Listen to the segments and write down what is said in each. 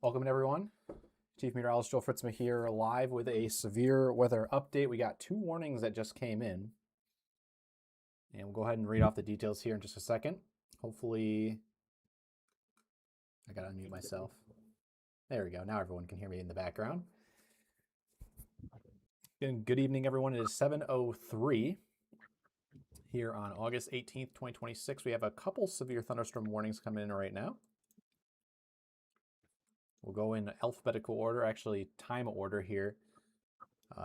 Welcome everyone. Chief Meteorologist Joe Fritzma here, live with a severe weather update. We got two warnings that just came in, and we'll go ahead and read off the details here in just a second. Hopefully, I gotta unmute myself. There we go. Now everyone can hear me in the background. Again, good evening, everyone. It is 7:03 here on August 18th, 2026. We have a couple severe thunderstorm warnings coming in right now. We'll go in alphabetical order, actually time order here,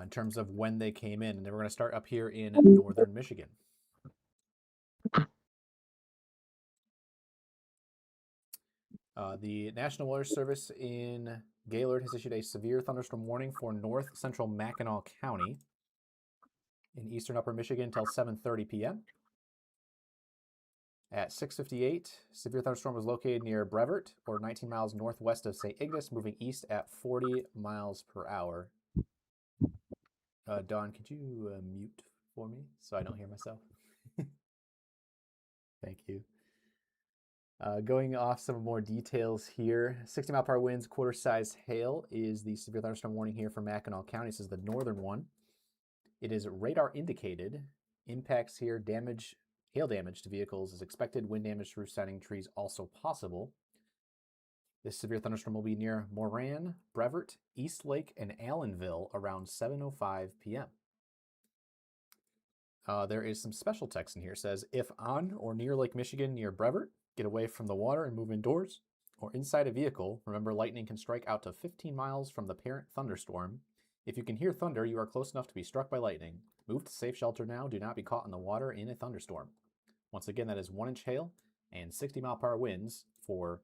in terms of when they came in. And then we're going to start up here in northern Michigan. The National Weather Service in Gaylord has issued a severe thunderstorm warning for north central Mackinac County in eastern upper Michigan until 7:30 p.m. At 6:58, severe thunderstorm was located near Brevard, or 19 miles northwest of St. Ignace, moving east at 40 miles per hour. Dawn, could you mute for me so I don't hear myself? Thank you. Going off some more details here, 60-mile-per-hour winds, quarter-size hail is the severe thunderstorm warning here for Mackinac County. This is the northern one. It is radar indicated. Impacts here, hail damage to vehicles is expected. Wind damage to roof siding trees also possible. This severe thunderstorm will be near Moran, Brevard, Eastlake, and Allenville around 7:05 p.m. There is some special text in here. It says, if on or near Lake Michigan near Brevard, get away from the water and move indoors, or inside a vehicle. Remember, lightning can strike out to 15 miles from the parent thunderstorm. If you can hear thunder, you are close enough to be struck by lightning. Move to safe shelter now. Do not be caught in the water in a thunderstorm. Once again, that is 1-inch hail and 60-mile-per-hour winds for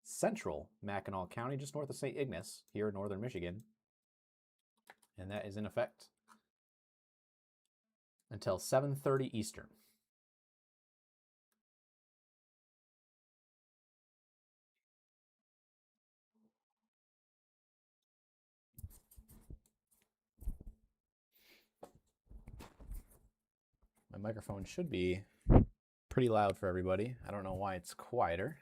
central Mackinac County, just north of St. Ignace, here in northern Michigan. And that is in effect until 7:30 Eastern. My microphone should be pretty loud for everybody. I don't know why it's quieter.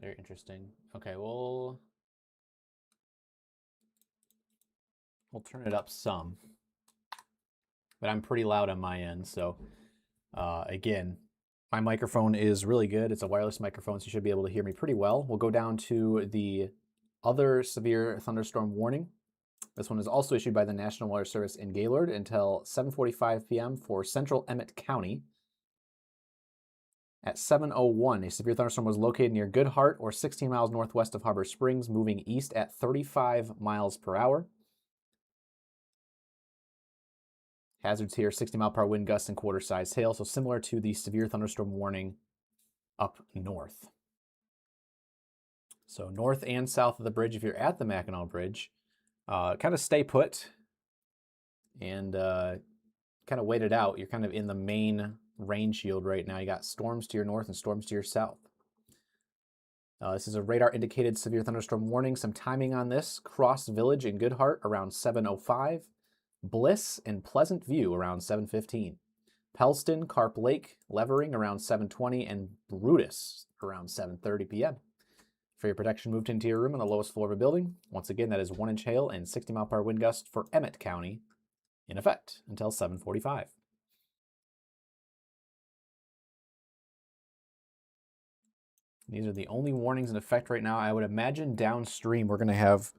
Very interesting. Okay, we'll turn it up some, but I'm pretty loud on my end. So again, my microphone is really good. It's a wireless microphone, so you should be able to hear me pretty well. We'll go down to the other severe thunderstorm warning. This one is also issued by the National Weather Service in Gaylord until 7:45 p.m. for central Emmett County. At 7:01, a severe thunderstorm was located near Goodhart, or 16 miles northwest of Harbor Springs, moving east at 35 miles per hour. Hazards here, 60-mile-per-hour wind gusts and quarter-size hail, so similar to the severe thunderstorm warning up north. So north and south of the bridge, if you're at the Mackinac Bridge, kind of stay put and kind of wait it out. You're kind of in the main rain shield right now. You got storms to your north and storms to your south. This is a radar indicated severe thunderstorm warning. Some timing on this: Cross Village in Goodhart around 7:05. Bliss and Pleasant View around 7:15. Pellston, Carp Lake, Levering around 7:20, and Brutus around 7:30 p.m. For your protection, move into your room on the lowest floor of a building. Once again, that is 1-inch hail and 60-mile-per-hour wind gust for Emmett County in effect until 7:45. These are the only warnings in effect right now. I would imagine downstream we're going to have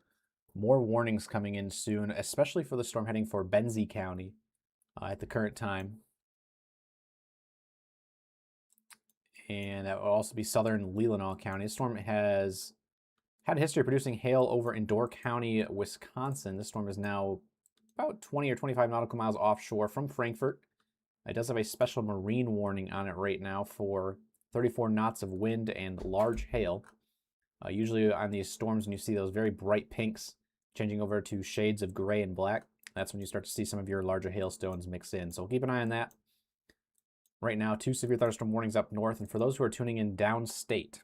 more warnings coming in soon, especially for the storm heading for Benzie County at the current time. And that will also be southern Leelanau County. This storm has had a history of producing hail over in Door County, Wisconsin. This storm is now about 20 or 25 nautical miles offshore from Frankfort. It does have a special marine warning on it right now for 34 knots of wind and large hail. Usually on these storms, when you see those very bright pinks changing over to shades of gray and black, that's when you start to see some of your larger hailstones mix in. So keep an eye on that. right now, 2 severe thunderstorm warnings up north. And for those who are tuning in downstate,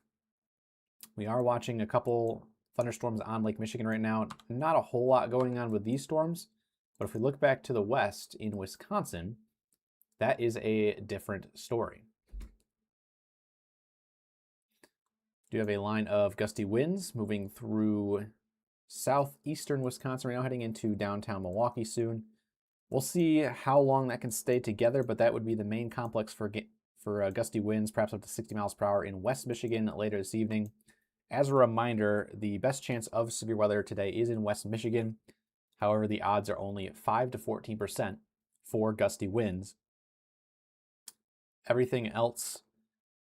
we are watching a couple thunderstorms on Lake Michigan right now. Not a whole lot going on with these storms, but if we look back to the west in Wisconsin, that is a different story. Do have a line of gusty winds moving through southeastern Wisconsin right now, heading into downtown Milwaukee soon. We'll see how long that can stay together, but that would be the main complex for gusty winds, perhaps up to 60 miles per hour in West Michigan later this evening. As a reminder, the best chance of severe weather today is in West Michigan. However, the odds are only 5 to 14% for gusty winds. Everything else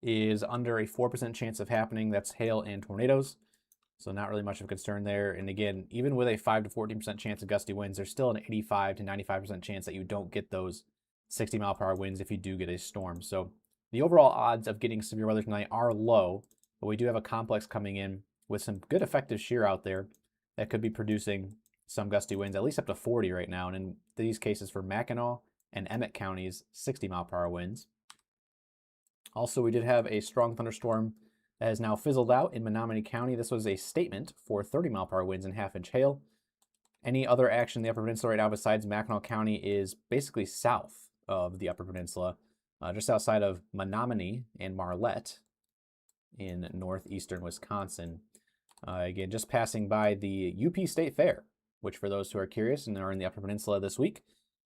is under a 4% chance of happening. That's hail and tornadoes. So not really much of a concern there. And again, even with a 5 to 14% chance of gusty winds, there's still an 85 to 95% chance that you don't get those 60 mile per hour winds if you do get a storm. So the overall odds of getting severe weather tonight are low, but we do have a complex coming in with some good effective shear out there that could be producing some gusty winds, at least up to 40 right now. And in these cases for Mackinac and Emmett counties, 60 mile per hour winds. Also, we did have a strong thunderstorm that has now fizzled out in Menominee County. This was a statement for 30 mile per hour winds and half-inch hail. Any other action in the Upper Peninsula right now besides Mackinac County is basically south of the Upper Peninsula, just outside of Menominee and Marlette in northeastern Wisconsin. Again, just passing by the UP State Fair, which for those who are curious and are in the Upper Peninsula this week,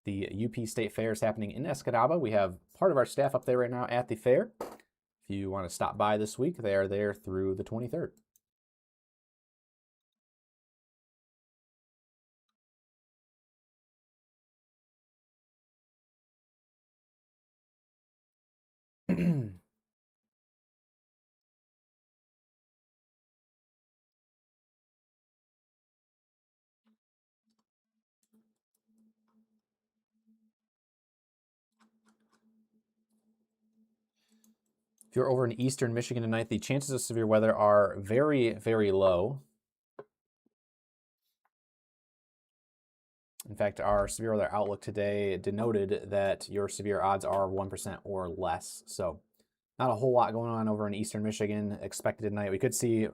the UP State Fair is happening in Escanaba. We have part of our staff up there right now at the fair. If you want to stop by this week, they are there through the 23rd. If you're over in eastern Michigan tonight, the chances of severe weather are very, very low. In fact, our severe weather outlook today denoted that your severe odds are 1% or less. So not a whole lot going on over in eastern Michigan expected tonight. We could see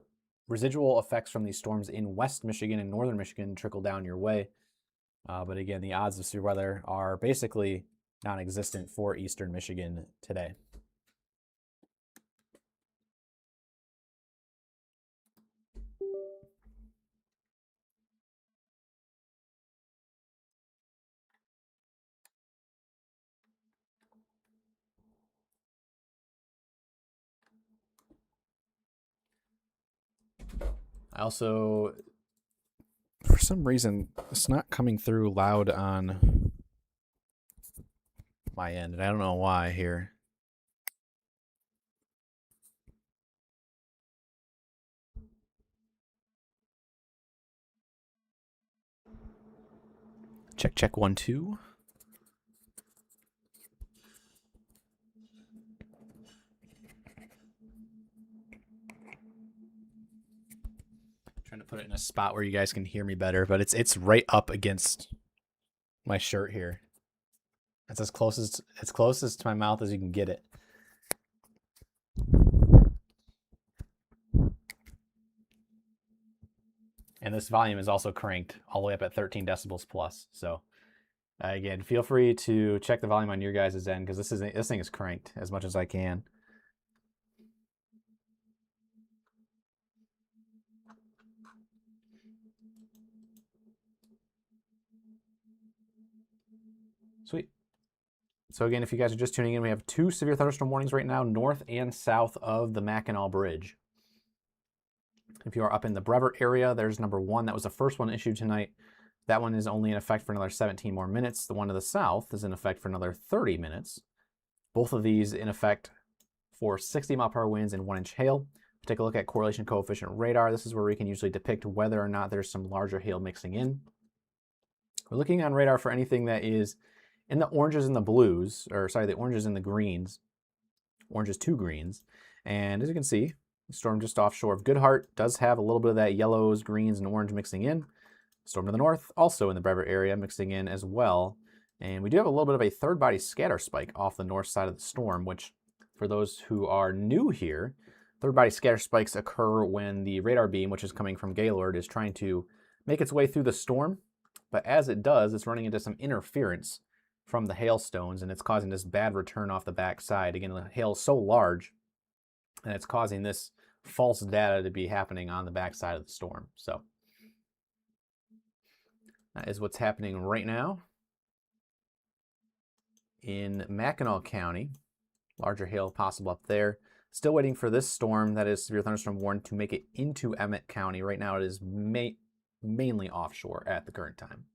residual effects from these storms in West Michigan and northern Michigan trickle down your way. But again, the odds of severe weather are basically non-existent for eastern Michigan today. I also, for some reason, it's not coming through loud on my end, and I don't know why here. Check, check, 1, 2. Trying to put it in a spot where you guys can hear me better, but it's right up against my shirt here. It's as close to my mouth as you can get it. And this volume is also cranked all the way up at 13 decibels plus. So again, feel free to check the volume on your guys' end because this thing is cranked as much as I can. Sweet. So again, if you guys are just tuning in, we have 2 severe thunderstorm warnings right now, north and south of the Mackinac Bridge. If you are up in the Brevard area, there's number 1. That was the first one issued tonight. That one is only in effect for another 17 more minutes. The one to the south is in effect for another 30 minutes. Both of these in effect for 60 mile per hour winds and 1-inch hail. Take a look at correlation coefficient radar. This is where we can usually depict whether or not there's some larger hail mixing in. We're looking on radar for anything that is in the oranges and the blues, or sorry, the oranges and the greens, oranges to greens. And as you can see, the storm just offshore of Goodhart does have a little bit of that yellows, greens, and orange mixing in. Storm to the north, also in the Brevard area, mixing in as well. And we do have a little bit of a third body scatter spike off the north side of the storm, which for those who are new here, third body scatter spikes occur when the radar beam, which is coming from Gaylord, is trying to make its way through the storm. But as it does, it's running into some interference from the hailstones, and it's causing this bad return off the back side. Again, the hail is so large, and it's causing this false data to be happening on the back side of the storm. So that is what's happening right now in Mackinac County. Larger hail possible up there. Still waiting for this storm, that is severe thunderstorm warned, to make it into Emmett County. Right now it is mainly offshore at the current time.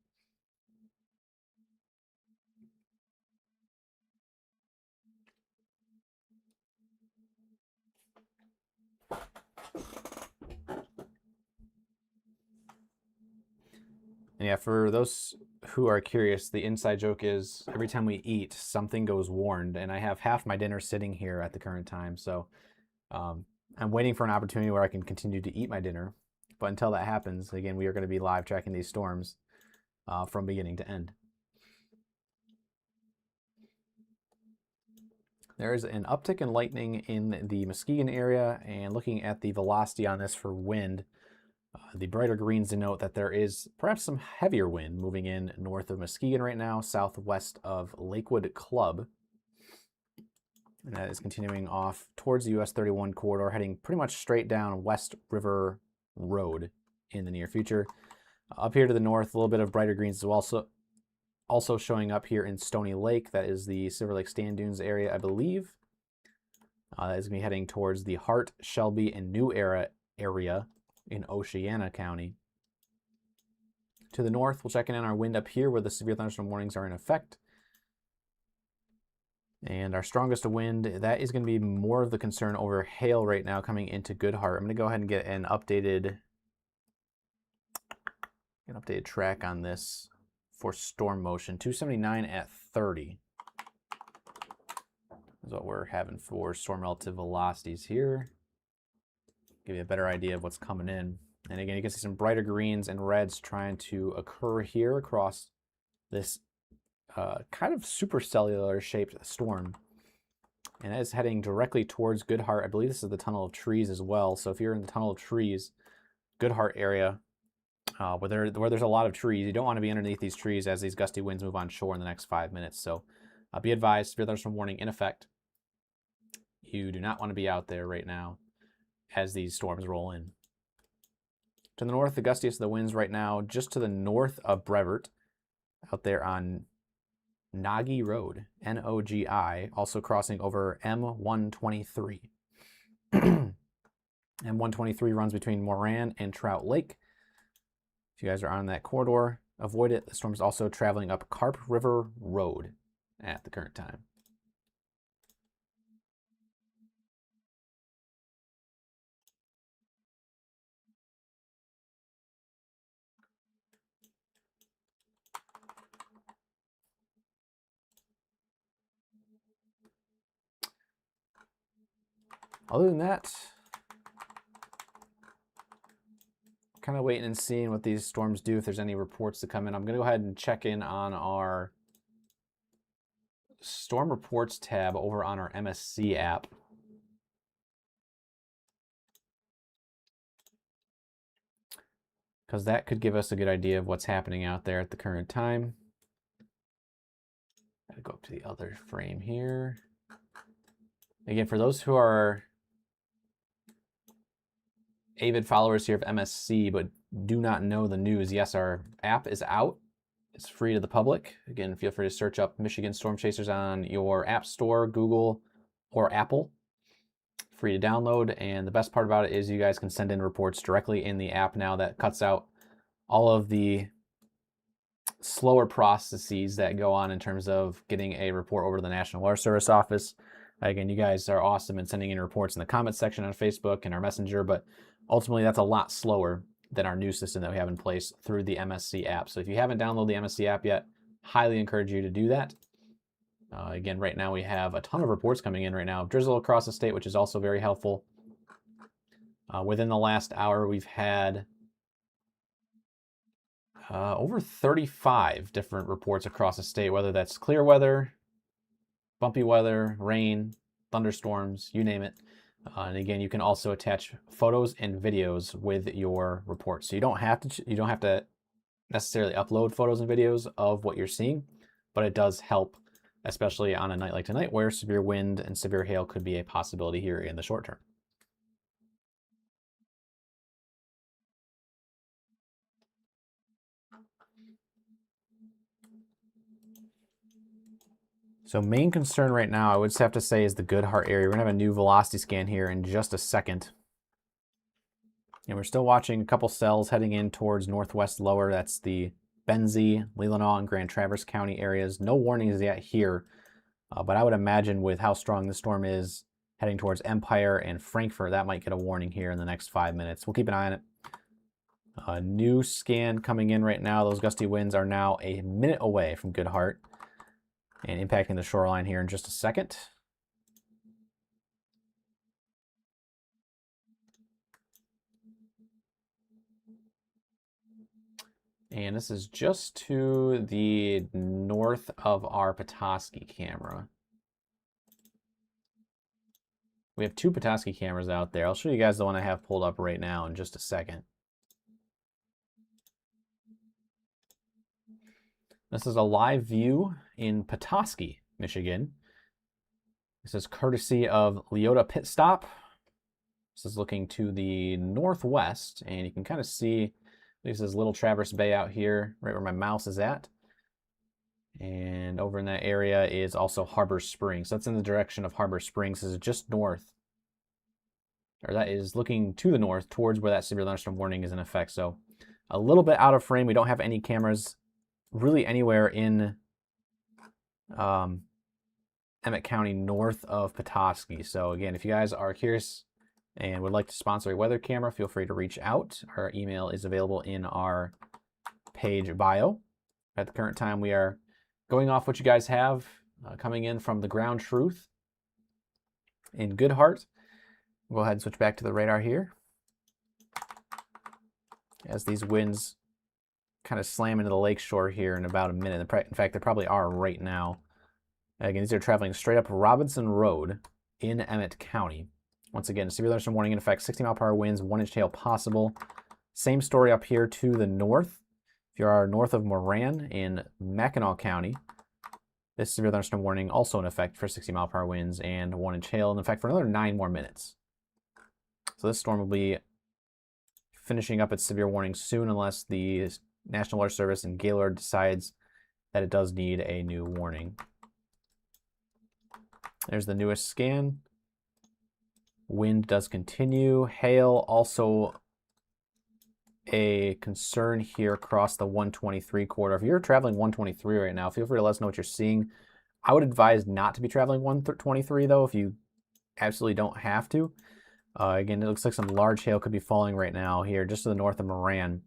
And yeah, for those who are curious, the inside joke is every time we eat, something goes warned, and I have half my dinner sitting here at the current time. So I'm waiting for an opportunity where I can continue to eat my dinner. But until that happens, again, we are going to be live tracking these storms from beginning to end. There is an uptick in lightning in the Muskegon area, and looking at the velocity on this for wind, the brighter greens denote that there is perhaps some heavier wind moving in north of Muskegon right now, southwest of Lakewood Club. And that is continuing off towards the US 31 corridor, heading pretty much straight down West River Road in the near future. Up here to the north, a little bit of brighter greens as well. Also showing up here in Stony Lake, that is the Silver Lake Stand Dunes area, I believe. That is going to be heading towards the Hart, Shelby, and New Era area in Oceana County. To the north, we'll check in on our wind up here where the severe thunderstorm warnings are in effect. And our strongest wind, that is going to be more of the concern over hail right now coming into Goodhart. I'm going to go ahead and get an updated track on this for storm motion. 279 at 30 is what we're having for storm relative velocities here. Give you a better idea of what's coming in. And again, you can see some brighter greens and reds trying to occur here across this kind of supercellular shaped storm. And that is heading directly towards Goodhart. I believe this is the Tunnel of Trees as well. So if you're in the Tunnel of Trees, Goodhart area, where there's a lot of trees, you don't want to be underneath these trees as these gusty winds move on shore in the next 5 minutes. So be advised, severe thunderstorm warning in effect. You do not want to be out there right now as these storms roll in. To the north, the gustiest of the winds right now, just to the north of Brevert, out there on Nogi Road, N-O-G-I, also crossing over M123. M123 runs between Moran and Trout Lake. If you guys are on that corridor, avoid it. The storm is also traveling up Carp River Road at the current time. Other than that, kind of waiting and seeing what these storms do, if there's any reports to come in. I'm going to go ahead and check in on our storm reports tab over on our MSC app. Because that could give us a good idea of what's happening out there at the current time. Gotta go up to the other frame here. Again, for those who are avid followers here of MSC but do not know the news, yes, our app is out. It's free to the public. Again, feel free to search up Michigan Storm Chasers on your App Store, Google, or Apple. Free to download, and the best part about it is you guys can send in reports directly in the app now. That cuts out all of the slower processes that go on in terms of getting a report over to the National Weather Service office. Again, you guys are awesome in sending in reports in the comments section on Facebook and our Messenger, but ultimately that's a lot slower than our new system that we have in place through the MSC app. So if you haven't downloaded the MSC app yet, highly encourage you to do that. Again, right now we have a ton of reports coming in right now. Drizzle across the state, which is also very helpful. Within the last hour, we've had Over 35 different reports across the state, whether that's clear weather, bumpy weather, rain, thunderstorms, you name it. And again, you can also attach photos and videos with your report. So you don't have to necessarily upload photos and videos of what you're seeing, but it does help, especially on a night like tonight where severe wind and severe hail could be a possibility here in the short term. So main concern right now, I would have to say, is the Goodhart area. We're gonna have a new velocity scan here in just a second. And we're still watching a couple cells heading in towards northwest lower. That's the Benzie, Leelanau, and Grand Traverse County areas. No warnings yet here, but I would imagine with how strong the storm is heading towards Empire and Frankfort, that might get a warning here in the next 5 minutes. We'll keep an eye on it. A new scan coming in right now. Those gusty winds are now a minute away from Goodhart and impacting the shoreline here in just a second. And this is just to the north of our Petoskey camera. We have 2 Petoskey cameras out there. I'll show you guys the one I have pulled up right now in just a second. This is a live view in Petoskey, Michigan. This is courtesy of Leota Pit Stop. This is looking to the northwest, and you can kind of see this is Little Traverse Bay out here, right where my mouse is at. And over in that area is also Harbor Springs. That's in the direction of Harbor Springs. This is just north, or that is looking to the north towards where that severe thunderstorm warning is in effect. So a little bit out of frame. We don't have any cameras really anywhere in Emmett County north of Petoskey. So again, if you guys are curious and would like to sponsor a weather camera, feel free to reach out. Our email is available in our page bio. At the current time, we are going off what you guys have coming in from the ground truth in Goodhart. We'll go ahead and switch back to the radar here as these winds kind of slam into the lakeshore here in about a minute. In fact, they probably are right now. Again, these are traveling straight up Robinson Road in Emmett County. Once again, severe thunderstorm warning in effect, 60-mile-per-hour winds, 1-inch hail possible. Same story up here to the north. If you are north of Moran in Mackinac County, this severe thunderstorm warning also in effect for 60-mile-per-hour winds and 1-inch hail in effect for another 9 more minutes. So this storm will be finishing up its severe warning soon unless the National Weather Service in Gaylord decides that it does need a new warning. There's the newest scan. Wind does continue. Hail also a concern here across the 123 corridor. If you're traveling 123 right now, feel free to let us know what you're seeing. I would advise not to be traveling 123 though if you absolutely don't have to. Again, it looks like some large hail could be falling right now here just to the north of Moran.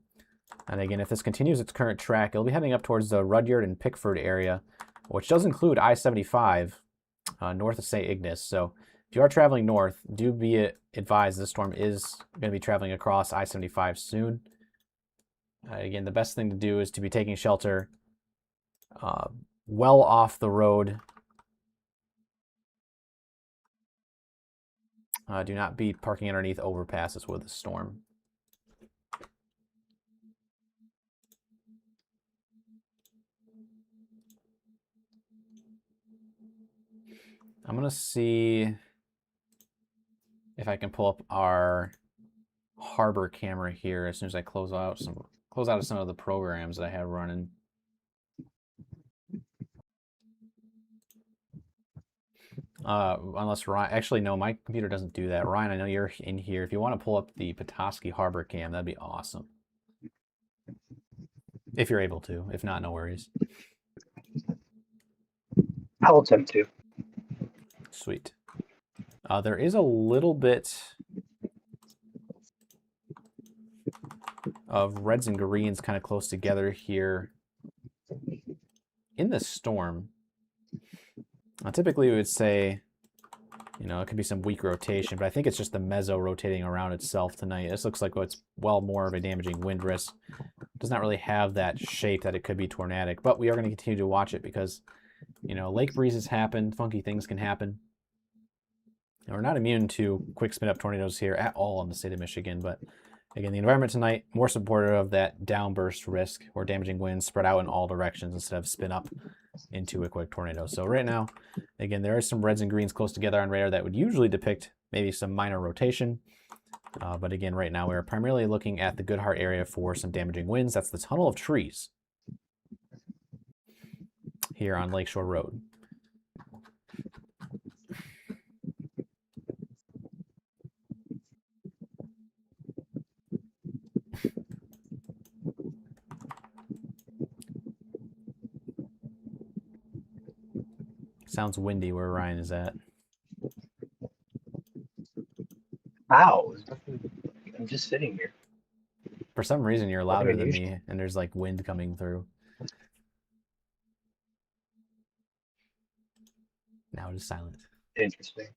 And again, if this continues its current track, it'll be heading up towards the Rudyard and Pickford area, which does include I-75 north of St. Ignace. So if you are traveling north, do be advised this storm is going to be traveling across I-75 soon. Again, the best thing to do is to be taking shelter well off the road. Do not be parking underneath overpasses with the storm. I'm going to see if I can pull up our harbor camera here as soon as I close out of some of the programs that I have running. Unless Ryan, actually no, my computer doesn't do that. Ryan, I know you're in here. If you want to pull up the Petoskey Harbor cam, that'd be awesome. If you're able to. If not, no worries. I'll attempt to. Sweet. There is a little bit of reds and greens kind of close together here in the storm. Typically we would say, you know, it could be some weak rotation, but I think it's just the mezzo rotating around itself tonight. This looks like what's well more of a damaging wind risk. does not really have that shape that it could be tornadic, but we are going to continue to watch it because, you know, lake breezes happen, funky things can happen. And we're not immune to quick spin up tornadoes here at all in the state of Michigan, but again, the environment tonight more supportive of that downburst risk where damaging winds spread out in all directions instead of spin up into a quick tornado. So right now, again, there are some reds and greens close together on radar that would usually depict maybe some minor rotation. But again, right now we're primarily looking at the Goodhart area for some damaging winds. That's the tunnel of trees here on Lakeshore Road. Sounds windy where Ryan is at. Wow, I'm just sitting here. For some reason, you're louder than me, and there's like wind coming through. Now it is silent. Interesting.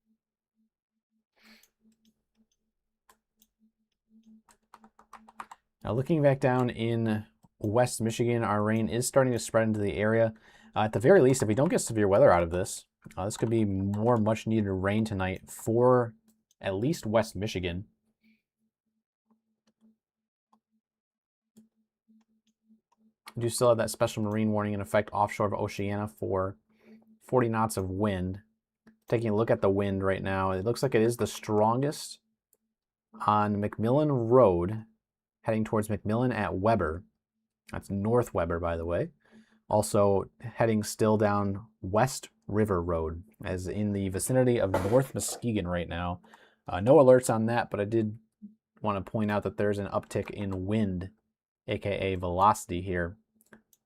Now looking back down in West Michigan, our rain is starting to spread into the area. At the very least, if we don't get severe weather out of this, this could be more much needed rain tonight for at least West Michigan. We do still have that special marine warning in effect offshore of Oceana for 40 knots of wind. Taking a look at the wind right now, it looks like it is the strongest on McMillan Road, heading towards McMillan at Weber. That's North Weber, by the way. Also heading still down West River Road, as in the vicinity of North Muskegon right now. No alerts on that, but I did want to point out that there's an uptick in wind, aka velocity here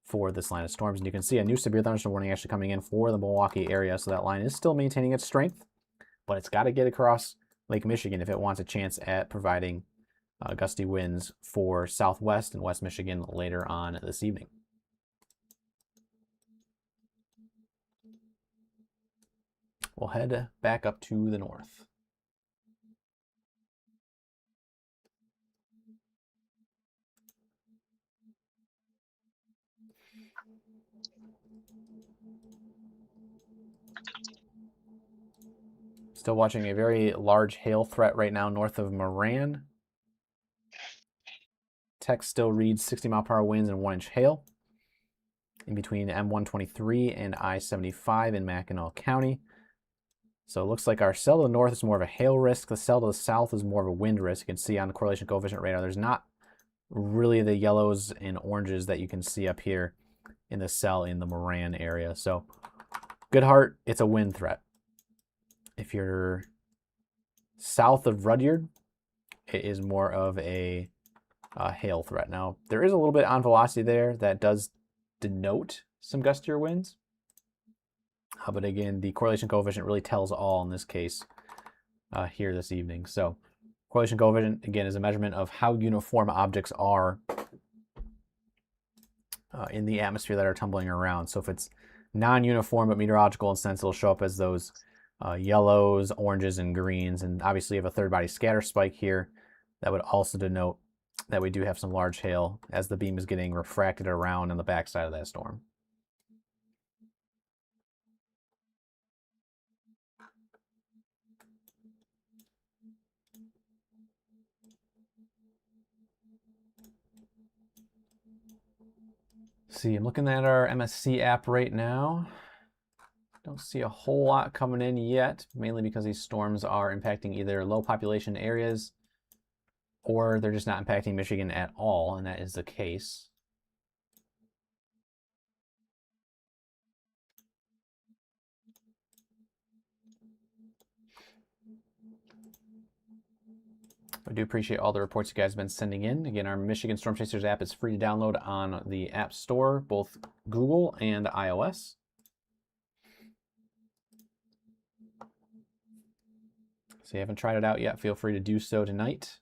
for this line of storms. And you can see a new severe thunderstorm warning actually coming in for the Milwaukee area. So that line is still maintaining its strength, but it's got to get across Lake Michigan if it wants a chance at providing gusty winds for Southwest and West Michigan later on this evening. We'll head back up to the north. Still watching a very large hail threat right now north of Moran. Text still reads 60-mile-per-hour winds and 1-inch hail in between M123 and I-75 in Mackinac County. So it looks like our cell to the north is more of a hail risk. The cell to the south is more of a wind risk. You can see on the correlation coefficient radar, there's not really the yellows and oranges that you can see up here in the cell in the Moran area. So Goodhart, it's a wind threat. If you're south of Rudyard, it is more of a hail threat. Now, there is a little bit on velocity there that does denote some gustier winds. But again, the correlation coefficient really tells all in this case here this evening. So correlation coefficient, again, is a measurement of how uniform objects are in the atmosphere that are tumbling around. So if it's non-uniform but meteorological in sense, it'll show up as those yellows, oranges, and greens. And obviously you have a third body scatter spike here that would also denote that we do have some large hail as the beam is getting refracted around on the backside of that storm. See, I'm looking at our MSC app right now. Don't see a whole lot coming in yet, mainly because these storms are impacting either low population areas or they're just not impacting Michigan at all, and that is the case. I do appreciate all the reports you guys have been sending in. Again, our Michigan Storm Chasers app is free to download on the App Store, both Google and iOS. So if you haven't tried it out yet, feel free to do so tonight.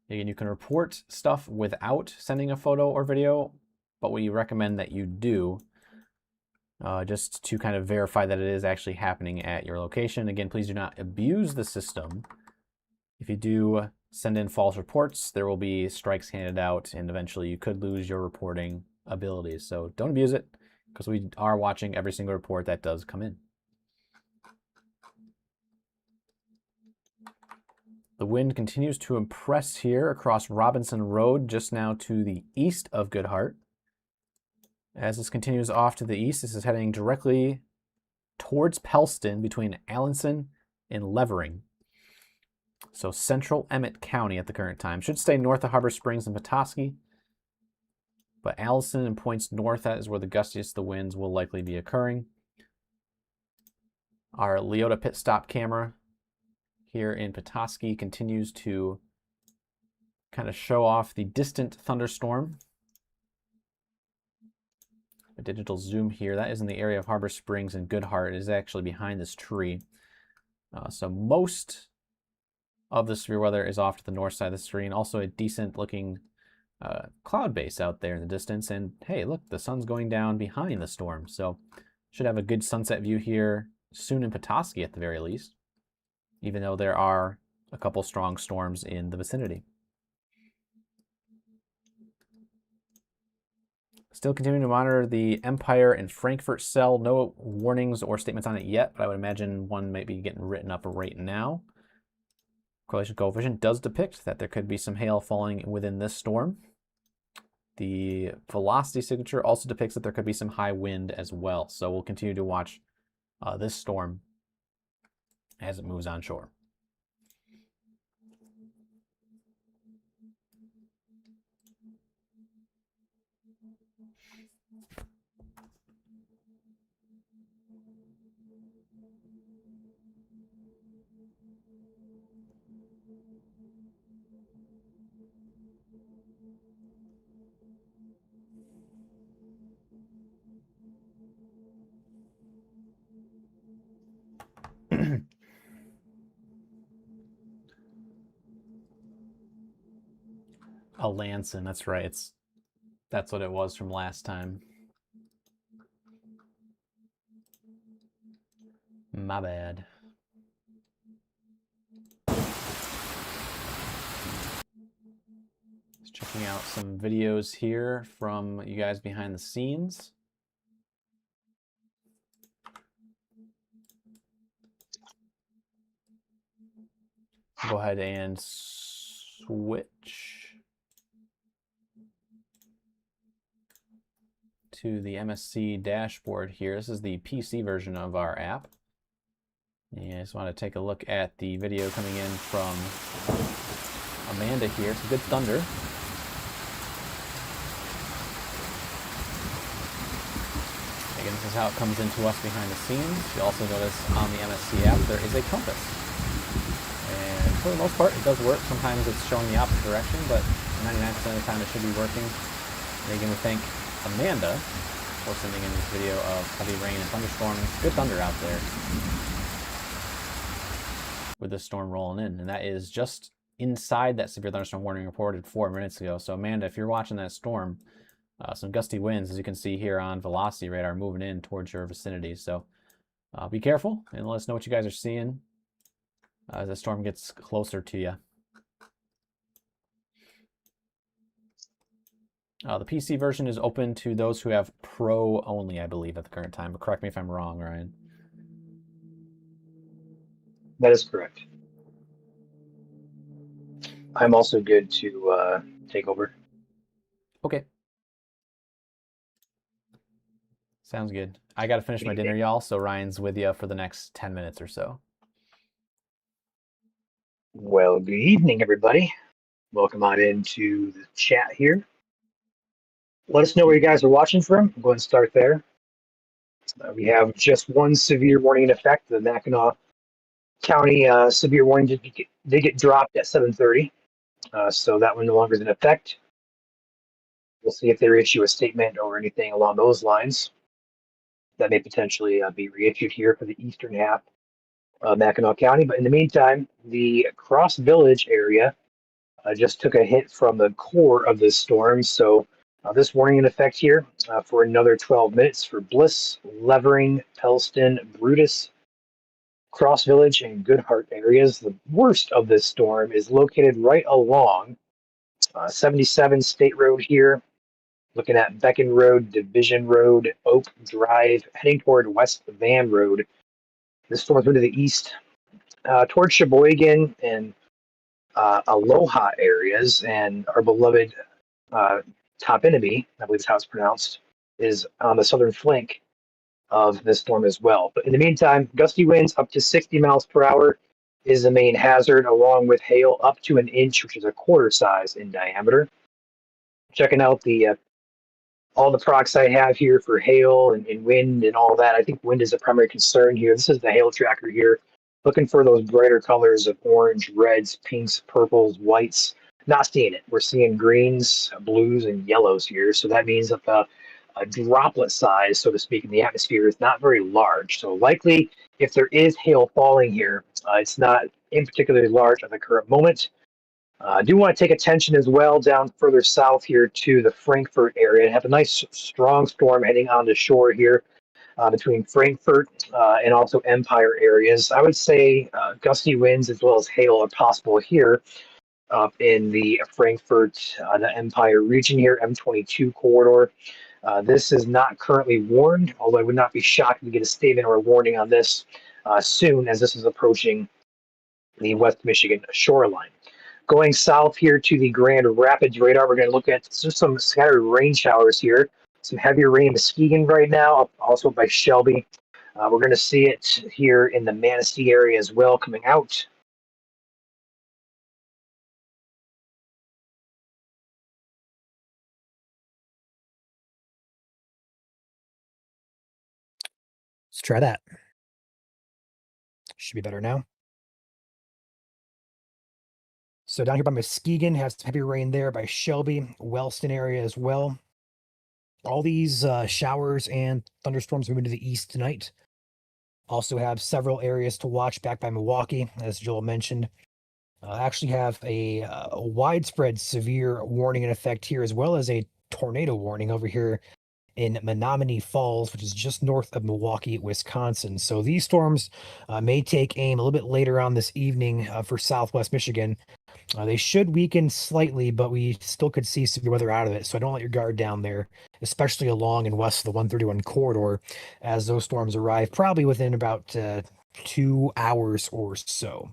Again, you can report stuff without sending a photo or video, but we recommend that you do just to kind of verify that it is actually happening at your location. Again, please do not abuse the system. If you do send in false reports, there will be strikes handed out, and eventually you could lose your reporting abilities. So don't abuse it, because we are watching every single report that does come in. The wind continues to impress here across Robinson Road, just now to the east of Goodhart. As this continues off to the east, this is heading directly towards Pellston between Allenson and Levering. So central Emmett County at the current time. Should stay north of Harbor Springs and Petoskey, but Allenson and points north, that is where the gustiest of the winds will likely be occurring. Our Leota pit stop camera here in Petoskey continues to kind of show off the distant thunderstorm. A digital zoom here. That is in the area of Harbor Springs and Goodhart. It is actually behind this tree. So most of the severe weather is off to the north side of the screen. Also a decent looking cloud base out there in the distance. And hey, look, the sun's going down behind the storm. So should have a good sunset view here soon in Petoskey at the very least, even though there are a couple strong storms in the vicinity. Still continuing to monitor the Empire and Frankfurt cell. No warnings or statements on it yet, but I would imagine one might be getting written up right now. Correlation coefficient does depict that there could be some hail falling within this storm. The velocity signature also depicts that there could be some high wind as well. So we'll continue to watch this storm as it moves on shore. Alanson, that's right. That's what it was from last time. My bad. Just checking out some videos here from you guys behind the scenes. Go ahead and switch to the MSC dashboard here. This is the PC version of our app. And I just want to take a look at the video coming in from Amanda here. Some good thunder. Again, this is how it comes into us behind the scenes. You'll also notice on the MSC app there is a compass. And for the most part, it does work. Sometimes it's showing the opposite direction, but 99% of the time it should be working. And again, we thank Amanda for sending in this video of heavy rain and thunderstorms. Good thunder out there with this storm rolling in. And that is just inside that severe thunderstorm warning reported 4 minutes ago. So Amanda, if you're watching that storm, some gusty winds, as you can see here on velocity radar, moving in towards your vicinity. So be careful and let us know what you guys are seeing as the storm gets closer to you. The PC version is open to those who have Pro only, I believe, at the current time. But correct me if I'm wrong, Ryan. That is correct. I'm also good to take over. Okay. Sounds good. I got to finish my dinner, y'all, so Ryan's with you for the next 10 minutes or so. Well, good evening, everybody. Welcome on into the chat here. Let us know where you guys are watching from. We'll go ahead and start there. We have just one severe warning in effect. The Mackinac County severe warning did get dropped at 7:30, so that one no longer is in effect. We'll see if they reissue a statement or anything along those lines. That may potentially be reissued here for the eastern half of Mackinac County. But in the meantime, the Cross Village area just took a hit from the core of this storm, so this warning in effect here for another 12 minutes for Bliss, Levering, Pellston, Brutus, Cross Village and Goodhart areas. The worst of this storm is located right along 77 State Road here, looking at Beacon Road, Division Road, Oak Drive, heading toward West Van Road. This storm's moving to the east towards Sheboygan and Aloha areas, and our beloved Topinabee, I believe is how it's pronounced, is on the southern flank of this storm as well. But in the meantime, gusty winds up to 60 miles per hour is the main hazard, along with hail up to an inch, which is a quarter size in diameter. Checking out the all the procs I have here for hail and wind and all that. I think wind is a primary concern here. This is the hail tracker here, looking for those brighter colors of orange, reds, pinks, purples, whites. Not seeing it. We're seeing greens, blues, and yellows here. So that means that the droplet size, so to speak, in the atmosphere is not very large. So likely, if there is hail falling here, it's not in particularly large at the current moment. I do want to take attention as well down further south here to the Frankfort area. I have a nice strong storm heading on the shore here between Frankfort and also Empire areas. I would say gusty winds as well as hail are possible here up in the Frankfort, the Empire region here, M22 corridor. This is not currently warned, although I would not be shocked to get a statement or a warning on this soon, as this is approaching the West Michigan shoreline. Going south here to the Grand Rapids radar, we're going to look at just some scattered rain showers here. Some heavier rain in Muskegon right now, also by Shelby. We're going to see it here in the Manistee area as well coming out. Let's try that. Should be better now. So down here by Muskegon, have some heavy rain there by Shelby, Wellston area as well. All these showers and thunderstorms moving to the east tonight. Also have several areas to watch back by Milwaukee, as Joel mentioned. Actually have a widespread severe warning in effect here, as well as a tornado warning over here in Menominee Falls, which is just north of Milwaukee, Wisconsin. So these storms may take aim a little bit later on this evening for Southwest Michigan. They should weaken slightly, but we still could see severe weather out of it. So don't let your guard down there, especially along and west of the 131 corridor, as those storms arrive probably within about 2 hours or so.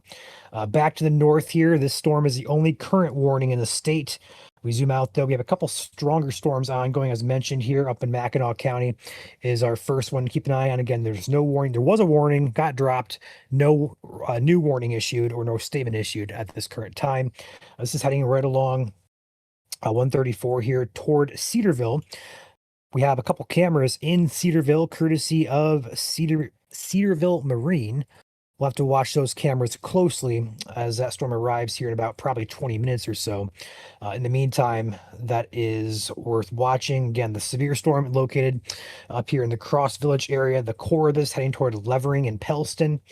Back to the north here, this storm is the only current warning in the state. We zoom out, though, we have a couple stronger storms ongoing, as mentioned here up in Mackinac County is our first one. Keep an eye on. Again, there's no warning. There was a warning, got dropped. No new warning issued or no statement issued at this current time. This is heading right along 134 here toward Cedarville. We have a couple cameras in Cedarville, courtesy of Cedarville Marine. We'll have to watch those cameras closely as that storm arrives here in about probably 20 minutes or so. In the meantime, that is worth watching. Again, the severe storm located up here in the Cross Village area. The core of this heading toward Levering and Pellston.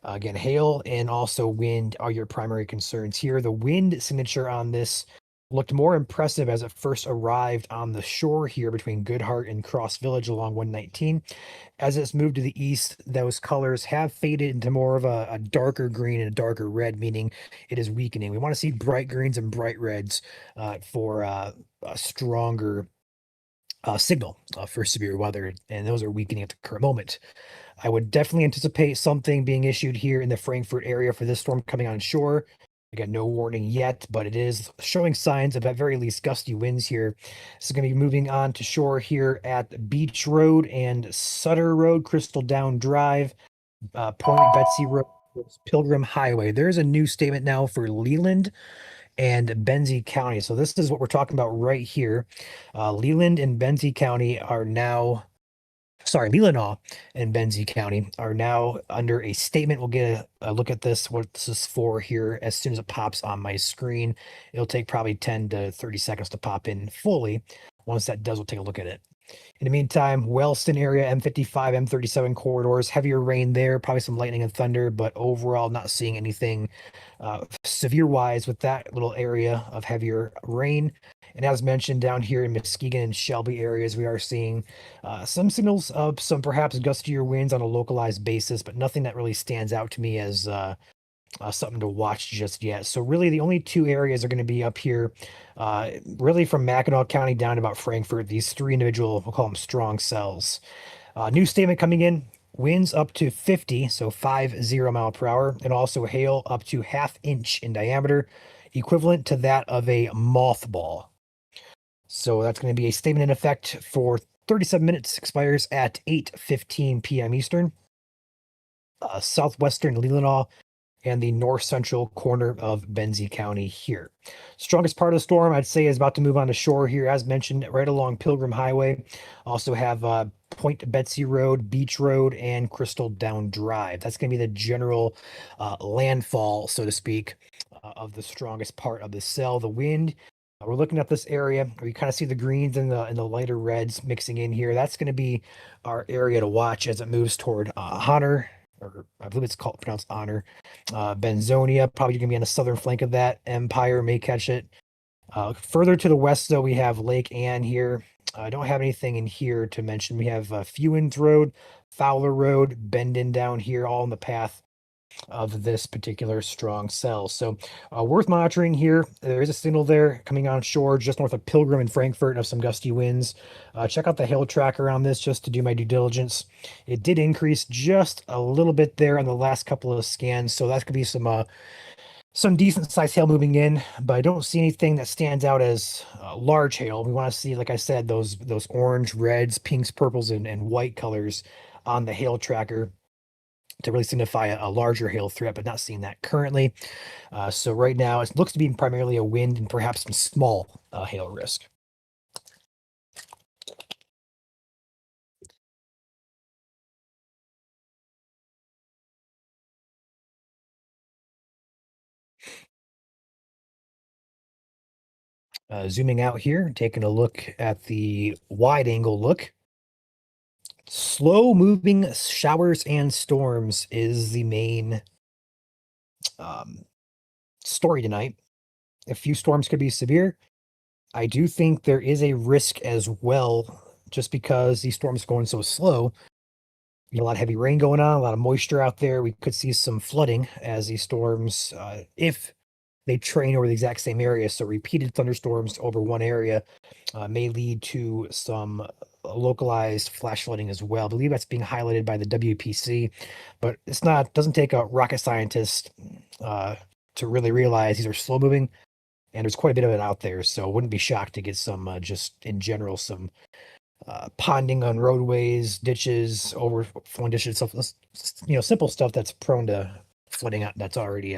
Again, hail and also wind are your primary concerns here. The wind signature on this looked more impressive as it first arrived on the shore here between Goodhart and Cross Village along 119. As it's moved to the east, those colors have faded into more of a darker green and a darker red, meaning it is weakening. We want to see bright greens and bright reds for a stronger signal for severe weather, and those are weakening at the current moment. I would definitely anticipate something being issued here in the Frankfort area for this storm coming on shore. Again, no warning yet, but it is showing signs of at very least gusty winds here. This is going to be moving on to shore here at Beach Road and Sutter Road, Crystal Down Drive, Point Betsy Road, Pilgrim Highway. There's a new statement now for Leland and Benzie County. So this is what we're talking about right here. Leland and Benzie County are now Leelanau and Benzie County are now under a statement. We'll get a look at this, what this is for here as soon as it pops on my screen. It'll take probably 10 to 30 seconds to pop in fully. Once that does, we'll take a look at it. In the meantime, Wellston area, M55, M37 corridors, heavier rain there, probably some lightning and thunder, but overall not seeing anything severe-wise with that little area of heavier rain. And as mentioned, down here in Muskegon and Shelby areas, we are seeing some signals of some perhaps gustier winds on a localized basis, but nothing that really stands out to me as something to watch just yet. So really the only two areas are going to be up here, really from Mackinac County down to about Frankfort, these three individual, we'll call them strong cells. New statement coming in, winds up to 50, so 50 mile per hour, and also hail up to 1/2 inch in diameter, equivalent to that of a mothball. So that's going to be a statement in effect for 37 minutes, expires at 8:15 p.m. Eastern. Southwestern Leelanau and the north central corner of Benzie County here. Strongest part of the storm, I'd say, is about to move on to shore here, as mentioned, right along Pilgrim Highway. Also have Point Betsy Road, Beach Road, and Crystal Down Drive. That's going to be the general landfall, so to speak, of the strongest part of the cell. The wind, we're looking at this area where you kind of see the greens and the lighter reds mixing in here. That's going to be our area to watch as it moves toward Honor, or I believe it's pronounced Honor. Benzonia, probably going to be on the southern flank of that. Empire may catch it. Further to the west, though, we have Lake Ann here. I don't have anything in here to mention. We have Fewens Road, Fowler Road, Bendon down here, all in the path of this particular strong cell. So worth monitoring here. There is a signal there coming on shore just north of Pilgrim and Frankfort of some gusty winds. Check out the hail tracker on this just to do my due diligence. It did increase just a little bit there on the last couple of scans, so that could be some decent sized hail moving in, but I don't see anything that stands out as large hail. We want to see, like I said, those orange, reds, pinks, purples, and white colors on the hail tracker to really signify a larger hail threat, but not seeing that currently. So right now it looks to be primarily a wind and perhaps some small hail risk. Zooming out here, taking a look at the wide angle look. Slow moving showers and storms is the main story tonight. A few storms could be severe. I do think there is a risk as well, just because these storms are going so slow. You know, a lot of heavy rain going on, a lot of moisture out there. We could see some flooding as these storms, if they train over the exact same area. So repeated thunderstorms over one area may lead to some localized flash flooding as well. I believe that's being highlighted by the WPC, but doesn't take a rocket scientist to really realize these are slow moving, and there's quite a bit of it out there. So I wouldn't be shocked to get some just in general, some ponding on roadways, ditches, overflowing ditches, stuff, simple stuff that's prone to flooding out. That's already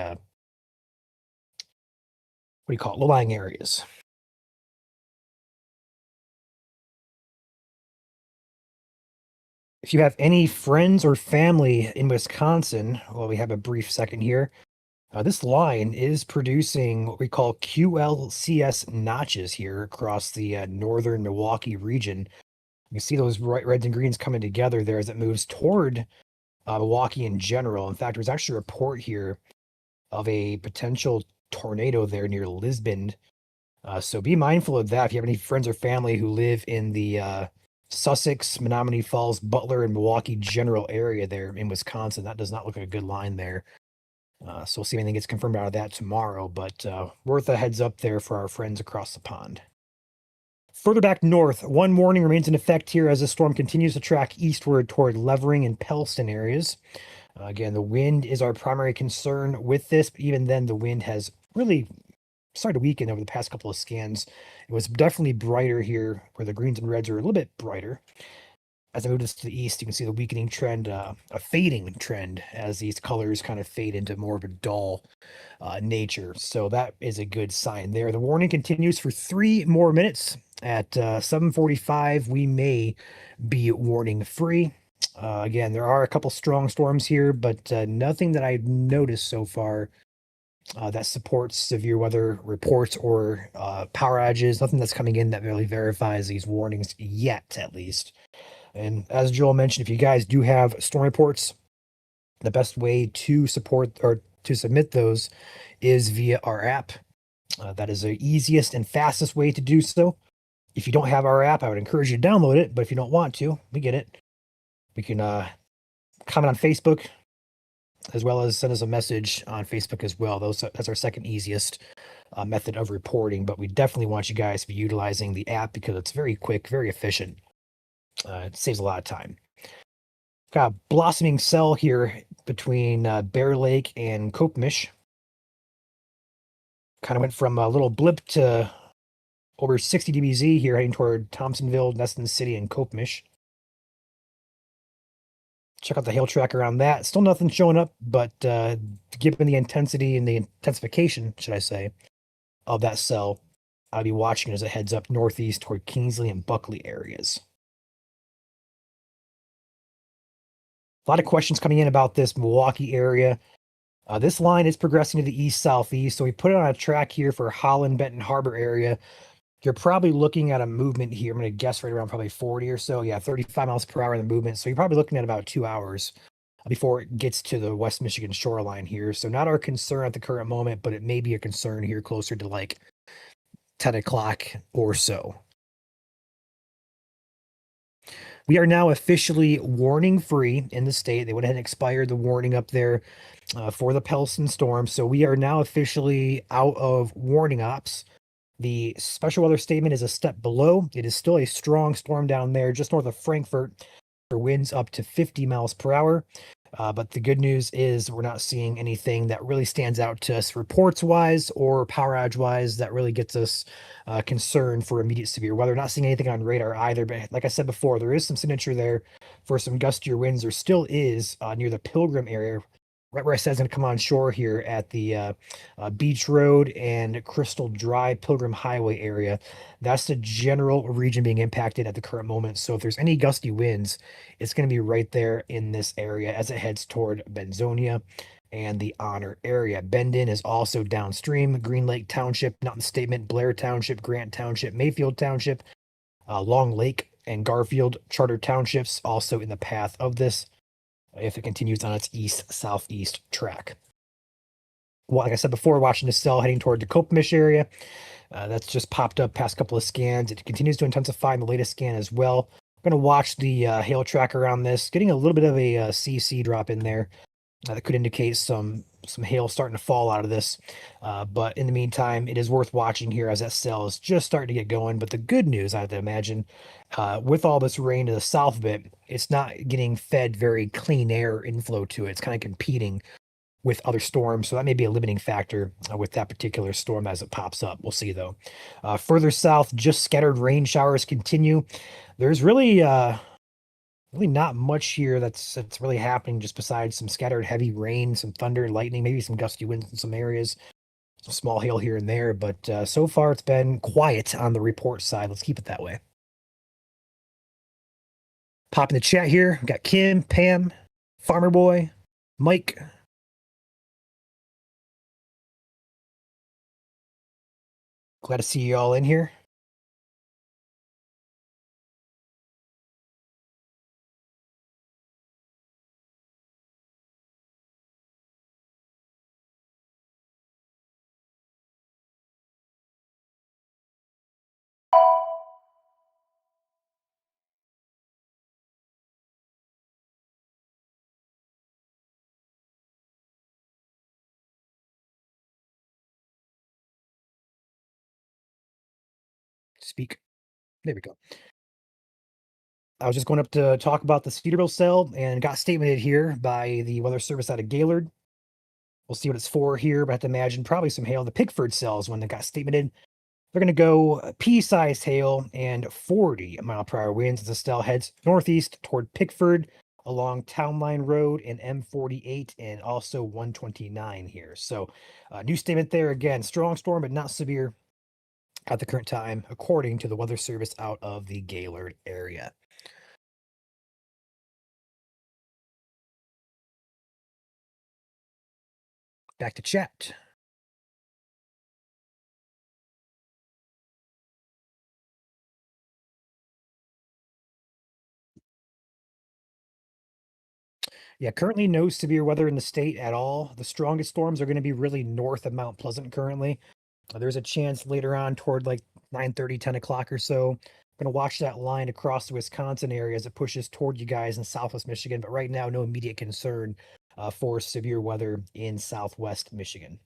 low-lying areas. If you have any friends or family in Wisconsin, well, we have a brief second here. This line is producing what we call QLCS notches here across the northern Milwaukee region. You can see those reds and greens coming together there as it moves toward Milwaukee in general. In fact, there's actually a report here of a potential tornado there near Lisbon. So be mindful of that. If you have any friends or family who live in the Sussex, Menominee Falls, Butler, and Milwaukee general area there in Wisconsin, that does not look like a good line there. So we'll see if anything gets confirmed out of that tomorrow, but worth a heads up there for our friends across the pond. Further back north, one warning remains in effect here as the storm continues to track eastward toward Levering and Pellston areas. Again, the wind is our primary concern with this, but even then the wind has really started to weaken over the past couple of scans. It was definitely brighter here where the greens and reds are a little bit brighter. As I move this to the east, you can see the weakening trend, a fading trend as these colors kind of fade into more of a dull nature. So that is a good sign there. The warning continues for 3 more minutes. At 7:45, we may be warning free. Again, there are a couple strong storms here, but nothing that I've noticed so far that supports severe weather reports or power outages. Nothing that's coming in that really verifies these warnings yet, at least. And as Joel mentioned, if you guys do have storm reports, the best way to support or to submit those is via our app. That is the easiest and fastest way to do so. If you don't have our app, I would encourage you to download it. But if you don't want to, we get it. We can comment on Facebook, as well as send us a message on Facebook as well. That's our second easiest method of reporting. But we definitely want you guys to be utilizing the app because it's very quick, very efficient. It saves a lot of time. Got a blossoming cell here between Bear Lake and Kopemish. Kind of went from a little blip to over 60 dBz here, heading toward Thompsonville, Neston City, and Kopemish. Check out the hail tracker on that. Still nothing showing up, but given the intensity and the intensification, should I say, of that cell, I'll be watching as it heads up northeast toward Kingsley and Buckley areas. A lot of questions coming in about this Milwaukee area. This line is progressing to the east-southeast, so we put it on a track here for Holland, Benton Harbor area. You're probably looking at a movement here. I'm going to guess right around probably 40 or so. Yeah, 35 miles per hour in the movement. So you're probably looking at about 2 hours before it gets to the West Michigan shoreline here. So not our concern at the current moment, but it may be a concern here closer to like 10 o'clock or so. We are now officially warning free in the state. They went ahead and expired the warning up there for the Pelston storm. So we are now officially out of warning ops. The special weather statement is a step below. It is still a strong storm down there just north of Frankfort for winds up to 50 miles per hour. But the good news is we're not seeing anything that really stands out to us reports wise or power outage wise that really gets us concerned for immediate severe weather. Not seeing anything on radar either. But like I said before, there is some signature there for some gustier winds. There still is near the Pilgrim area, right where I said it's going to come on shore here at the Beach Road and Crystal Drive Pilgrim Highway area. That's the general region being impacted at the current moment. So if there's any gusty winds, it's going to be right there in this area as it heads toward Benzonia and the Honor area. Bendon is also downstream. Green Lake Township, not in the statement. Blair Township, Grant Township, Mayfield Township, Long Lake, and Garfield Charter Townships also in the path of this if it continues on its east-southeast track. Well, like I said before, watching this cell heading toward the Kopemish area. That's just popped up past couple of scans. It continues to intensify in the latest scan as well. I'm going to watch the hail tracker on this, getting a little bit of a CC drop in there. That could indicate some hail starting to fall out of this. But in the meantime, it is worth watching here as that cell is just starting to get going. But the good news, I have to imagine, with all this rain to the south of it, it's not getting fed very clean air inflow to it. It's kind of competing with other storms. So that may be a limiting factor with that particular storm as it pops up. We'll see, though. Further south, just scattered rain showers continue. There's really not much here that's really happening just besides some scattered heavy rain, some thunder, lightning, maybe some gusty winds in some areas, some small hail here and there. But so far it's been quiet on the report side. Let's keep it that way. Pop in the chat here. We've got Kim, Pam, Farmer Boy, Mike. Glad to see you all in here. Speak. There we go. I was just going up to talk about the Cedarville cell and got statemented here by the Weather Service out of Gaylord. We'll see what it's for here, but I have to imagine probably some hail. The Pickford cells, when they got statemented, they're going to go pea-sized hail and 40 mile per hour winds as the cell heads northeast toward Pickford along Town Line Road and M48 and also 129 here. So new statement there again, strong storm, but not severe at the current time, according to the Weather Service out of the Gaylord area. Back to chat. Yeah, currently no severe weather in the state at all. The strongest storms are going to be really north of Mount Pleasant currently. There's a chance later on toward like 9:30, 10 o'clock or so. I'm going to watch that line across the Wisconsin area as it pushes toward you guys in Southwest Michigan. But right now, no immediate concern for severe weather in Southwest Michigan.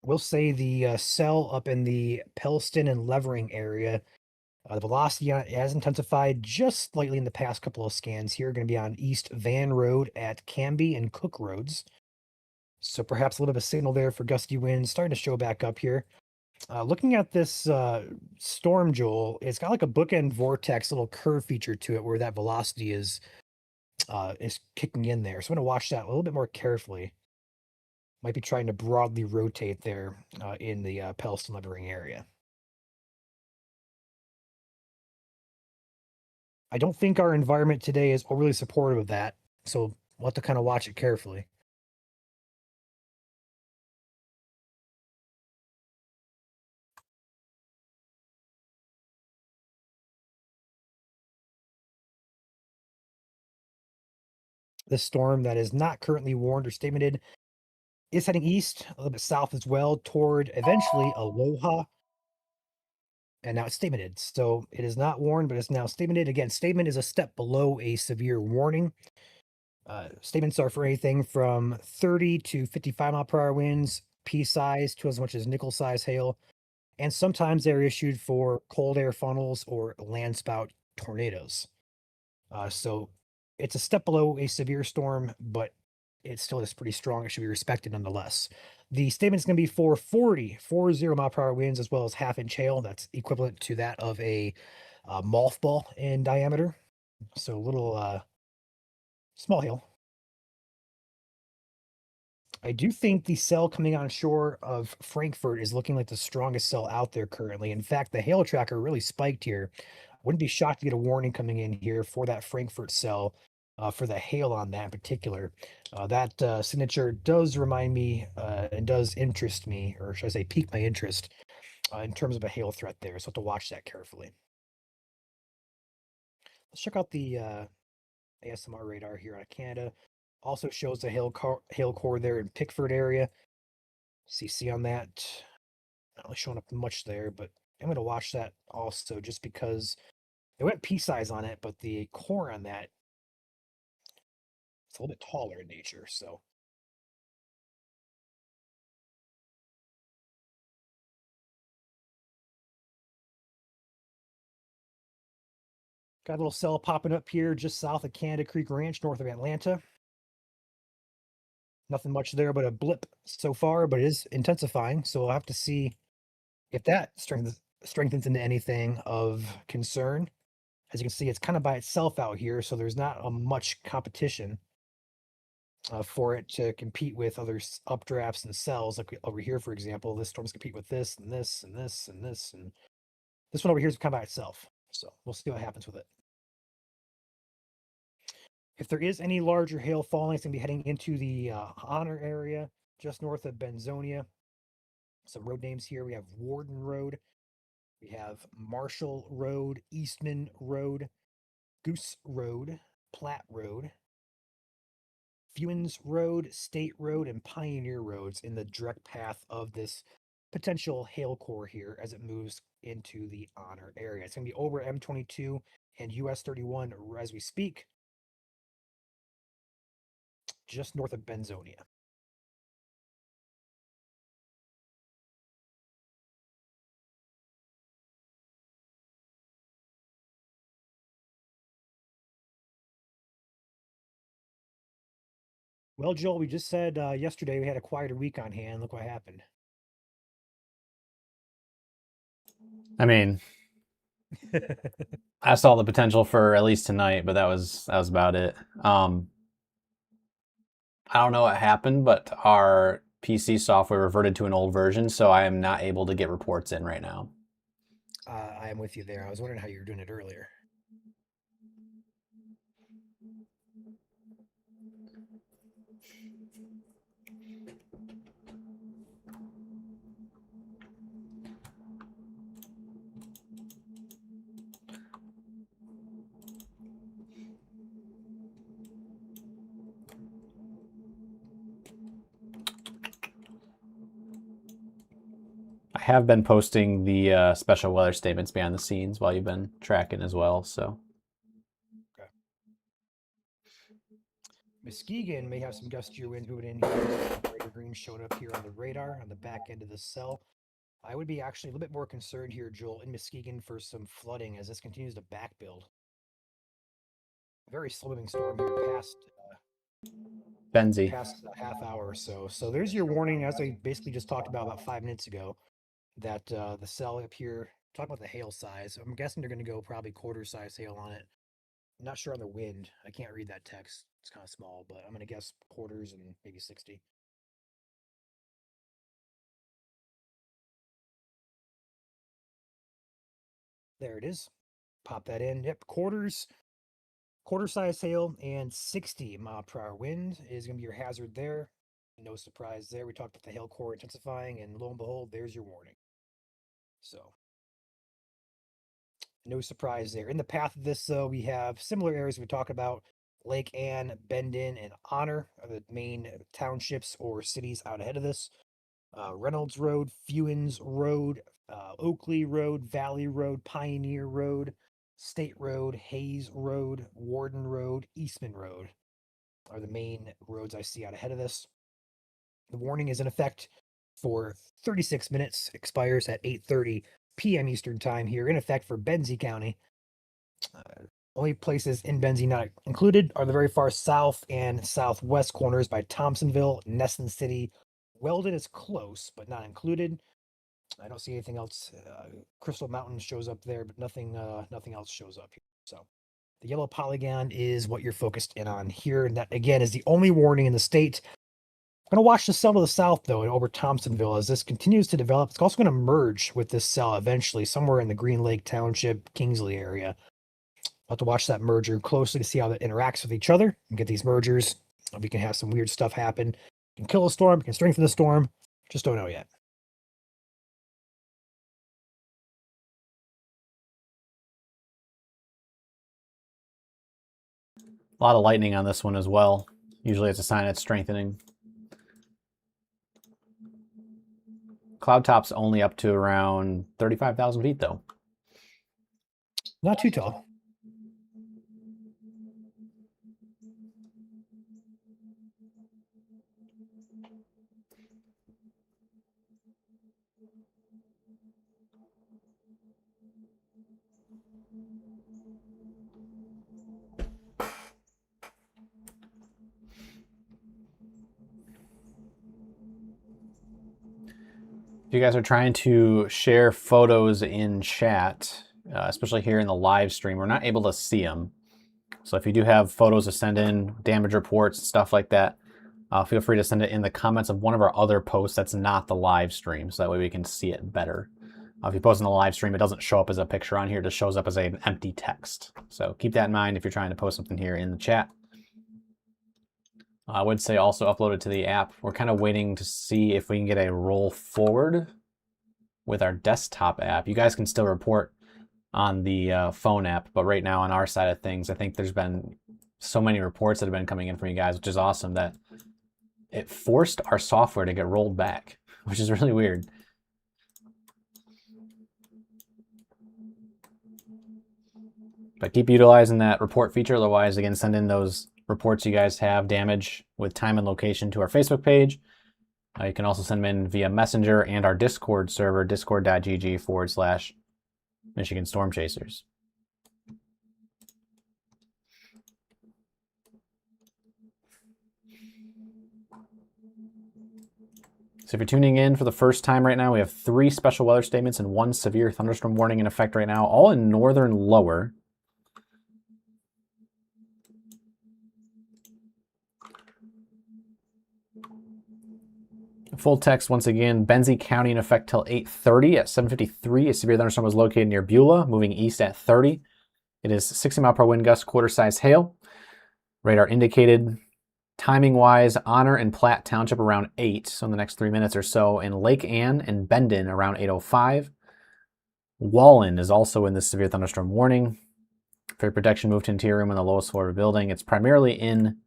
We'll say the cell up in the Pellston and Levering area, the velocity on it has intensified just slightly in the past couple of scans here. Going to be on East Van Road at Canby and Cook Roads. So perhaps a little bit of a signal there for gusty winds starting to show back up here. Looking at this storm, Joel, it's got like a bookend vortex little curve feature to it where that velocity is kicking in there. So I'm going to watch that a little bit more carefully. Might be trying to broadly rotate there in the Pellston Levering area. I don't think our environment today is overly supportive of that, so we'll have to kind of watch it carefully. This storm that is not currently warned or statemented is heading east, a little bit south as well, toward eventually Aloha. And now it's statemented. So it is not warned, but it's now statemented. Again, statement is a step below a severe warning. Statements are for anything from 30 to 55 mile per hour winds, pea size to as much as nickel size hail. And sometimes they're issued for cold air funnels or landspout tornadoes. So it's a step below a severe storm, but it still is pretty strong. It should be respected nonetheless. The statement is going to be for 40 mile per hour winds as well as half-inch hail. That's equivalent to that of a mothball in diameter. So a little small hail. I do think the cell coming on shore of Frankfurt is looking like the strongest cell out there currently. In fact, the hail tracker really spiked here. Wouldn't be shocked to get a warning coming in here for that Frankfurt cell for the hail on that in particular. That signature does remind me and does interest me, or should I say pique my interest in terms of a hail threat there. So I have to watch that carefully. Let's check out the ASMR radar here out of Canada. Also shows the hail core there in Pickford area. CC on that. Not really showing up much there, but I'm going to watch that also just because they went pea size on it, but the core on that it's a little bit taller in nature. So got a little cell popping up here just south of Canada Creek Ranch, north of Atlanta. Nothing much there but a blip so far, but it is intensifying. So we'll have to see if that strengthens into anything of concern. As you can see, it's kind of by itself out here, so there's not much competition for it to compete with other updrafts and cells. Like over here, for example, this storm's compete with this and this and this and this, and this one over here is kind of by itself. So we'll see what happens with it. If there is any larger hail falling, it's going to be heading into the Honor area, just north of Benzonia. Some road names here. We have Warden Road. We have Marshall Road, Eastman Road, Goose Road, Platte Road, Fewens Road, State Road, and Pioneer Roads in the direct path of this potential hail core here as it moves into the Honor area. It's going to be over M22 and US 31 as we speak, just north of Benzonia. Well, Joel, we just said yesterday we had a quieter week on hand. Look what happened. I mean, I saw the potential for at least tonight, but that was about it. I don't know what happened, but our PC software reverted to an old version, so I am not able to get reports in right now. I am with you there. I was wondering how you were doing it earlier. have been posting the special weather statements behind the scenes while you've been tracking as well. So Muskegon may have some gustier winds moving in here. Greater green showing up here on the radar on the back end of the cell. I would be actually a little bit more concerned here, Joel, in Muskegon for some flooding as this continues to back build. Very slow moving storm here past Benzie. past a half hour or so. So there's your warning, as I basically just talked about 5 minutes ago, that the cell up here, talk about the hail size. I'm guessing they're going to go probably quarter size hail on it. I'm not sure on the wind. I can't read that text. It's kind of small, but I'm going to guess quarters and maybe 60. There it is. Pop that in. Yep, quarter size hail and 60 mph wind is going to be your hazard there. No surprise there. We talked about the hail core intensifying, and lo and behold, there's your warning. So, no surprise there. In the path of this, though, we have similar areas we talk about. Lake Ann, Bendon, and Honor are the main townships or cities out ahead of this. Reynolds Road, Fewens Road, Oakley Road, Valley Road, Pioneer Road, State Road, Hayes Road, Warden Road, Eastman Road are the main roads I see out ahead of this. The warning is in effect for 36 minutes, expires at 8:30 p.m. Eastern Time here, in effect for Benzie County. Only places in Benzie not included are the very far south and southwest corners by Thompsonville, Nesson City. Weldon is close, but not included. I don't see anything else. Crystal Mountain shows up there, but nothing else shows up here. So the yellow polygon is what you're focused in on here. And that, again, is the only warning in the state. I'm going to watch the cell to the south, though, over Thompsonville as this continues to develop. It's also going to merge with this cell eventually somewhere in the Green Lake Township, Kingsley area. I'll have to watch that merger closely to see how that interacts with each other and get these mergers. We can have some weird stuff happen. We can kill a storm, we can strengthen the storm. Just don't know yet. A lot of lightning on this one as well. Usually it's a sign it's strengthening. Cloud top's only up to around 35,000 feet, though. Not too tall. If you guys are trying to share photos in chat, especially here in the live stream, we're not able to see them. So if you do have photos to send in, damage reports, stuff like that, feel free to send it in the comments of one of our other posts that's not the live stream, so that way we can see it better. If you post in the live stream, it doesn't show up as a picture on here, it just shows up as an empty text. So keep that in mind if you're trying to post something here in the chat. I would say also upload it to the app. We're kind of waiting to see if we can get a roll forward with our desktop app. You guys can still report on the phone app, but right now on our side of things, I think there's been so many reports that have been coming in from you guys, which is awesome, that it forced our software to get rolled back, which is really weird. But keep utilizing that report feature. Otherwise, again, send in those reports you guys have damage with time and location to our Facebook page. You can also send them in via Messenger and our Discord server, discord.gg/Michigan Storm Chasers. So if you're tuning in for the first time right now, we have 3 special weather statements and 1 severe thunderstorm warning in effect right now, all in northern lower. Full text once again, Benzie County in effect till 8:30. At 7:53, a severe thunderstorm was located near Beulah, moving east at 30. It is 60 mile per wind gust, quarter size hail. Radar indicated. Timing wise, Honor and Platte Township around 8, so in the next 3 minutes or so, and Lake Ann and Bendon around 8:05. Wallen is also in this severe thunderstorm warning. For protection, moved to interior room on the lowest floor of the building. It's primarily in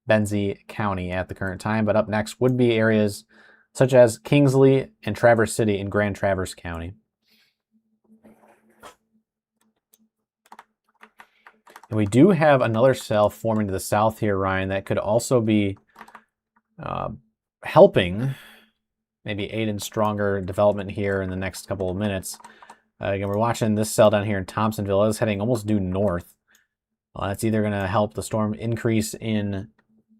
Benzie County at the current time, but up next would be areas such as Kingsley and Traverse City in Grand Traverse County. And we do have another cell forming to the south here, Ryan, that could also be helping maybe aid in stronger development here in the next couple of minutes. Again, we're watching this cell down here in Thompsonville. It's heading almost due north. That's either going to help the storm increase in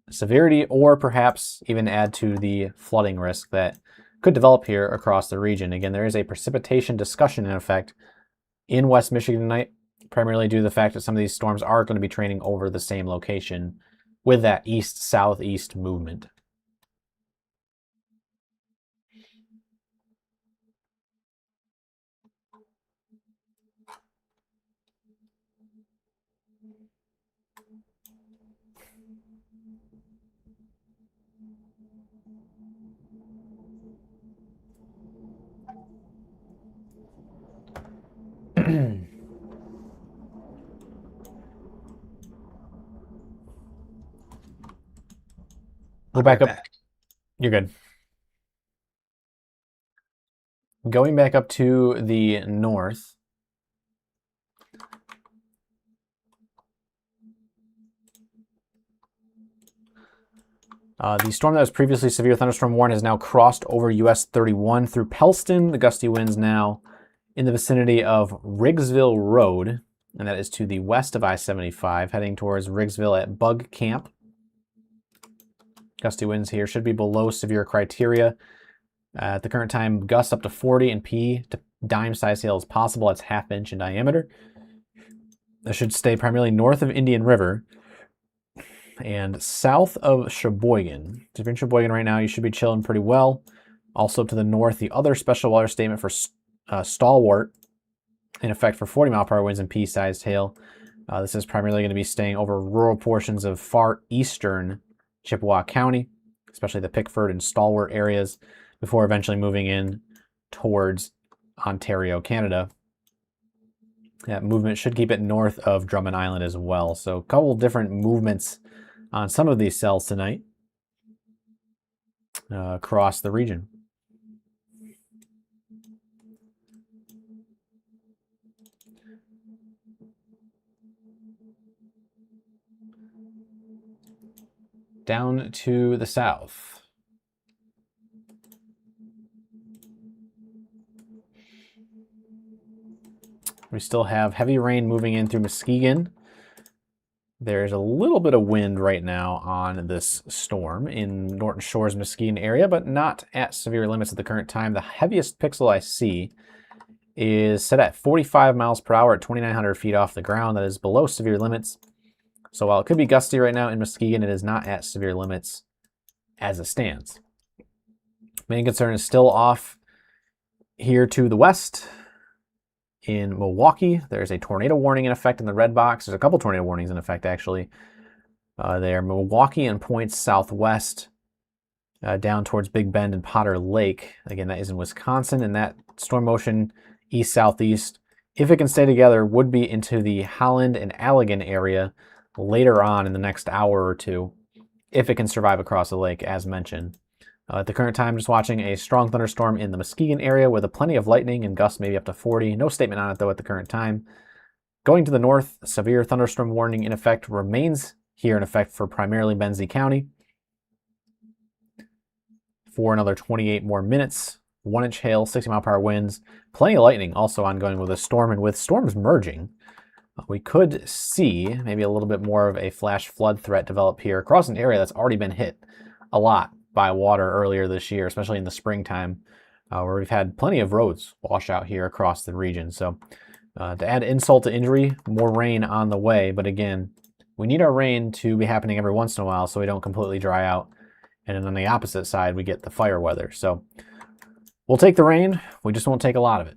severity or perhaps even add to the flooding risk that could develop here across the region. Again, there is a precipitation discussion in effect in West Michigan tonight, primarily due to the fact that some of these storms are going to be training over the same location with that east-southeast movement. Go back up. You're good. Going back up to the north. The storm that was previously severe thunderstorm warned has now crossed over US 31 through Pellston. The gusty winds now in the vicinity of Riggsville Road, and that is to the west of I-75, heading towards Riggsville at Bug Camp. Gusty winds here should be below severe criteria. At the current time, gusts up to 40 and P to dime-sized hail is possible. That's ½ inch in diameter. That should stay primarily north of Indian River and south of Sheboygan. So if you're in Sheboygan right now, you should be chilling pretty well. Also to the north, the other special weather statement for Stalwart in effect for 40-mile-per-hour winds and pea-sized hail. This is primarily going to be staying over rural portions of far eastern Chippewa County, especially the Pickford and Stalwart areas, before eventually moving in towards Ontario, Canada. That movement should keep it north of Drummond Island as well. So a couple different movements on some of these cells tonight across the region. Down to the south. We still have heavy rain moving in through Muskegon. There's a little bit of wind right now on this storm in Norton Shores, Muskegon area, but not at severe limits at the current time. The heaviest pixel I see is set at 45 miles per hour at 2,900 feet off the ground. That is below severe limits. So while it could be gusty right now in Muskegon, it is not at severe limits as it stands. Main concern is still off here to the west. In Milwaukee, there's a tornado warning in effect in the red box. There's a couple tornado warnings in effect, actually. There, Milwaukee and points southwest down towards Big Bend and Potter Lake. Again, that is in Wisconsin, and that storm motion east-southeast, if it can stay together, would be into the Holland and Allegan area later on in the next hour or two, if it can survive across the lake, as mentioned. At the current time, just watching a strong thunderstorm in the Muskegon area with plenty of lightning and gusts maybe up to 40. No statement on it, though, at the current time. Going to the north, severe thunderstorm warning in effect remains here in effect for primarily Benzie County for another 28 more minutes. 1-inch hail, 60-mile-per-hour winds, plenty of lightning also ongoing with a storm, and with storms merging, we could see maybe a little bit more of a flash flood threat develop here across an area that's already been hit a lot by water earlier this year, especially in the springtime, where we've had plenty of roads wash out here across the region. So to add insult to injury, more rain on the way. But again, we need our rain to be happening every once in a while so we don't completely dry out. And then on the opposite side, we get the fire weather. So we'll take the rain. We just won't take a lot of it.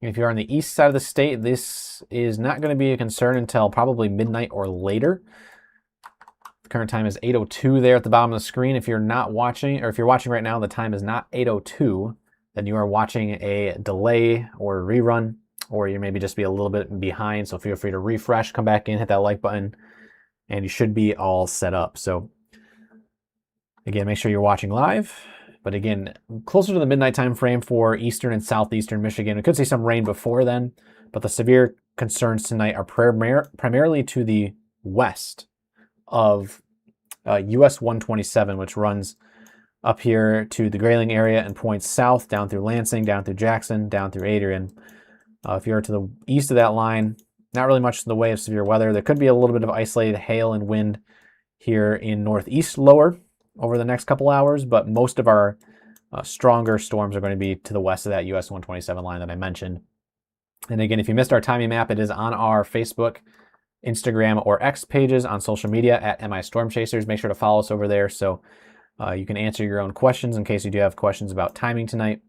If you're on the east side of the state, this is not going to be a concern until probably midnight or later. The current time is 8:02 there at the bottom of the screen. If you're not watching, or if you're watching right now, the time is not 8:02, then you are watching a delay or rerun or you maybe just be a little bit behind. So feel free to refresh, come back in, hit that like button, and you should be all set up. So again, make sure you're watching live. But again, closer to the midnight time frame for eastern and southeastern Michigan. We could see some rain before then, but the severe concerns tonight are primarily to the west of US 127, which runs up here to the Grayling area and points south down through Lansing, down through Jackson, down through Adrian. If you're to the east of that line, not really much in the way of severe weather. There could be a little bit of isolated hail and wind here in northeast lower over the next couple hours, but most of our stronger storms are going to be to the west of that US 127 line that I mentioned. And again, if you missed our timing map, it is on our Facebook, Instagram, or X pages on social media at MI Storm Chasers. Make sure to follow us over there so you can answer your own questions in case you do have questions about timing tonight.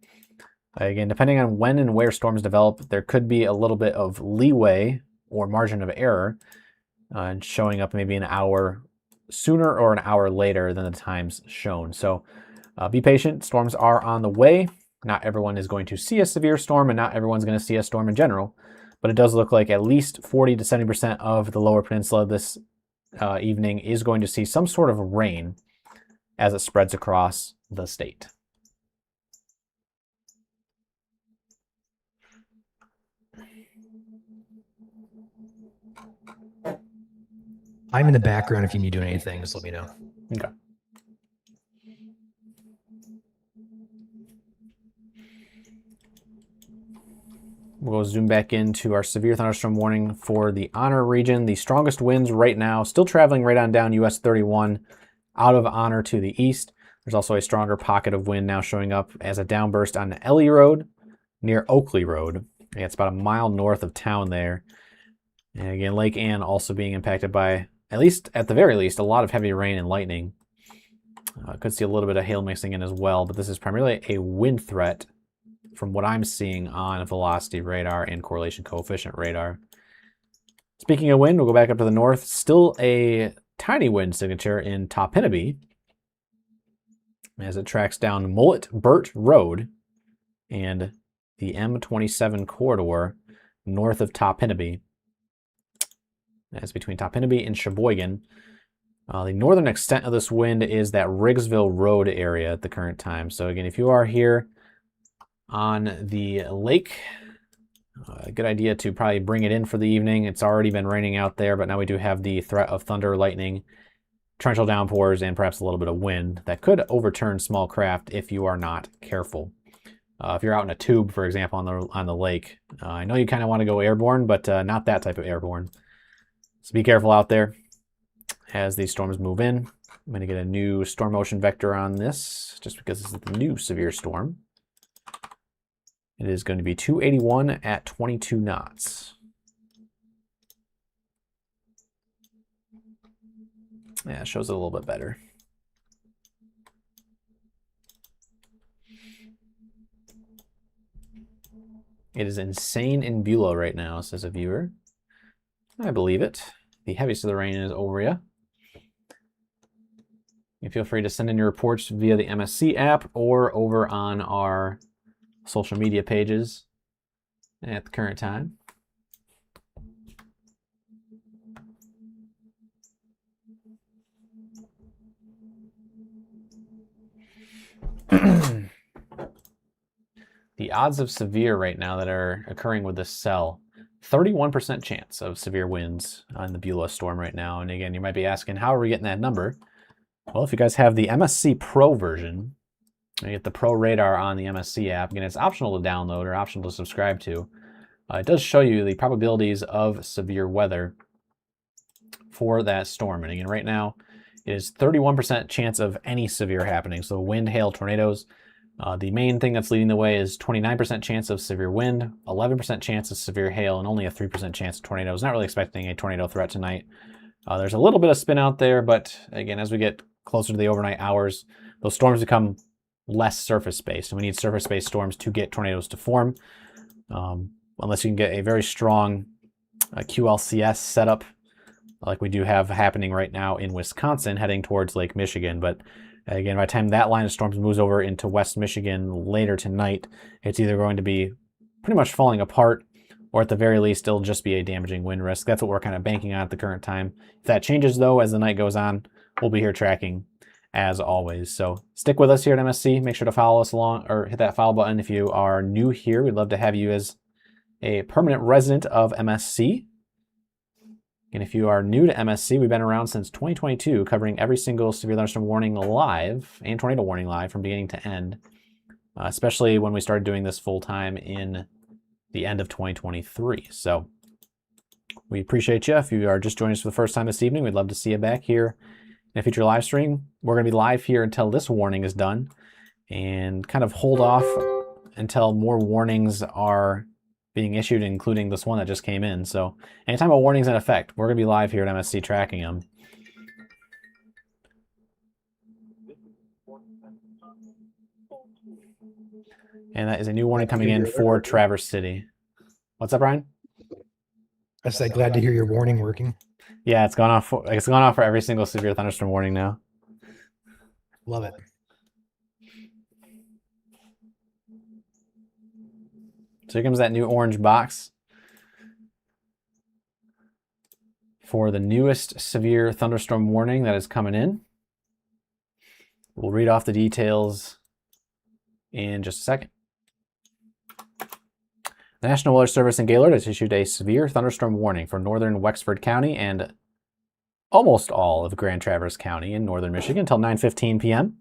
Again, depending on when and where storms develop, there could be a little bit of leeway or margin of error showing up maybe an hour sooner or an hour later than the times shown. So be patient. Storms are on the way. Not everyone is going to see a severe storm, and not everyone's going to see a storm in general, but it does look like at least 40 to 70% of the lower peninsula this evening is going to see some sort of rain as it spreads across the state. I'm in the background. If you need to do anything, just let me know. Okay. We'll zoom back into our severe thunderstorm warning for the Honor region. The strongest winds right now, still traveling right on down US 31 out of Honor to the east. There's also a stronger pocket of wind now showing up as a downburst on Ellie Road near Oakley Road. Yeah, it's about a mile north of town there. And again, Lake Ann also being impacted by, at the very least, a lot of heavy rain and lightning. Could see a little bit of hail mixing in as well, but this is primarily a wind threat from what I'm seeing on velocity radar and correlation coefficient radar. Speaking of wind, we'll go back up to the north. Still a tiny wind signature in Toppinabee as it tracks down Mullet-Burt Road and the M27 corridor north of Toppinabee. That's between Toppinabee and Sheboygan. The northern extent of this wind is that Riggsville Road area at the current time. So again, if you are here on the lake, a good idea to probably bring it in for the evening. It's already been raining out there, but now we do have the threat of thunder, lightning, torrential downpours, and perhaps a little bit of wind that could overturn small craft if you are not careful. If you're out in a tube, for example, on the lake, I know you kind of want to go airborne, but not that type of airborne. So be careful out there as these storms move in. I'm going to get a new storm motion vector on this just because this is the new severe storm. It is going to be 281 at 22 knots. Yeah, it shows it a little bit better. It is insane in Beulah right now, says a viewer. I believe it. The heaviest of the rain is over you. You feel free to send in your reports via the MSC app or over on our social media pages at the current time. The odds of severe right now that are occurring with this cell, 31% chance of severe winds on the Beulah storm right now. And again, you might be asking, how are we getting that number? Well, if you guys have the MSC Pro version, you get the Pro Radar on the MSC app. Again, it's optional to download or optional to subscribe to. It does show you the probabilities of severe weather for that storm. And again, right now, it is 31% chance of any severe happening. So wind, hail, tornadoes. The main thing that's leading the way is 29% chance of severe wind, 11% chance of severe hail, and only a 3% chance of tornadoes. Not really expecting a tornado threat tonight. There's a little bit of spin out there, but again, as we get closer to the overnight hours, those storms become less surface-based, and we need surface-based storms to get tornadoes to form. Unless you can get a very strong QLCS setup like we do have happening right now in Wisconsin heading towards Lake Michigan. But again, by the time that line of storms moves over into West Michigan later tonight, it's either going to be pretty much falling apart or at the very least, it'll just be a damaging wind risk. That's what we're kind of banking on at the current time. If that changes, though, as the night goes on, we'll be here tracking as always. So stick with us here at MSC. Make sure to follow us along or hit that follow button if you are new here. We'd love to have you as a permanent resident of MSC. And if you are new to MSC, we've been around since 2022, covering every single severe thunderstorm warning live and tornado warning live from beginning to end, especially when we started doing this full time in the end of 2023. So we appreciate you. If you are just joining us for the first time this evening, we'd love to see you back here in a future live stream. We're going to be live here until this warning is done and kind of hold off until more warnings are being issued, including this one that just came in. So anytime a warning's in effect, we're going to be live here at MSC tracking them. And that is a new warning coming in for Traverse City. What's up, Brian? I said, glad to hear your warning working. Yeah, it's gone off for every single severe thunderstorm warning now. Love it. So here comes that new orange box for the newest severe thunderstorm warning that is coming in. We'll read off the details in just a second. The National Weather Service in Gaylord has issued a severe thunderstorm warning for northern Wexford County and almost all of Grand Traverse County in northern Michigan until 9:15 p.m.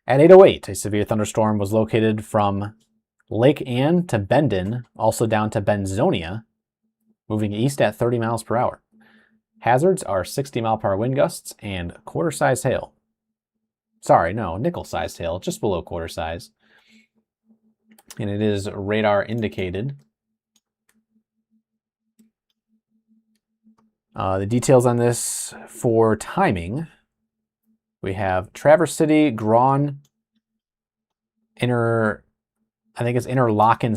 At 8:08, a severe thunderstorm was located from Lake Ann to Bendon, also down to Benzonia, moving east at 30 miles per hour. Hazards are 60-mile-per-hour wind gusts and quarter-size hail. Sorry, no, nickel-sized hail, just below quarter size. And it is radar indicated. The details on this for timing, we have Traverse City, Grawn, Interlochen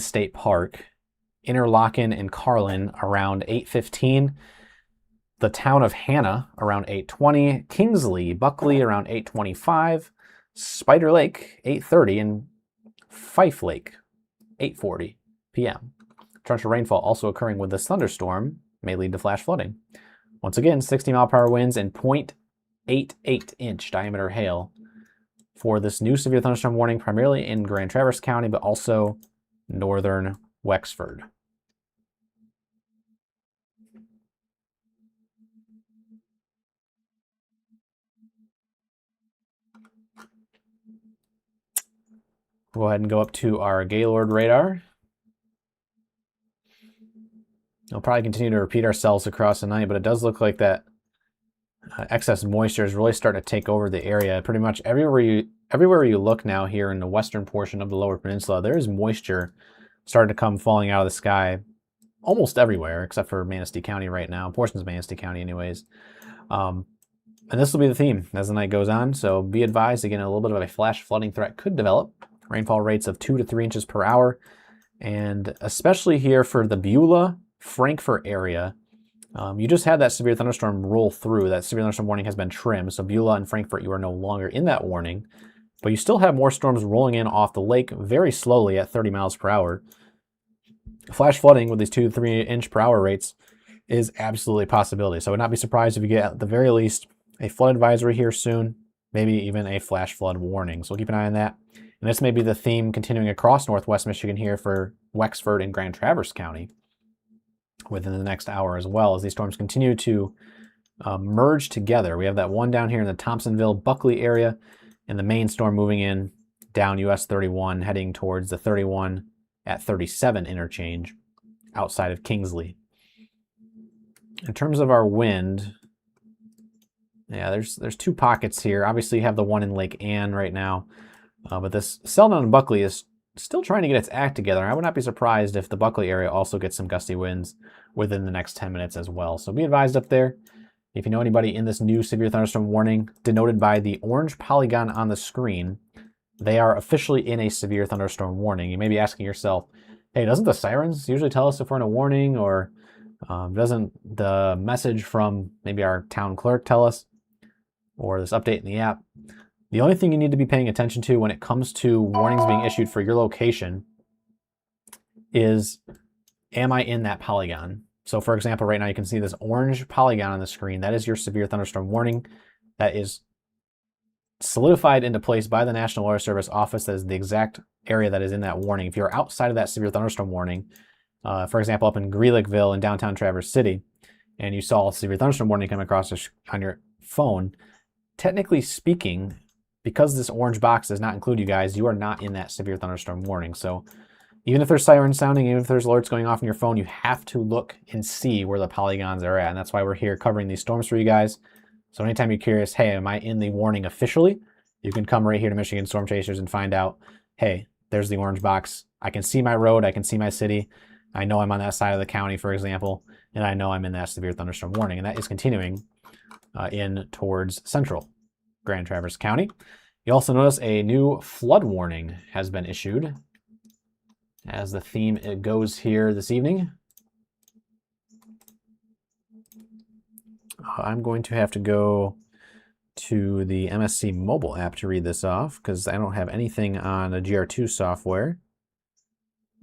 State Park, Interlochen and Carlin around 8:15, the town of Hannah around 8:20, Kingsley, Buckley around 8:25, Spider Lake 8:30, and Fife Lake 8:40 p.m. Torrential rainfall also occurring with this thunderstorm may lead to flash flooding. Once again, 60-mile-per-hour winds and 0.88-inch diameter hail for this new severe thunderstorm warning, primarily in Grand Traverse County, but also northern Wexford. Go ahead and go up to our Gaylord radar. We'll probably continue to repeat ourselves across the night, but it does look like that excess moisture is really starting to take over the area. Pretty much everywhere you look now here in the western portion of the Lower Peninsula, there is moisture starting to come falling out of the sky almost everywhere, except for Manistee County right now, portions of Manistee County anyways. And this will be the theme as the night goes on, so be advised, again, a little bit of a flash flooding threat could develop. Rainfall rates of 2 to 3 inches per hour, and especially here for the Beulah, Frankfort area, you just had that severe thunderstorm roll through. That severe thunderstorm warning has been trimmed, so Beulah and Frankfort, you are no longer in that warning, but you still have more storms rolling in off the lake very slowly at 30 miles per hour. Flash flooding with these 2 to 3 inch per hour rates is absolutely a possibility, so I would not be surprised if you get, at the very least, a flood advisory here soon, maybe even a flash flood warning, so keep an eye on that. And this may be the theme continuing across Northwest Michigan here for Wexford and Grand Traverse County within the next hour as well, as these storms continue to merge together. We have that one down here in the Thompsonville, Buckley area, and the main storm moving in down US 31, heading towards the 31 at 37 interchange outside of Kingsley. In terms of our wind, yeah, there's 2 pockets here. Obviously, you have the one in Lake Ann right now. But this Celadon and Buckley is still trying to get its act together. I would not be surprised if the Buckley area also gets some gusty winds within the next 10 minutes as well. So be advised up there. If you know anybody in this new severe thunderstorm warning, denoted by the orange polygon on the screen, they are officially in a severe thunderstorm warning. You may be asking yourself, hey, doesn't the sirens usually tell us if we're in a warning, or doesn't the message from maybe our town clerk tell us, or this update in the app? The only thing you need to be paying attention to when it comes to warnings being issued for your location is am I in that polygon? So for example, right now you can see this orange polygon on the screen. That is your severe thunderstorm warning. That is solidified into place by the National Weather Service office. That is the exact area that is in that warning. If you're outside of that severe thunderstorm warning, for example, up in Greelickville in downtown Traverse City, and you saw a severe thunderstorm warning come across on your phone, technically speaking, because this orange box does not include you guys, you are not in that severe thunderstorm warning. So even if there's sirens sounding, even if there's alerts going off on your phone, you have to look and see where the polygons are at. And that's why we're here covering these storms for you guys. So anytime you're curious, hey, am I in the warning officially? You can come right here to Michigan Storm Chasers and find out, hey, there's the orange box. I can see my road. I can see my city. I know I'm on that side of the county, for example, and I know I'm in that severe thunderstorm warning. And that is continuing in towards central Grand Traverse County. You also notice a new flood warning has been issued, as the theme it goes here this evening. I'm going to have to go to the MSC mobile app to read this off because I don't have anything on the GR2 software.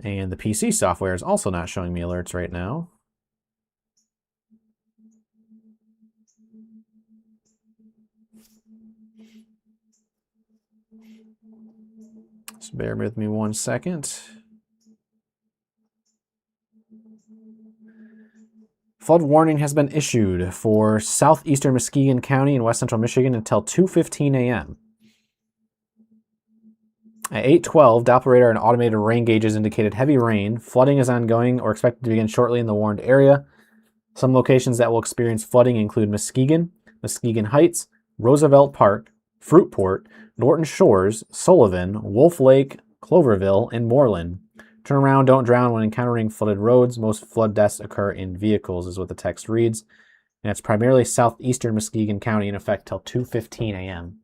And the PC software is also not showing me alerts right now. So bear with me 1 second. Flood warning has been issued for southeastern Muskegon County and west central Michigan until 2:15 a.m. At 8:12, Doppler radar and automated rain gauges indicated heavy rain. Flooding is ongoing or expected to begin shortly in the warned area. Some locations that will experience flooding include Muskegon, Muskegon Heights, Roosevelt Park, Fruitport, Norton Shores, Sullivan, Wolf Lake, Cloverville, and Moreland. Turn around, don't drown when encountering flooded roads. Most flood deaths occur in vehicles, is what the text reads. And it's primarily southeastern Muskegon County in effect till 2:15 a.m.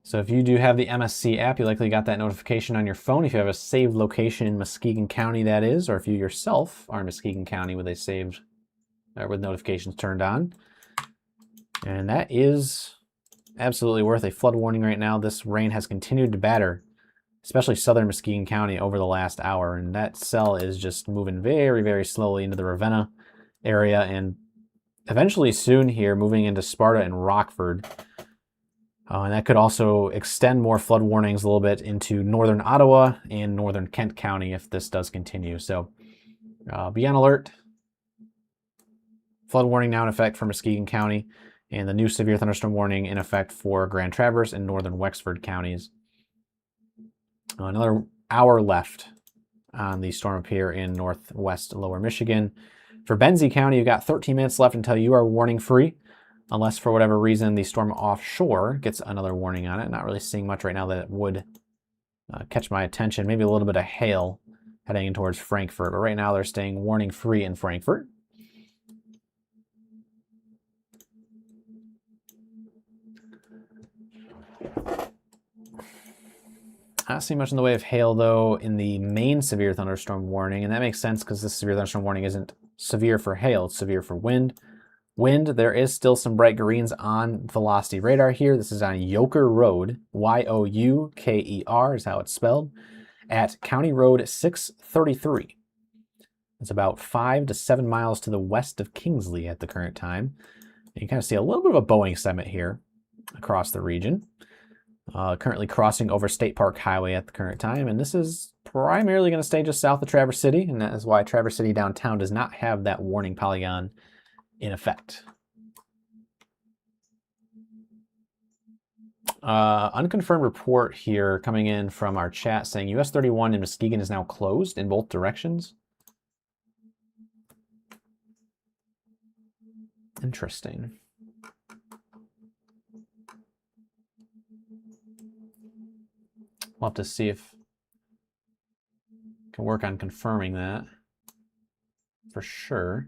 So if you do have the MSC app, you likely got that notification on your phone. If you have a saved location in Muskegon County, that is, or if you yourself are in Muskegon County with a saved, with notifications turned on. And that is absolutely worth a flood warning right now. This rain has continued to batter, especially southern Muskegon County over the last hour. And that cell is just moving very, very slowly into the Ravenna area and eventually soon here moving into Sparta and Rockford. And that could also extend more flood warnings a little bit into northern Ottawa and northern Kent County if this does continue. So be on alert. Flood warning now in effect for Muskegon County, and the new severe thunderstorm warning in effect for Grand Traverse and northern Wexford counties. Another hour left on the storm up here in northwest lower Michigan. For Benzie County, you've got 13 minutes left until you are warning free, unless for whatever reason the storm offshore gets another warning on it. Not really seeing much right now that would catch my attention. Maybe a little bit of hail heading in towards Frankfurt, but right now they're staying warning free in Frankfurt. I don't see much in the way of hail, though, in the main severe thunderstorm warning, and that makes sense because this severe thunderstorm warning isn't severe for hail, it's severe for wind. Wind, there is still some bright greens on velocity radar here. This is on Yoker Road, Y-O-U-K-E-R is how it's spelled, at County Road 633. It's about 5 to 7 miles to the west of Kingsley at the current time. And you kind of see a little bit of a Boeing segment here across the region. Currently crossing over State Park Highway at the current time, and this is primarily going to stay just south of Traverse City, and that is why Traverse City downtown does not have that warning polygon in effect. Unconfirmed report here coming in from our chat saying US 31 in Muskegon is now closed in both directions. Interesting. We'll have to see if we can work on confirming that for sure.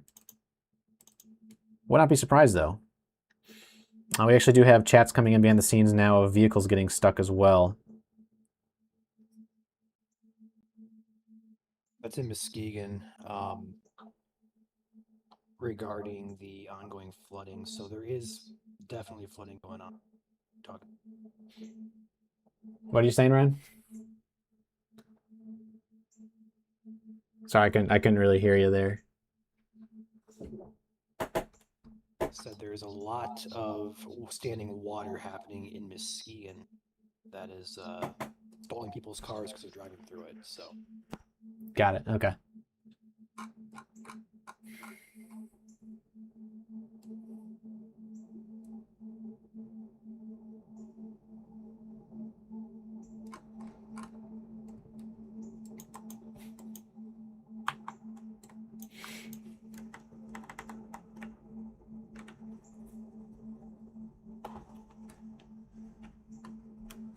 Would not be surprised though. We actually do have chats coming in behind the scenes now of vehicles getting stuck as well. That's in Muskegon regarding the ongoing flooding. So there is definitely flooding going on. Talking. What are you saying, Ryan? Sorry, I couldn't really hear you there. Said there's a lot of standing water happening in Muskegon that is stalling people's cars because they're driving through it. So Got it. Okay.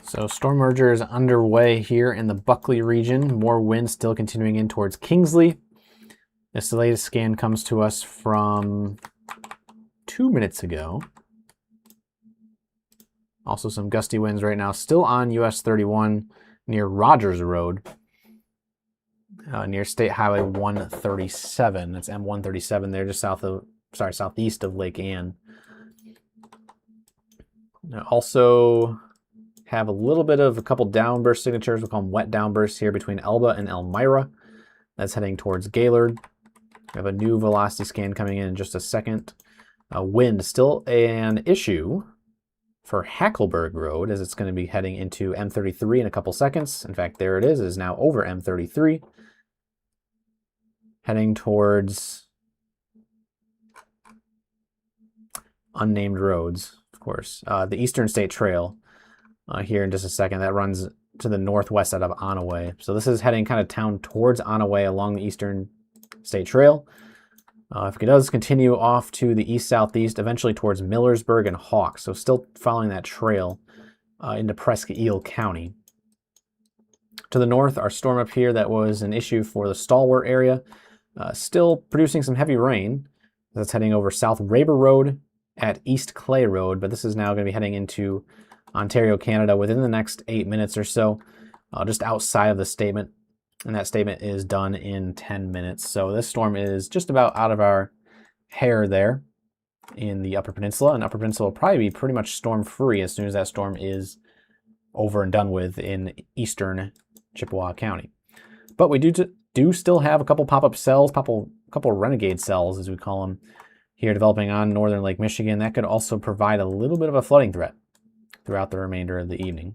So storm merger is underway here in the Buckley region. More wind still continuing in towards Kingsley. This latest scan comes to us from 2 minutes ago. Also some gusty winds right now, still on US 31 near Rogers Road, near State Highway 137. That's M137 there, just southeast of Lake Ann. Now also have a little bit of a couple downburst signatures. We'll call them wet downbursts here between Elba and Elmira. That's heading towards Gaylord. We have a new velocity scan coming in just a second. Wind still an issue for Hackleburg Road, as it's going to be heading into M33 in a couple seconds. In fact, there it is now over M33. Heading towards unnamed roads, of course. The Eastern State Trail here in just a second. That runs to the northwest out of Onaway. So this is heading kind of down towards Onaway along the Eastern State Trail. If it does continue off to the east-southeast, eventually towards Millersburg and Hawks. So still following that trail into Presque Isle County. To the north, our storm up here that was an issue for the Stalwart area. Still producing some heavy rain. That's heading over South Raber Road at East Clay Road. But this is now going to be heading into Ontario, Canada within the next 8 minutes or so. Just outside of the statement. And that statement is done in 10 minutes. So this storm is just about out of our hair there in the Upper Peninsula. And Upper Peninsula will probably be pretty much storm-free as soon as that storm is over and done with in eastern Chippewa County. But we do still have a couple pop-up cells, couple renegade cells, as we call them, here developing on northern Lake Michigan. That could also provide a little bit of a flooding threat throughout the remainder of the evening.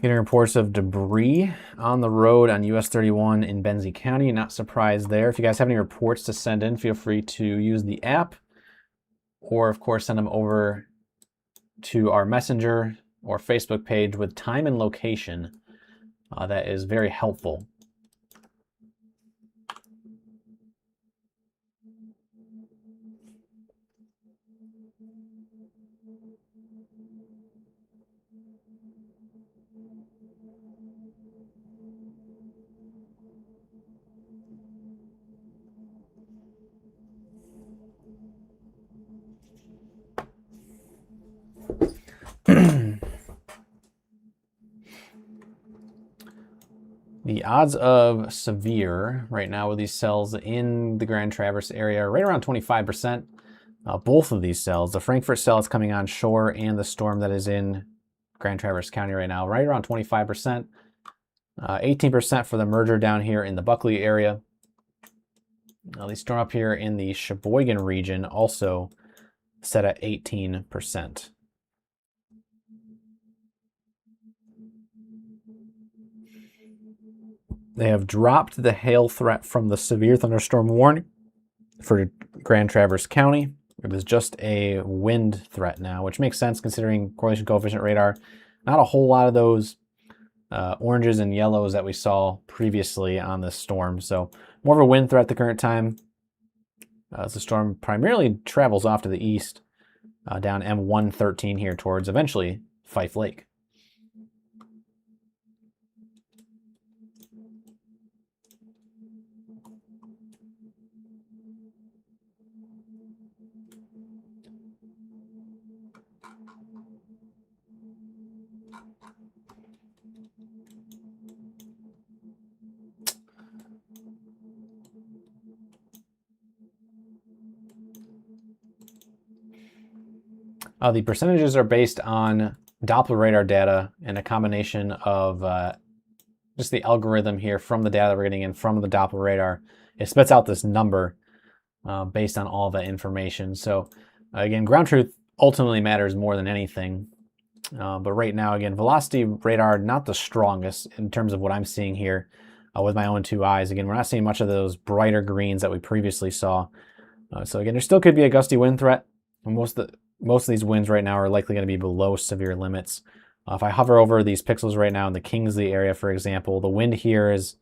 Getting reports of debris on the road on US 31 in Benzie County. Not surprised there. If you guys have any reports to send in, feel free to use the app, or of course send them over to our Messenger or Facebook page with time and location. That is very helpful. The odds of severe right now with these cells in the Grand Traverse area are right around 25%. Both of these cells, the Frankfurt cell is coming on shore and the storm that is in Grand Traverse County right now, right around 25%. 18% for the merger down here in the Buckley area. The storm up here in the Sheboygan region also set at 18%. They have dropped the hail threat from the severe thunderstorm warning for Grand Traverse County. It was just a wind threat now, which makes sense considering correlation coefficient radar. Not a whole lot of those oranges and yellows that we saw previously on this storm. So more of a wind threat at the current time. As the storm primarily travels off to the east down M113 here towards eventually Fife Lake. The percentages are based on Doppler radar data and a combination of just the algorithm here from the data that we're getting in from the Doppler radar. It spits out this number based on all that information. So again, ground truth ultimately matters more than anything. But right now, again, velocity radar, not the strongest in terms of what I'm seeing here with my own two eyes. Again, we're not seeing much of those brighter greens that we previously saw. So again, there still could be a gusty wind threat. Most of these winds right now are likely going to be below severe limits. If I hover over these pixels right now in the Kingsley area, for example, the wind here is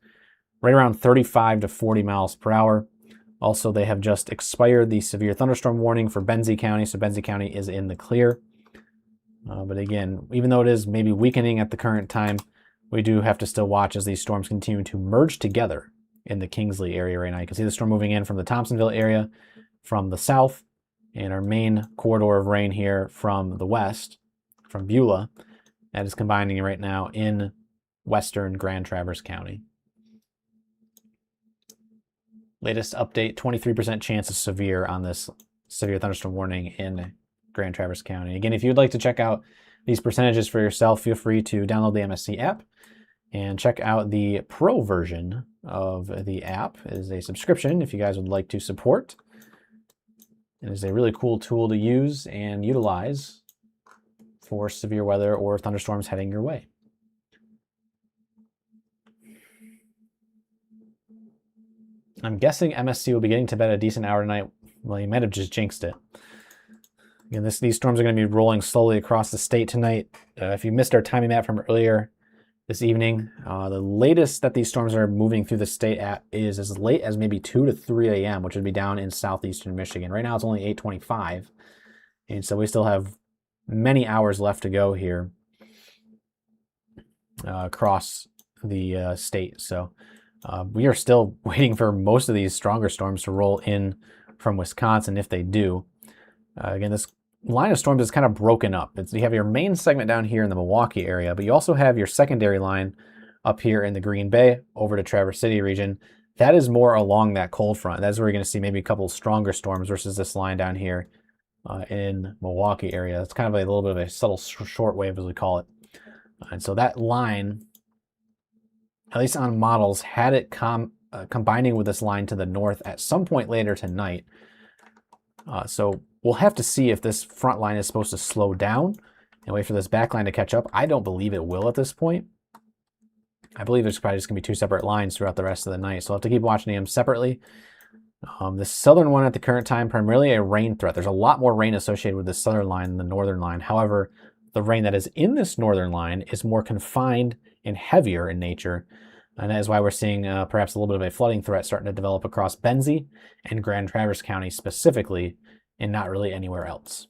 right around 35 to 40 miles per hour. Also, they have just expired the severe thunderstorm warning for Benzie County, so Benzie County is in the clear. But again, even though it is maybe weakening at the current time, we do have to still watch as these storms continue to merge together in the Kingsley area right now. You can see the storm moving in from the Thompsonville area from the south, and our main corridor of rain here from the west, from Beulah, that is combining right now in western Grand Traverse County. Latest update, 23% chance of severe on this severe thunderstorm warning in Grand Traverse County. Again, if you'd like to check out these percentages for yourself, feel free to download the MSC app and check out the pro version of the app. It is a subscription if you guys would like to support. It is a really cool tool to use and utilize for severe weather or thunderstorms heading your way. I'm guessing MSC will be getting to bed a decent hour tonight. Well, you might have just jinxed it. Again, these storms are going to be rolling slowly across the state tonight. If you missed our timing map from earlier this evening, the latest that these storms are moving through the state at is as late as maybe 2 to 3 a.m., which would be down in southeastern Michigan. Right now it's only 8:25, and so we still have many hours left to go here across the state. So we are still waiting for most of these stronger storms to roll in from Wisconsin if they do. Again, this line of storms is kind of broken up. You have your main segment down here in the Milwaukee area, but you also have your secondary line up here in the Green Bay over to Traverse City region. That is more along that cold front. That's where you're going to see maybe a couple stronger storms versus this line down here in Milwaukee area. It's kind of a little bit of a subtle short wave, as we call it. And so that line, at least on models, had it combining with this line to the north at some point later tonight. So we'll have to see if this front line is supposed to slow down and wait for this back line to catch up. I don't believe it will at this point. I believe there's probably just going to be two separate lines throughout the rest of the night. So I'll have to keep watching them separately. The southern one at the current time, primarily a rain threat. There's a lot more rain associated with the southern line than the northern line. However, the rain that is in this northern line is more confined and heavier in nature. And that is why we're seeing perhaps a little bit of a flooding threat starting to develop across Benzie and Grand Traverse County specifically, and not really anywhere else.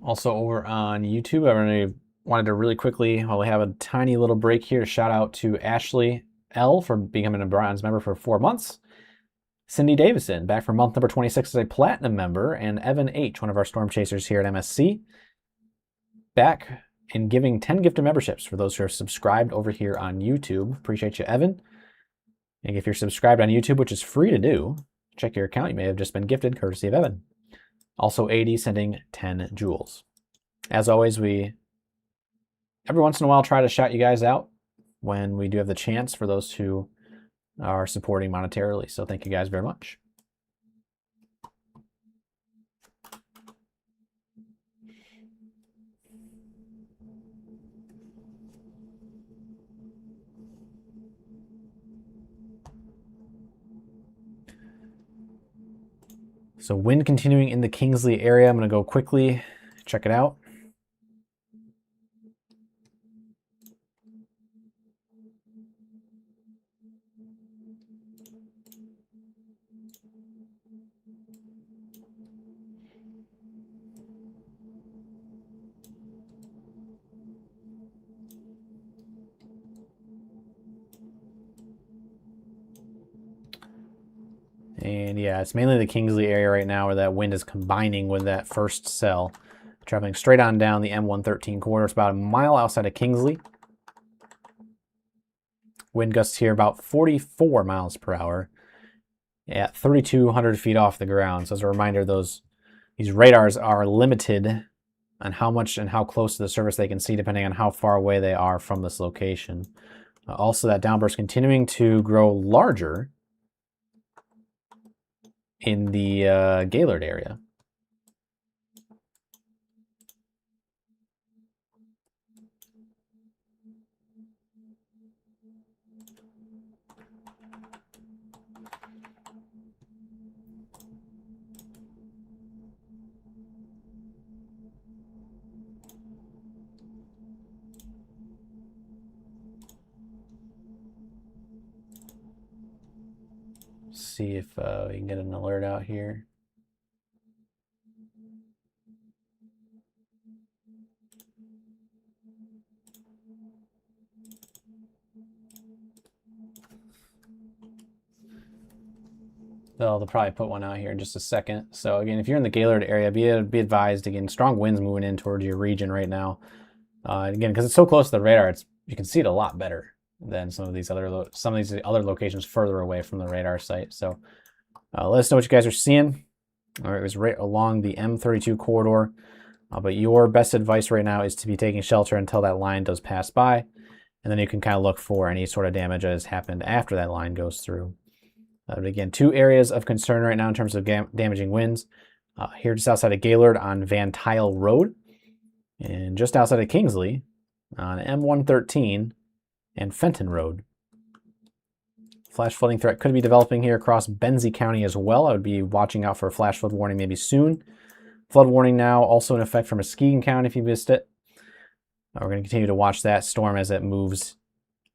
Also over on YouTube, I wanted to really quickly, while we have a tiny little break here, to shout out to Ashley L for becoming a bronze member for 4 months. Cindy Davison, back for month number 26 as a platinum member, and Evan H, one of our storm chasers here at MSC, back and giving 10 gifted memberships for those who are subscribed over here on YouTube. Appreciate you, Evan. And if you're subscribed on YouTube, which is free to do, check your account. You may have just been gifted courtesy of Evan. Also, AD sending 10 jewels. As always, we every once in a while try to shout you guys out when we do have the chance for those who are supporting monetarily. So thank you guys very much. So wind continuing in the Kingsley area. I'm going to go quickly check it out. And yeah, it's mainly the Kingsley area right now where that wind is combining with that first cell. Traveling straight on down the M113 corridor. It's about a mile outside of Kingsley. Wind gusts here about 44 miles per hour at 3,200 feet off the ground. So as a reminder, these radars are limited on how much and how close to the surface they can see depending on how far away they are from this location. Also, that downburst continuing to grow larger in the Gaylord area. See if we can get an alert out here. They'll probably put one out here in just a second. So again, if you're in the Gaylord area, be advised, again, strong winds moving in towards your region right now. Again, because it's so close to the radar, you can see it a lot better than some of these other locations further away from the radar site. So let us know what you guys are seeing. All right, it was right along the M32 corridor. But your best advice right now is to be taking shelter until that line does pass by. And then you can kind of look for any sort of damage that has happened after that line goes through. But again, 2 areas of concern right now in terms of damaging winds. Here just outside of Gaylord on Van Tile Road. And just outside of Kingsley on M113 and Fenton Road. Flash flooding threat could be developing here across Benzie County as well. I would be watching out for a flash flood warning maybe soon. Flood warning now also in effect for Muskegon County if you missed it. We're going to continue to watch that storm as it moves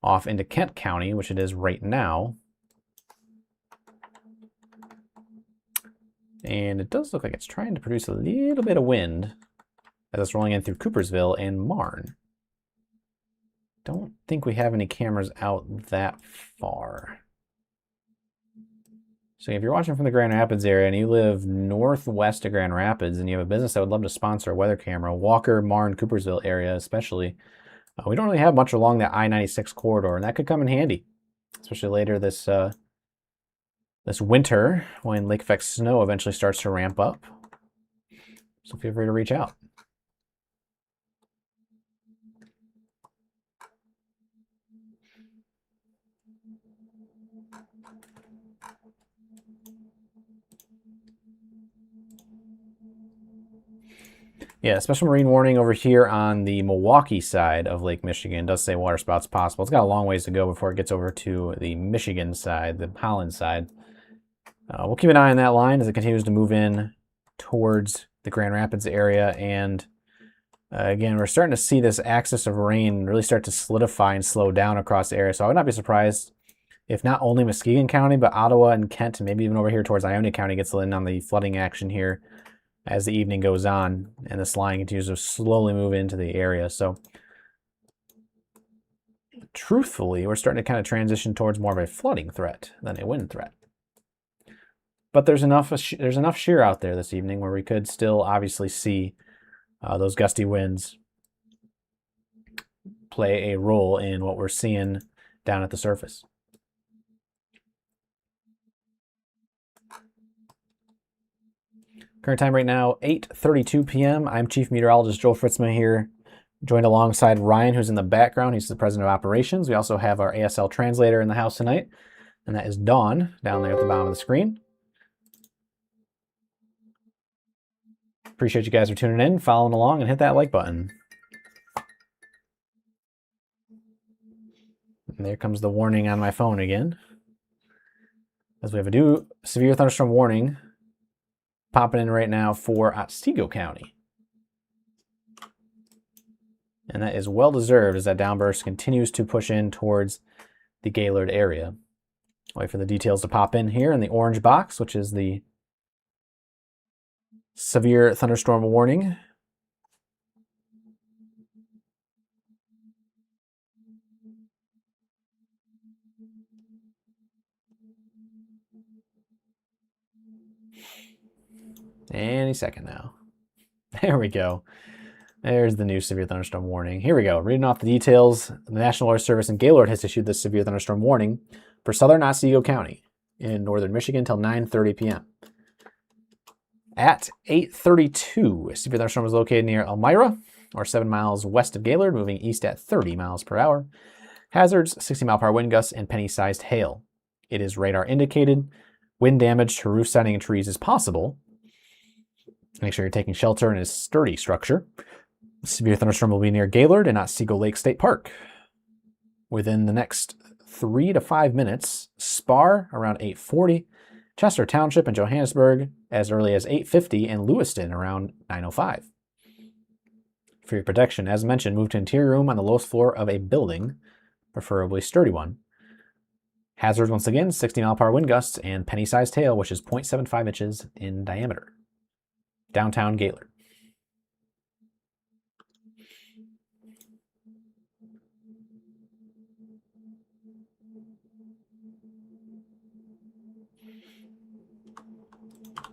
off into Kent County, which it is right now. And it does look like it's trying to produce a little bit of wind as it's rolling in through Coopersville and Marne. Don't think we have any cameras out that far. So if you're watching from the Grand Rapids area and you live northwest of Grand Rapids and you have a business that would love to sponsor a weather camera, Walker, Marne, Coopersville area especially, we don't really have much along that I-96 corridor, and that could come in handy, especially later this winter when lake effect snow eventually starts to ramp up. So feel free to reach out. Yeah, special marine warning over here on the Milwaukee side of Lake Michigan. It does say water spouts possible. It's got a long ways to go before it gets over to the Michigan side, the Holland side. We'll keep an eye on that line as it continues to move in towards the Grand Rapids area. And again, we're starting to see this axis of rain really start to solidify and slow down across the area. So I would not be surprised if not only Muskegon County, but Ottawa and Kent, and maybe even over here towards Ionia County gets in on the flooding action here as the evening goes on and this line continues to slowly move into the area. So truthfully, we're starting to kind of transition towards more of a flooding threat than a wind threat. But there's enough shear out there this evening where we could still obviously see those gusty winds play a role in what we're seeing down at the surface. Current time right now, 8:32 p.m. I'm Chief Meteorologist Joel Fritzma here, joined alongside Ryan, who's in the background. He's the President of Operations. We also have our ASL translator in the house tonight, and that is Dawn down there at the bottom of the screen. Appreciate you guys for tuning in, following along, and hit that like button. And there comes the warning on my phone again, as we have a new severe thunderstorm warning popping in right now for Otsego County. And that is well deserved as that downburst continues to push in towards the Gaylord area. Wait for the details to pop in here in the orange box, which is the severe thunderstorm warning. Any second now. There we go. There's the new severe thunderstorm warning. Here we go. Reading off the details. The National Weather Service in Gaylord has issued this severe thunderstorm warning for southern Otsego County in northern Michigan until 9:30 p.m. At 8:32, a severe thunderstorm was located near Elmira, or 7 miles west of Gaylord, moving east at 30 miles per hour. Hazards, 60-mile-per-hour wind gusts and penny-sized hail. It is radar indicated. Wind damage to roof siding and trees is possible. Make sure you're taking shelter in a sturdy structure. Severe thunderstorm will be near Gaylord and Otsego Lake State Park. Within the next 3 to 5 minutes, Spar around 8:40, Chester Township and Johannesburg as early as 8:50, and Lewiston around 9:05. For your protection, as mentioned, move to interior room on the lowest floor of a building, preferably sturdy one. Hazards, once again, 60-mile-per-hour wind gusts and penny-sized hail, which is 0.75 inches in diameter. Downtown Gaylord.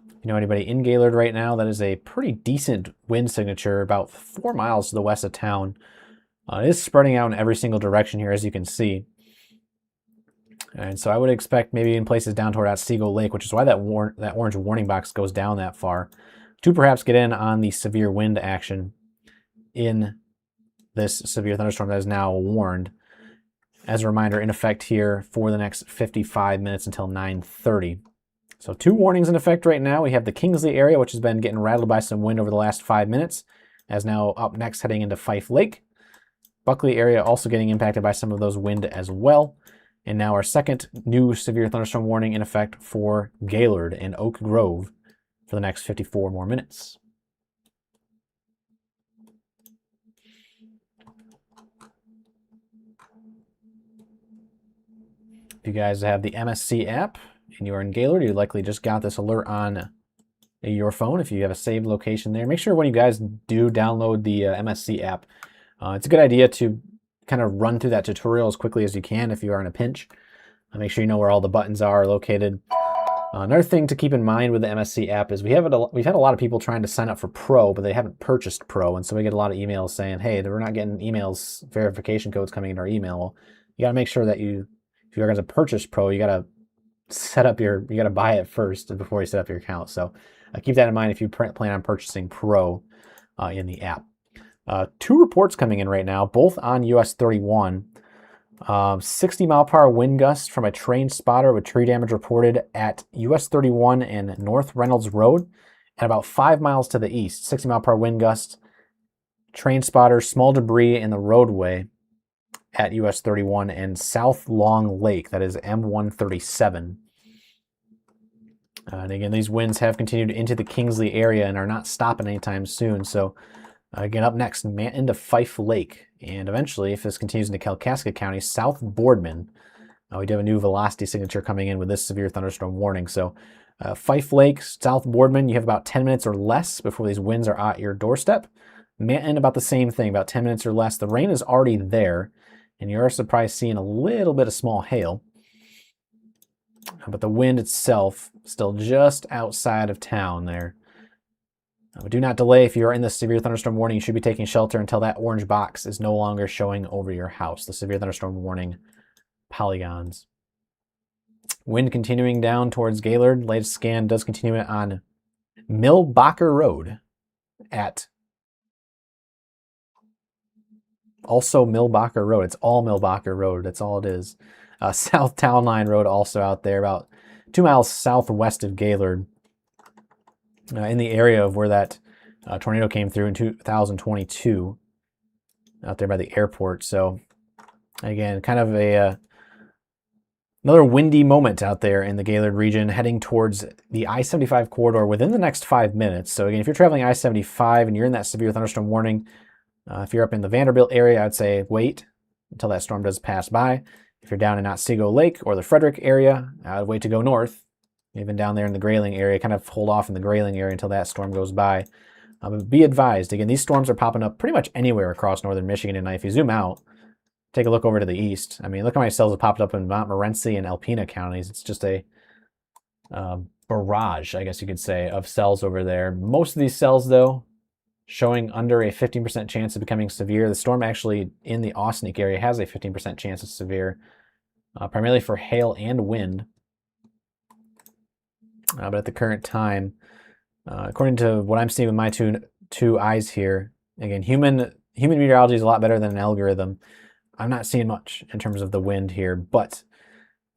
If you know anybody in Gaylord right now, that is a pretty decent wind signature, about 4 miles to the west of town. It is spreading out in every single direction here, as you can see. And so I would expect maybe in places down toward Otsego Lake, which is why that orange warning box goes down that far, to perhaps get in on the severe wind action in this severe thunderstorm that is now warned. As a reminder, in effect here for the next 55 minutes until 9:30. So 2 warnings in effect right now. We have the Kingsley area, which has been getting rattled by some wind over the last 5 minutes, as now up next heading into Fife Lake. Buckley area also getting impacted by some of those wind as well. And now our second new severe thunderstorm warning in effect for Gaylord and Oak Grove for the next 54 more minutes. If you guys have the MSC app and you are in Gaylord, you likely just got this alert on your phone if you have a saved location there. Make sure when you guys do download the MSC app, it's a good idea to kind of run through that tutorial as quickly as you can if you are in a pinch. Make sure you know where all the buttons are located. Another thing to keep in mind with the MSC app is we've had a lot of people trying to sign up for Pro, but they haven't purchased Pro, and so we get a lot of emails saying, hey, we're not getting emails, verification codes coming into our email. Well, you got to make sure that if you're going to purchase Pro, you got to buy it first before you set up your account. So keep that in mind if you plan on purchasing Pro in the app. 2 reports coming in right now, both on US 31. 60-mile-per-hour wind gusts from a train spotter with tree damage reported at US 31 and North Reynolds Road, and about 5 miles to the east. 60-mile-per-hour wind gusts, train spotter, small debris in the roadway at US 31 and South Long Lake, that is M137. And again, these winds have continued into the Kingsley area and are not stopping anytime soon. So again, up next, into Fife Lake, and eventually, if this continues into Kalkaska County, South Boardman. We do have a new velocity signature coming in with this severe thunderstorm warning. So Fife Lake, South Boardman, you have about 10 minutes or less before these winds are at your doorstep. Manton, about the same thing, about 10 minutes or less. The rain is already there, and you're surprised seeing a little bit of small hail. But the wind itself still just outside of town there. Do not delay. If you are in the severe thunderstorm warning, you should be taking shelter until that orange box is no longer showing over your house. The severe thunderstorm warning polygons. Wind continuing down towards Gaylord. Latest scan does continue on Millbacher Road at also Millbacher Road. It's all Millbacher Road. That's all it is. South Town Line Road also out there, about 2 miles southwest of Gaylord. In the area of where that tornado came through in 2022, out there by the airport. So again, kind of another windy moment out there in the Gaylord region, heading towards the I-75 corridor within the next 5 minutes. So again, if you're traveling I-75 and you're in that severe thunderstorm warning, if you're up in the Vanderbilt area, I'd say wait until that storm does pass by. If you're down in Otsego Lake or the Frederick area, I'd wait to go north. Even down there in the Grayling area, kind of hold off in the Grayling area until that storm goes by. But be advised, again, these storms are popping up pretty much anywhere across northern Michigan. And if you zoom out, take a look over to the east. I mean, look how many cells have popped up in Montmorency and Alpena counties. It's just a barrage, I guess you could say, of cells over there. Most of these cells, though, showing under a 15% chance of becoming severe. The storm actually in the Austinic area has a 15% chance of severe, primarily for hail and wind. But at the current time, according to what I'm seeing with my two eyes here, again, human meteorology is a lot better than an algorithm. I'm not seeing much in terms of the wind here, but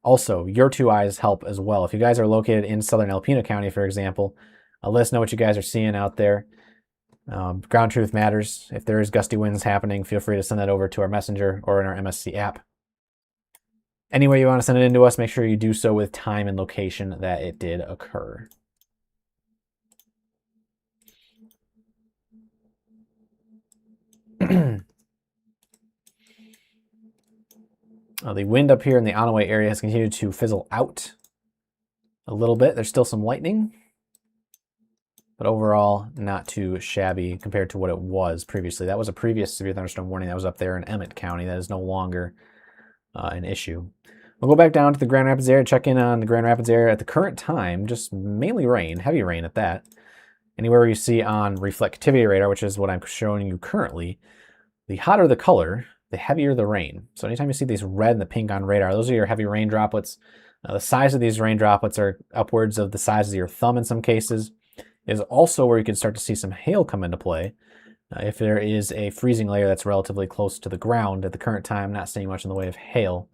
also your two eyes help as well. If you guys are located in southern Alpena County, for example, let us know what you guys are seeing out there. Ground truth matters. If there is gusty winds happening, feel free to send that over to our messenger or in our MSC app. Any way you want to send it in to us, make sure you do so with time and location that it did occur. The wind up here in the Onaway area has continued to fizzle out a little bit. There's still some lightning, but overall not too shabby compared to what it was previously. That was a previous severe thunderstorm warning that was up there in Emmett County. That is no longer an issue. We'll go back down to the Grand Rapids area, check in on the Grand Rapids area. At the current time, just mainly rain, heavy rain at that. Anywhere you see on reflectivity radar, which is what I'm showing you currently, the hotter the color, the heavier the rain. So anytime you see these red and the pink on radar, those are your heavy rain droplets. The size of these rain droplets are upwards of the size of your thumb in some cases. It is also where you can start to see some hail come into play. If there is a freezing layer that's relatively close to the ground, at the current time, I'm not seeing much in the way of hail.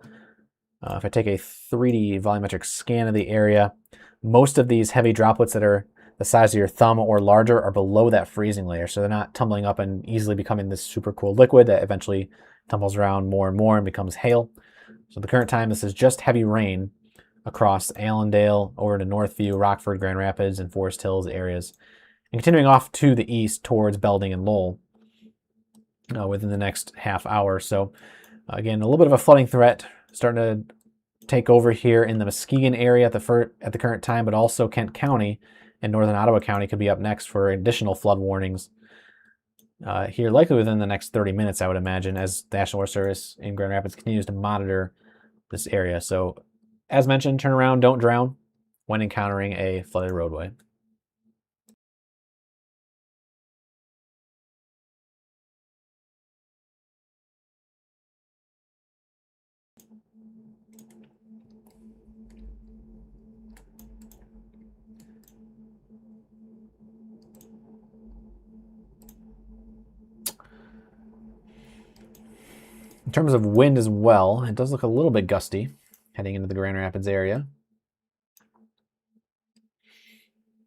If I take a 3D volumetric scan of the area, most of these heavy droplets that are the size of your thumb or larger are below that freezing layer. So they're not tumbling up and easily becoming this super cool liquid that eventually tumbles around more and more and becomes hail. So at the current time, this is just heavy rain across Allendale, over to Northview, Rockford, Grand Rapids, and Forest Hills areas. And continuing off to the east towards Belding and Lowell within the next half hour. So again, a little bit of a flooding threat starting to take over here in the Muskegon area at the current time, but also Kent County and northern Ottawa County could be up next for additional flood warnings here, likely within the next 30 minutes, I would imagine, as the National Weather Service in Grand Rapids continues to monitor this area. So as mentioned, turn around, don't drown when encountering a flooded roadway. In terms of wind as well, it does look a little bit gusty heading into the Grand Rapids area.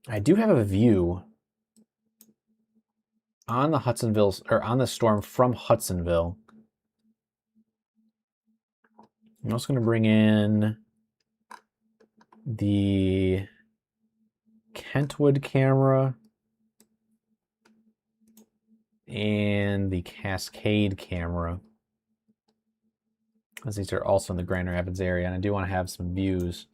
I do have a view on the Hudsonville, or on the storm from Hudsonville. I'm also going to bring in the Kentwood camera and the Cascade camera, as these are also in the Grand Rapids area, and I do want to have some views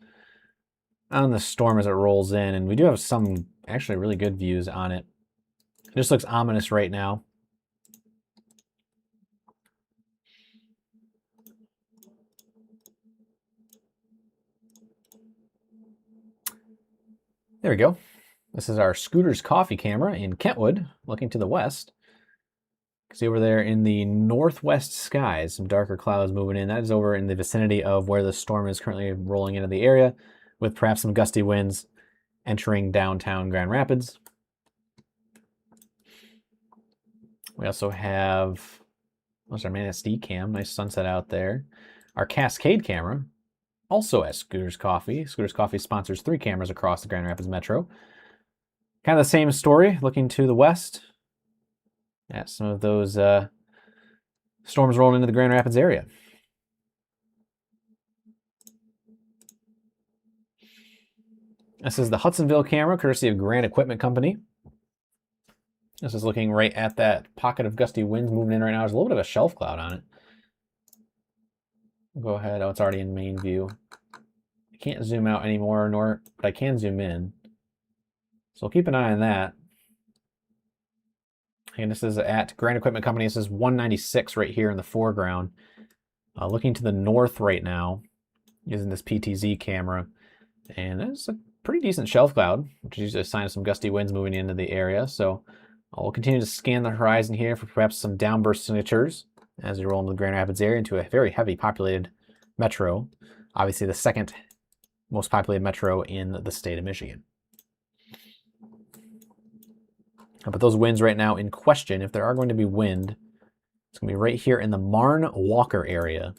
on the storm as it rolls in, and we do have some actually really good views on it. It just looks ominous right now. There we go. This is our Scooter's Coffee camera in Kentwood, looking to the west. See over there in the northwest skies, some darker clouds moving in. That is over in the vicinity of where the storm is currently rolling into the area, with perhaps some gusty winds entering downtown Grand Rapids. We also have, what's our Manistee cam, nice sunset out there. Our Cascade camera, also at Scooter's Coffee. Scooter's Coffee sponsors 3 cameras across the Grand Rapids Metro. Kind of the same story, looking to the west at some of those storms rolling into the Grand Rapids area. This is the Hudsonville camera, courtesy of Grand Equipment Company. This is looking right at that pocket of gusty winds moving in right now. There's a little bit of a shelf cloud on it. Go ahead. Oh, it's already in main view. I can't zoom out anymore, but I can zoom in. So keep an eye on that. And this is at Grand Equipment Company. This is 196 right here in the foreground. Looking to the north right now using this PTZ camera. And there's a pretty decent shelf cloud, which is usually a sign of some gusty winds moving into the area. So we'll continue to scan the horizon here for perhaps some downburst signatures as we roll into the Grand Rapids area into a very heavy populated metro. Obviously the second most populated metro in the state of Michigan. But those winds right now in question, if there are going to be wind, it's going to be right here in the Marne-Walker area.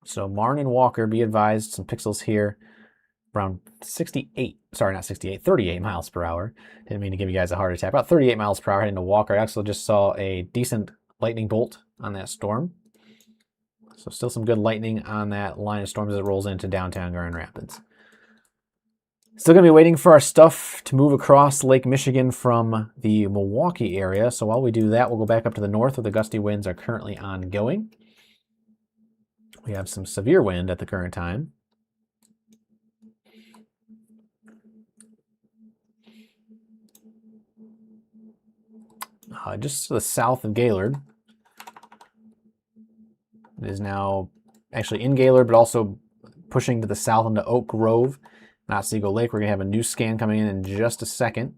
So Marne and Walker, be advised, some pixels here around 38 miles per hour. Didn't mean to give you guys a heart attack. About 38 miles per hour heading to Walker. I actually just saw a decent lightning bolt on that storm. So still some good lightning on that line of storms as it rolls into downtown Grand Rapids. Still going to be waiting for our stuff to move across Lake Michigan from the Milwaukee area. So while we do that, we'll go back up to the north where the gusty winds are currently ongoing. We have some severe wind at the current time. Just to the south of Gaylord. It is now actually in Gaylord, but also pushing to the south into Oak Grove, not Otsego Lake. We're going to have a new scan coming in just a second.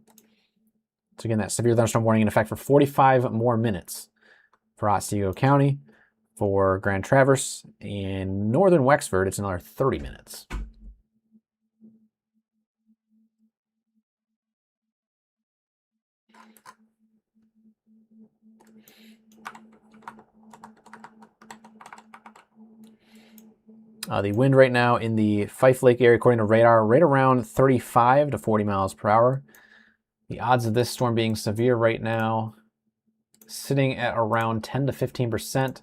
So again, that severe thunderstorm warning in effect for 45 more minutes for Otsego County. For Grand Traverse and northern Wexford, it's another 30 minutes. The wind right now in the Fife Lake area, according to radar, right around 35 to 40 miles per hour. The odds of this storm being severe right now, sitting at around 10 to 15%.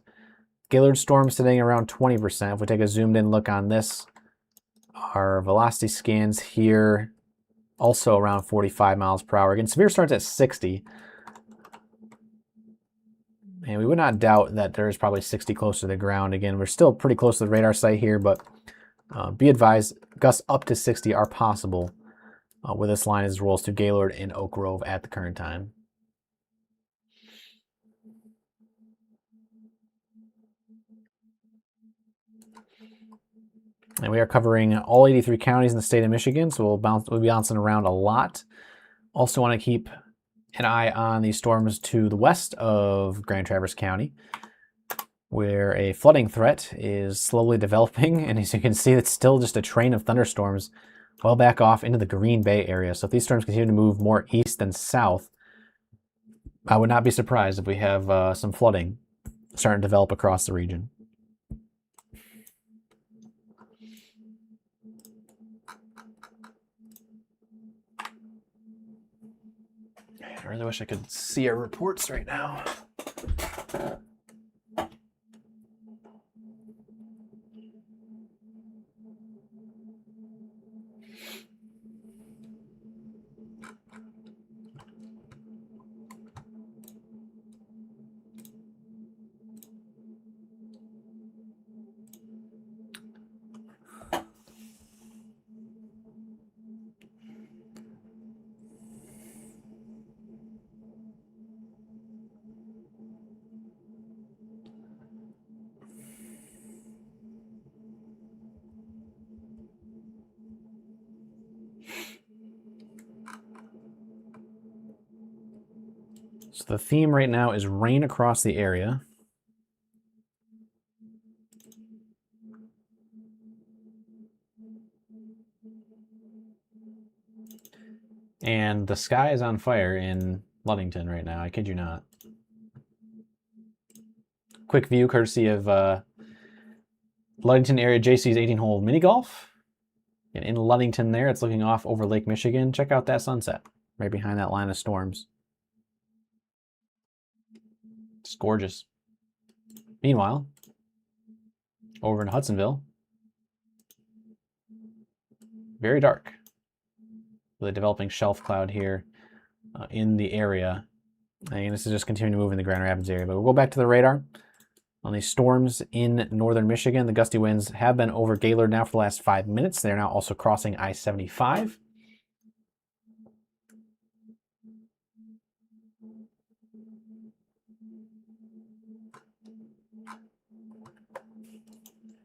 Gaylord storm sitting around 20%. If we take a zoomed in look on this, our velocity scans here also around 45 miles per hour. Again, severe starts at 60. And we would not doubt that there's probably 60 close to the ground. Again, we're still pretty close to the radar site here, but be advised, gusts up to 60 are possible with this line as it rolls to Gaylord and Oak Grove at the current time. And we are covering all 83 counties in the state of Michigan, so we'll be bouncing around a lot. Also want to keep an eye on the storms to the west of Grand Traverse County, where a flooding threat is slowly developing. And as you can see, it's still just a train of thunderstorms well back off into the Green Bay area. So if these storms continue to move more east than south, I would not be surprised if we have some flooding starting to develop across the region. I really wish I could see our reports right now. So the theme right now is rain across the area. And the sky is on fire in Ludington right now, I kid you not. Quick view courtesy of Ludington area JC's 18-hole mini golf. And in Ludington there, it's looking off over Lake Michigan. Check out that sunset right behind that line of storms. It's gorgeous. Meanwhile, over in Hudsonville, very dark. Really developing shelf cloud here in the area. And this is just continuing to move in the Grand Rapids area. But we'll go back to the radar. On these storms in northern Michigan, the gusty winds have been over Gaylord now for the last 5 minutes. They're now also crossing I-75.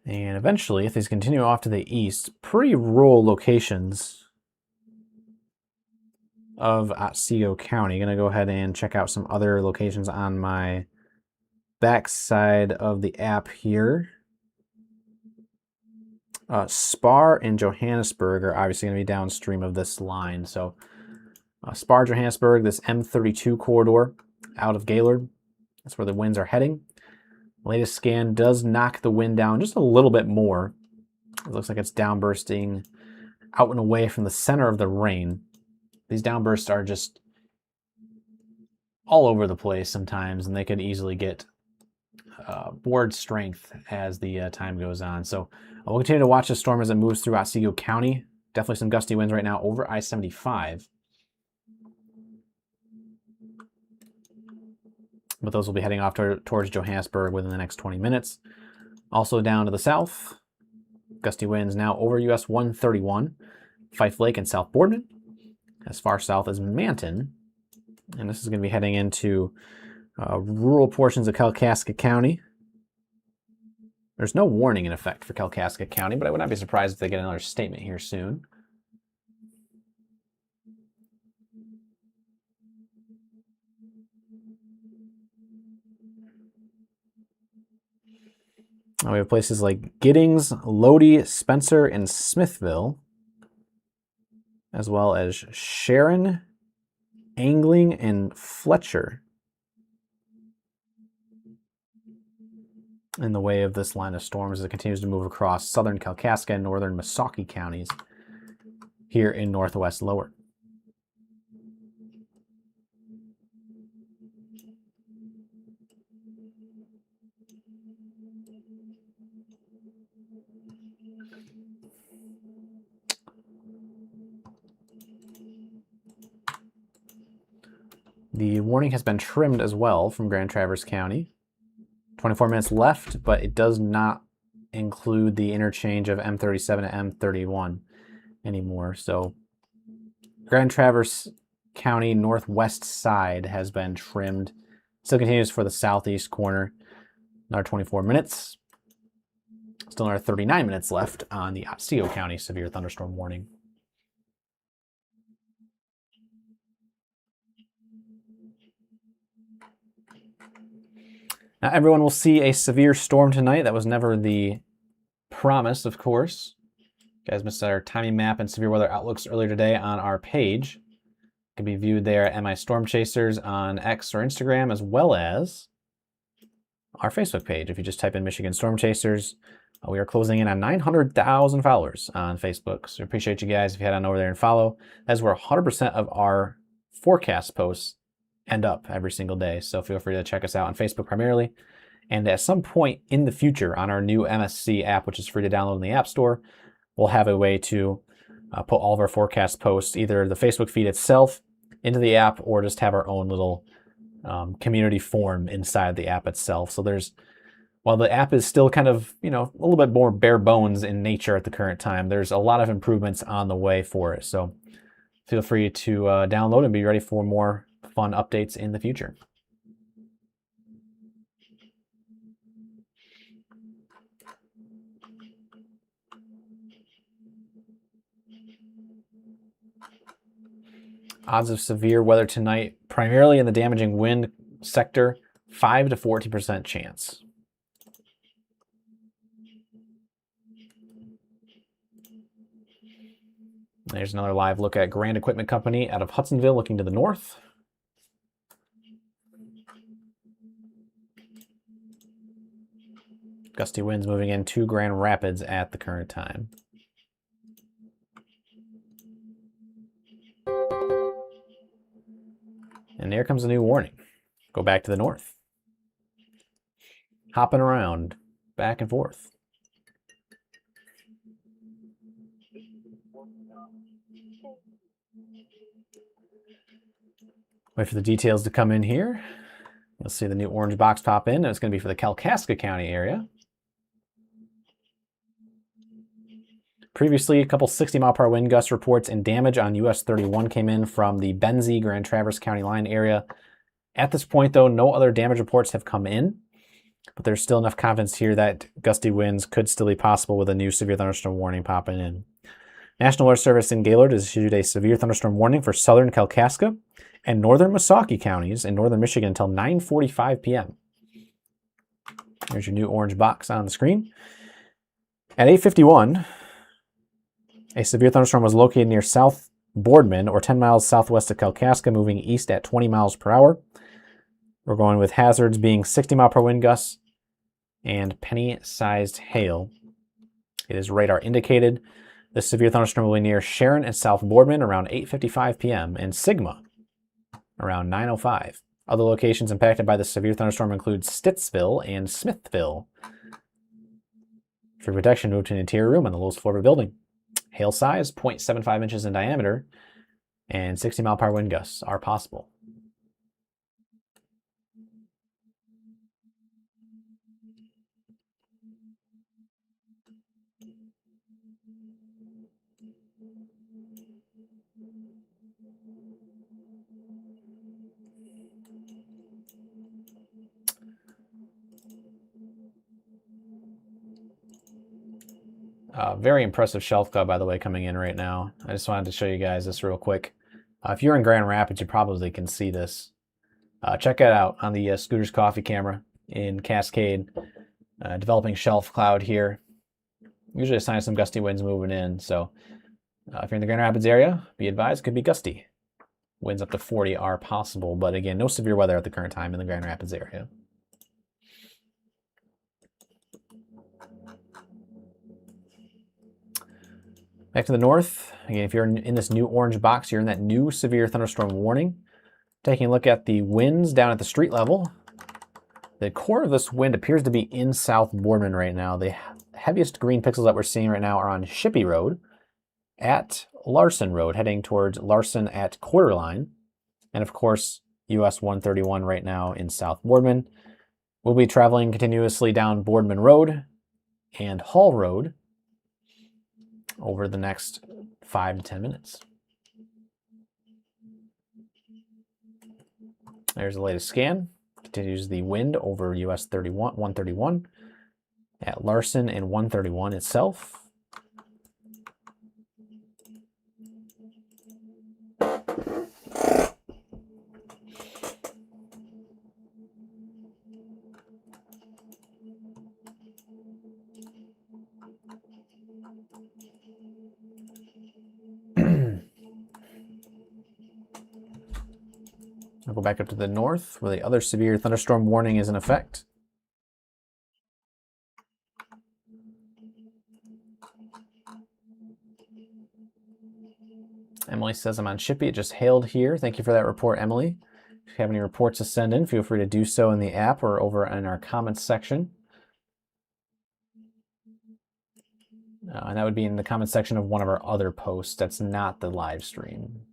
And eventually, if these continue off to the east, pretty rural locations of Otsego County. Going to go ahead and check out some other locations on my back side of the app here. Spar and Johannesburg are obviously going to be downstream of this line. So Spar, Johannesburg, this M32 corridor out of Gaylord, that's where the winds are heading. Latest scan does knock the wind down just a little bit more. It looks like it's downbursting out and away from the center of the rain. These downbursts are just all over the place sometimes, and they could easily get board strength as the time goes on. So we'll continue to watch the storm as it moves through Otsego County. Definitely some gusty winds right now over I-75. But those will be heading off towards Johannesburg within the next 20 minutes. Also down to the south, gusty winds now over US 131, Fife Lake and South Boardman, as far south as Manton. And this is going to be heading into rural portions of Kalkaska County. There's no warning in effect for Kalkaska County, but I would not be surprised if they get another statement here soon. We have places like Giddings, Lodi, Spencer, and Smithville, as well as Sharon, Angling, and Fletcher in the way of this line of storms as it continues to move across southern Kalkaska and northern Missaukee counties here in northwest Lower. The warning has been trimmed as well from Grand Traverse County. 24 minutes left, but it does not include the interchange of M37 and M31 anymore. So Grand Traverse County northwest side has been trimmed. Still continues for the southeast corner. Another 24 minutes. Still another 39 minutes left on the Otsego County severe thunderstorm warning. Now, everyone will see a severe storm tonight. That was never the promise, of course. You guys missed our timing map and severe weather outlooks earlier today on our page. It can be viewed there at MI Storm Chasers on X or Instagram, as well as our Facebook page. If you just type in Michigan Storm Chasers, we are closing in on 900,000 followers on Facebook. So I appreciate you guys if you head on over there and follow. That's where 100% of our forecast posts end up every single day. So feel free to check us out on Facebook primarily. And at some point in the future on our new MSC app, which is free to download in the App Store, we'll have a way to put all of our forecast posts, either the Facebook feed itself into the app or just have our own little community form inside the app itself. So while the app is still kind of, a little bit more bare bones in nature at the current time, there's a lot of improvements on the way for it. So feel free to download and be ready for more fun updates in the future. Odds of severe weather tonight, primarily in the damaging wind sector, 5 to 14% chance. There's another live look at Grand Equipment Company out of Hudsonville looking to the north. Gusty winds moving into Grand Rapids at the current time. And there comes a new warning. Go back to the north. Hopping around, back and forth. Wait for the details to come in here. You'll see the new orange box pop in, and it's going to be for the Kalkaska County area. Previously, a couple 60-mile-per-hour wind gust reports and damage on US 31 came in from the Benzie, Grand Traverse County line area. At this point, though, no other damage reports have come in, but there's still enough confidence here that gusty winds could still be possible with a new severe thunderstorm warning popping in. National Weather Service in Gaylord has issued a severe thunderstorm warning for southern Kalkaska and northern Missaukee counties in northern Michigan until 9:45 p.m. There's your new orange box on the screen. At 8:51, a severe thunderstorm was located near South Boardman, or 10 miles southwest of Kalkaska, moving east at 20 miles per hour. We're going with hazards being 60-mile-per-hour wind gusts and penny-sized hail. It is radar indicated. The severe thunderstorm will be near Sharon and South Boardman around 8:55 p.m. and Sigma around 9:05. Other locations impacted by the severe thunderstorm include Stittsville and Smithville. For protection, move to an interior room on the lowest floor of a building. Hail size, 0.75 inches in diameter, and 60-mile-per-hour wind gusts are possible. Very impressive shelf cut, by the way, coming in right now. I just wanted to show you guys this real quick. If you're in Grand Rapids, you probably can see this. Check it out on the Scooter's Coffee camera in Cascade. Developing shelf cloud here. Usually a sign of some gusty winds moving in. So if you're in the Grand Rapids area, be advised, it could be gusty. Winds up to 40 are possible, but again, no severe weather at the current time in the Grand Rapids area. Back to the north, again, if you're in this new orange box, you're in that new severe thunderstorm warning. Taking a look at the winds down at the street level, the core of this wind appears to be in South Boardman right now. The heaviest green pixels that we're seeing right now are on Shippey Road, at Larson Road, heading towards Larson at Quarterline, and of course, US 131 right now in South Boardman. We'll be traveling continuously down Boardman Road and Hall Road over the next 5 to 10 minutes. There's the latest scan. Continues the wind over US 131 at Larson and 131 itself. I'll go back up to the north where the other severe thunderstorm warning is in effect. Emily says I'm on Shippey. It just hailed here. Thank you for that report, Emily. If you have any reports to send in, feel free to do so in the app or over in our comments section. And that would be in the comments section of one of our other posts. That's not the live stream.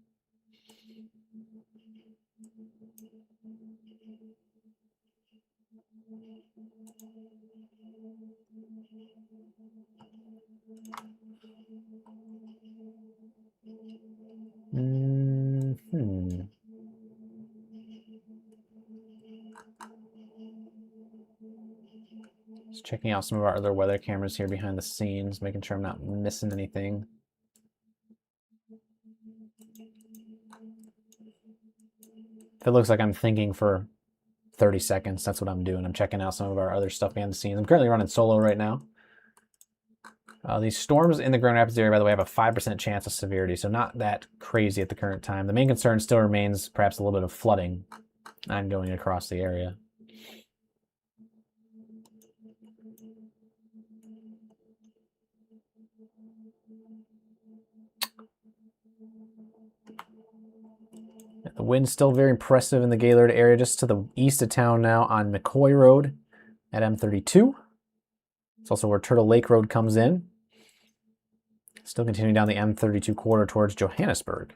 Just checking out some of our other weather cameras here behind the scenes, making sure I'm not missing anything. If it looks like I'm thinking for 30 seconds, that's what I'm doing. I'm checking out some of our other stuff behind the scenes. I'm currently running solo right now. These storms in the Grand Rapids area, by the way, have a 5% chance of severity, so not that crazy at the current time. The main concern still remains perhaps a little bit of flooding ongoing across the area. The wind's still very impressive in the Gaylord area, just to the east of town now on McCoy Road at M32. It's also where Turtle Lake Road comes in. Still continuing down the M32 corridor towards Johannesburg.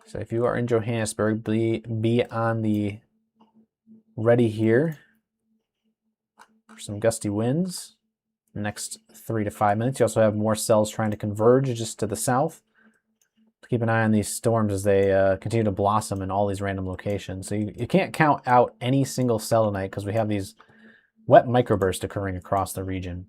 So if you are in Johannesburg, be on the ready here for some gusty winds the next 3 to 5 minutes. You also have more cells trying to converge just to the south. Keep an eye on these storms as they continue to blossom in all these random locations. So you can't count out any single cell tonight because we have these wet microbursts occurring across the region.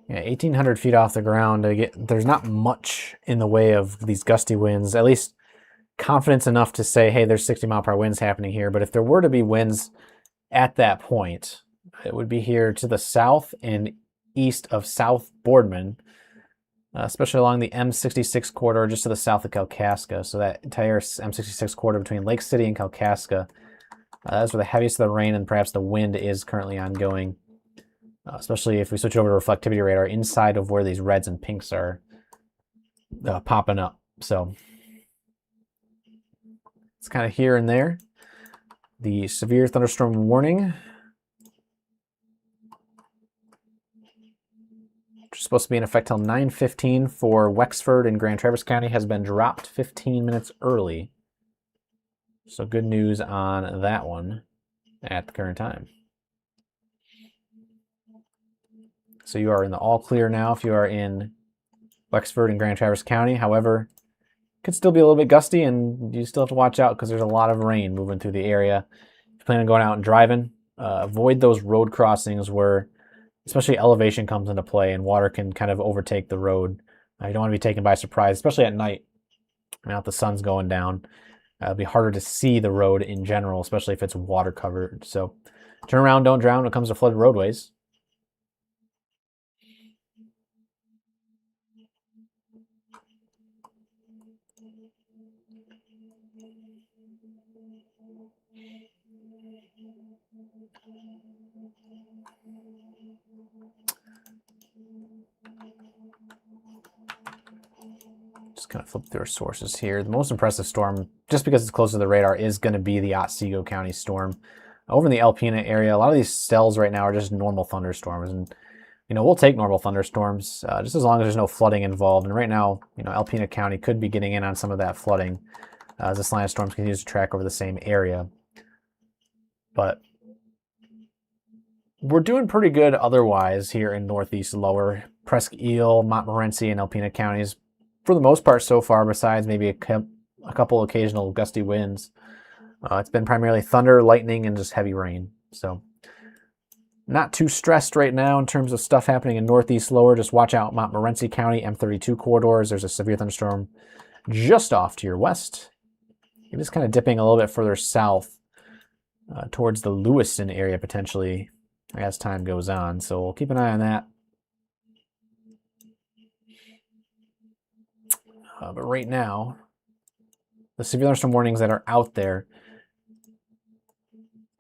Yeah, 1,800 feet off the ground. There's not much in the way of these gusty winds, at least confidence enough to say, hey, there's 60-mile-per-hour winds happening here. But if there were to be winds at that point, it would be here to the south and east of South Boardman, especially along the M66 corridor just to the south of Kalkaska. So that entire M66 corridor between Lake City and Kalkaska, that's where the heaviest of the rain and perhaps the wind is currently ongoing. Especially if we switch over to reflectivity radar inside of where these reds and pinks are popping up. So it's kind of here and there. The severe thunderstorm warning, which is supposed to be in effect till 9:15 for Wexford and Grand Traverse County, has been dropped 15 minutes early. So good news on that one at the current time. So you are in the all clear now if you are in Wexford and Grand Traverse County. However, it could still be a little bit gusty and you still have to watch out because there's a lot of rain moving through the area. If you plan on going out and driving, avoid those road crossings where especially elevation comes into play and water can kind of overtake the road. You don't want to be taken by surprise, especially at night. Now that the sun's going down, it'll be harder to see the road in general, especially if it's water covered. So turn around, don't drown when it comes to flooded roadways. Just kind of flip through our sources here. The most impressive storm, just because it's close to the radar, is going to be the Otsego County storm. Over in the Alpena area, a lot of these cells right now are just normal thunderstorms. And, you know, we'll take normal thunderstorms just as long as there's no flooding involved. And right now, you know, Alpena County could be getting in on some of that flooding as this line of storms continues to track over the same area. But we're doing pretty good otherwise here in Northeast Lower. Presque Isle, Montmorency, and Alpena counties, for the most part so far, besides maybe a couple occasional gusty winds. It's been primarily thunder, lightning, and just heavy rain. So not too stressed right now in terms of stuff happening in Northeast Lower. Just watch out Montmorency County, M32 corridors. There's a severe thunderstorm just off to your west. It is kind of dipping a little bit further south towards the Lewiston area potentially as time goes on. So we'll keep an eye on that. But right now, the severe thunderstorm warnings that are out there,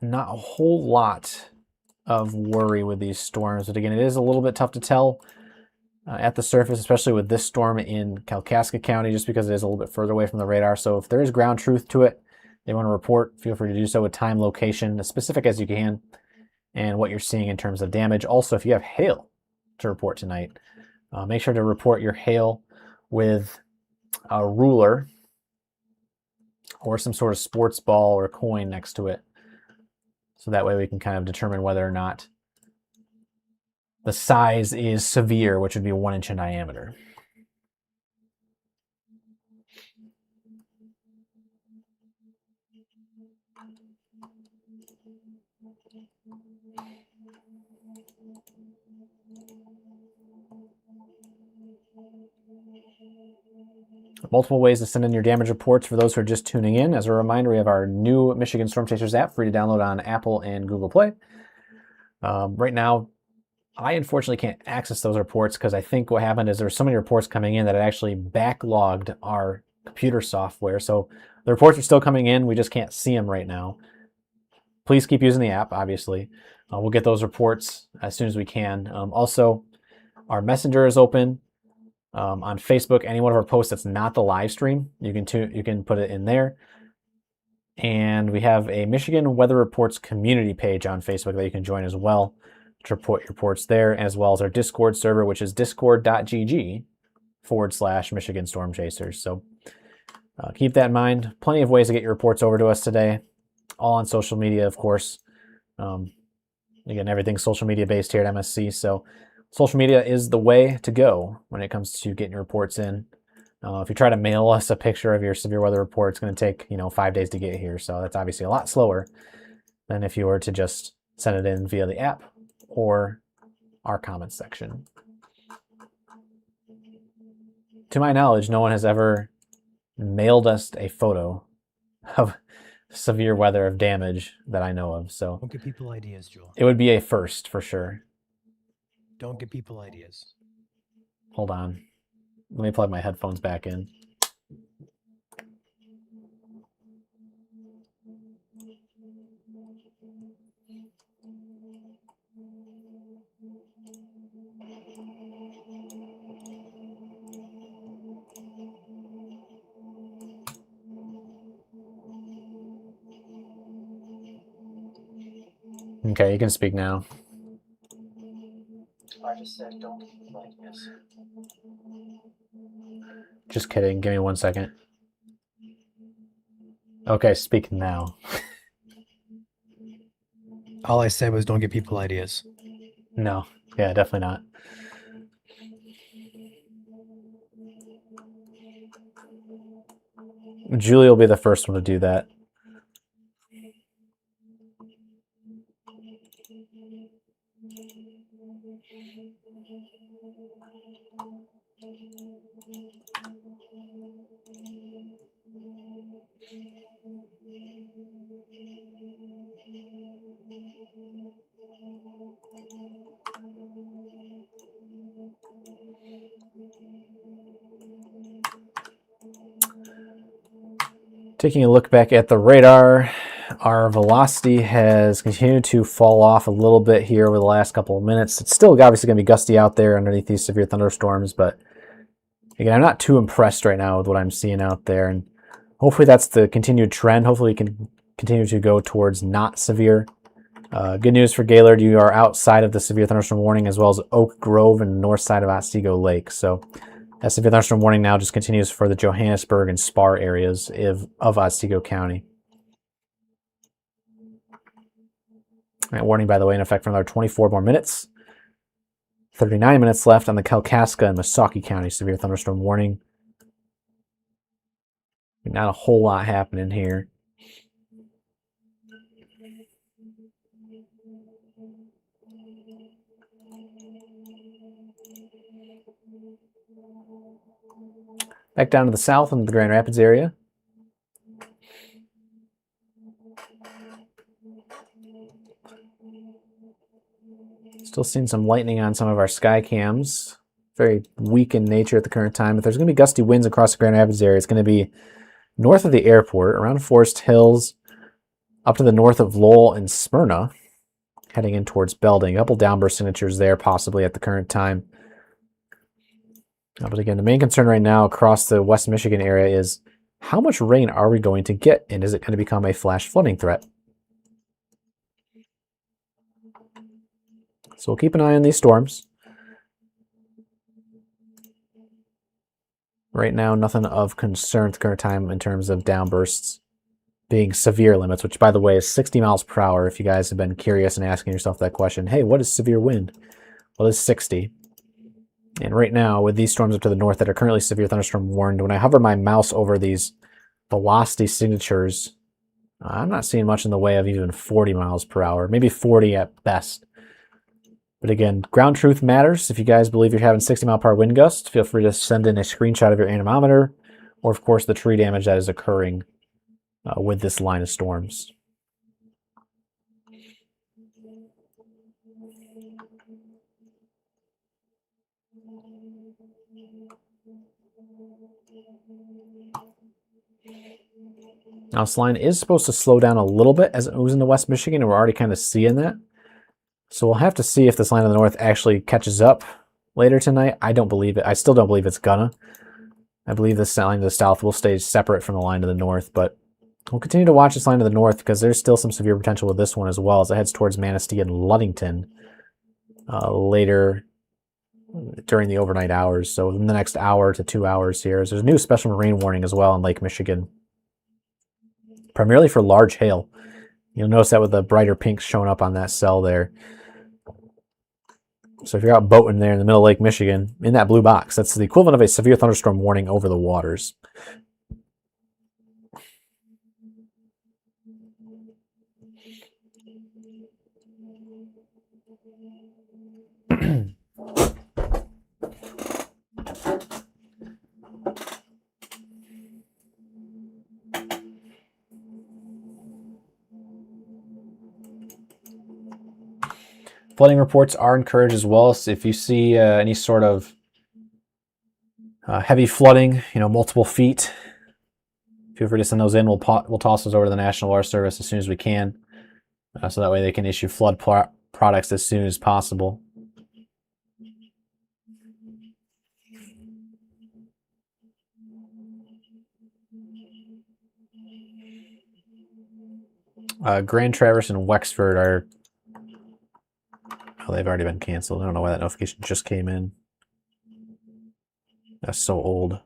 not a whole lot of worry with these storms. But again, it is a little bit tough to tell at the surface, especially with this storm in Kalkaska County, just because it is a little bit further away from the radar. So if there is ground truth to it, they want to report, feel free to do so with time, location, as specific as you can, and what you're seeing in terms of damage. Also, if you have hail to report tonight, make sure to report your hail with a ruler or some sort of sports ball or coin next to it. So that way we can kind of determine whether or not the size is severe, which would be 1 inch in diameter. Multiple ways to send in your damage reports for those who are just tuning in. As a reminder, we have our new Michigan Storm Chasers app free to download on Apple and Google Play. Right now, I unfortunately can't access those reports because I think what happened is there were so many reports coming in that it actually backlogged our computer software. So the reports are still coming in. We just can't see them right now. Please keep using the app, obviously. We'll get those reports as soon as we can. Also, our messenger is open. On Facebook, any one of our posts that's not the live stream, you can put it in there. And we have a Michigan Weather Reports community page on Facebook that you can join as well to report your reports there, as well as our Discord server, which is discord.gg/Michigan Storm Chasers. So keep that in mind. Plenty of ways to get your reports over to us today, all on social media, of course. Again, everything's social media based here at MSC. So social media is the way to go when it comes to getting your reports in. If you try to mail us a picture of your severe weather report, it's going to take 5 days to get here. So that's obviously a lot slower than if you were to just send it in via the app or our comments section. To my knowledge, no one has ever mailed us a photo of severe weather of damage that I know of. So Don't give people ideas, Joel. it would be a first for sure. Don't give people ideas. Hold on. Let me plug my headphones back in. Okay, you can speak now. I just said don't give people ideas. Just kidding. Give me 1 second. Okay, speak now. All I said was don't give people ideas. No. Yeah, definitely not. Julie will be the first one to do that. Taking a look back at the radar, our velocity has continued to fall off a little bit here over the last couple of minutes. It's still obviously going to be gusty out there underneath these severe thunderstorms, but again, I'm not too impressed right now with what I'm seeing out there, and hopefully that's the continued trend. Hopefully we can continue to go towards not severe. Good news for Gaylord, you are outside of the severe thunderstorm warning, as well as Oak Grove and the north side of Otsego Lake. So that severe thunderstorm warning now just continues for the Johannesburg and Spar areas of Otsego County. That warning, by the way, in effect for another 24 more minutes. 39 minutes left on the Kalkaska and Missaukee County severe thunderstorm warning. Not a whole lot happening here. Back down to the south in the Grand Rapids area. Still seeing some lightning on some of our sky cams. Very weak in nature at the current time. But there's going to be gusty winds across the Grand Rapids area. It's going to be north of the airport, around Forest Hills, up to the north of Lowell and Smyrna, heading in towards Belding. A couple downburst signatures there possibly at the current time. But again, the main concern right now across the West Michigan area is how much rain are we going to get, and is it going to become a flash flooding threat? So we'll keep an eye on these storms. Right now, nothing of concern at the current time in terms of downbursts being severe limits, which, by the way, is 60 miles per hour. If you guys have been curious and asking yourself that question, hey, what is severe wind? Well, it's 60. And right now, with these storms up to the north that are currently severe thunderstorm warned, when I hover my mouse over these velocity signatures, I'm not seeing much in the way of even 40 miles per hour, maybe 40 at best. But again, ground truth matters. If you guys believe you're having 60 mile per hour wind gusts, feel free to send in a screenshot of your anemometer, or of course the tree damage that is occurring with this line of storms. Now this line is supposed to slow down a little bit as it moves into West Michigan, and we're already kind of seeing that. So we'll have to see if this line in the north actually catches up later tonight. I don't believe it. I still don't believe it's gonna. I believe this line to the south will stay separate from the line to the north, but We'll continue to watch this line to the north because there's still some severe potential with this one as well as it heads towards Manistee and Ludington later during the overnight hours. So in the next hour to 2 hours here, there's a new special marine warning as well in Lake Michigan, primarily for large hail. You'll notice that with the brighter pinks showing up on that cell there. So if you're out boating there in the middle of Lake Michigan, in that blue box, that's the equivalent of a severe thunderstorm warning over the waters. Flooding reports are encouraged as well. So if you see any sort of heavy flooding, multiple feet, feel free to send those in. We'll toss those over to the National Water Service as soon as we can, so that way they can issue flood products as soon as possible. Grand Traverse and Wexford are... Oh, they've already been canceled. I don't know why that notification just came in. That's so old.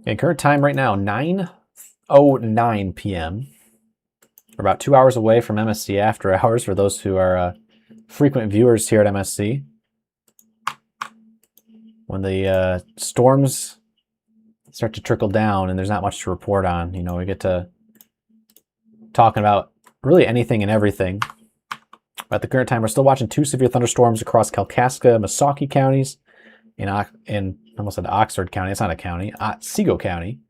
Okay, current time right now, 9:09 p.m. We're about 2 hours away from MSC After Hours for those who are frequent viewers here at MSC. When the storms start to trickle down and there's not much to report on, we get to talking about really anything and everything. At the current time, we're still watching 2 severe thunderstorms across Kalkaska, Missaukee counties, in almost said Oxford County. It's not a county. Otsego County.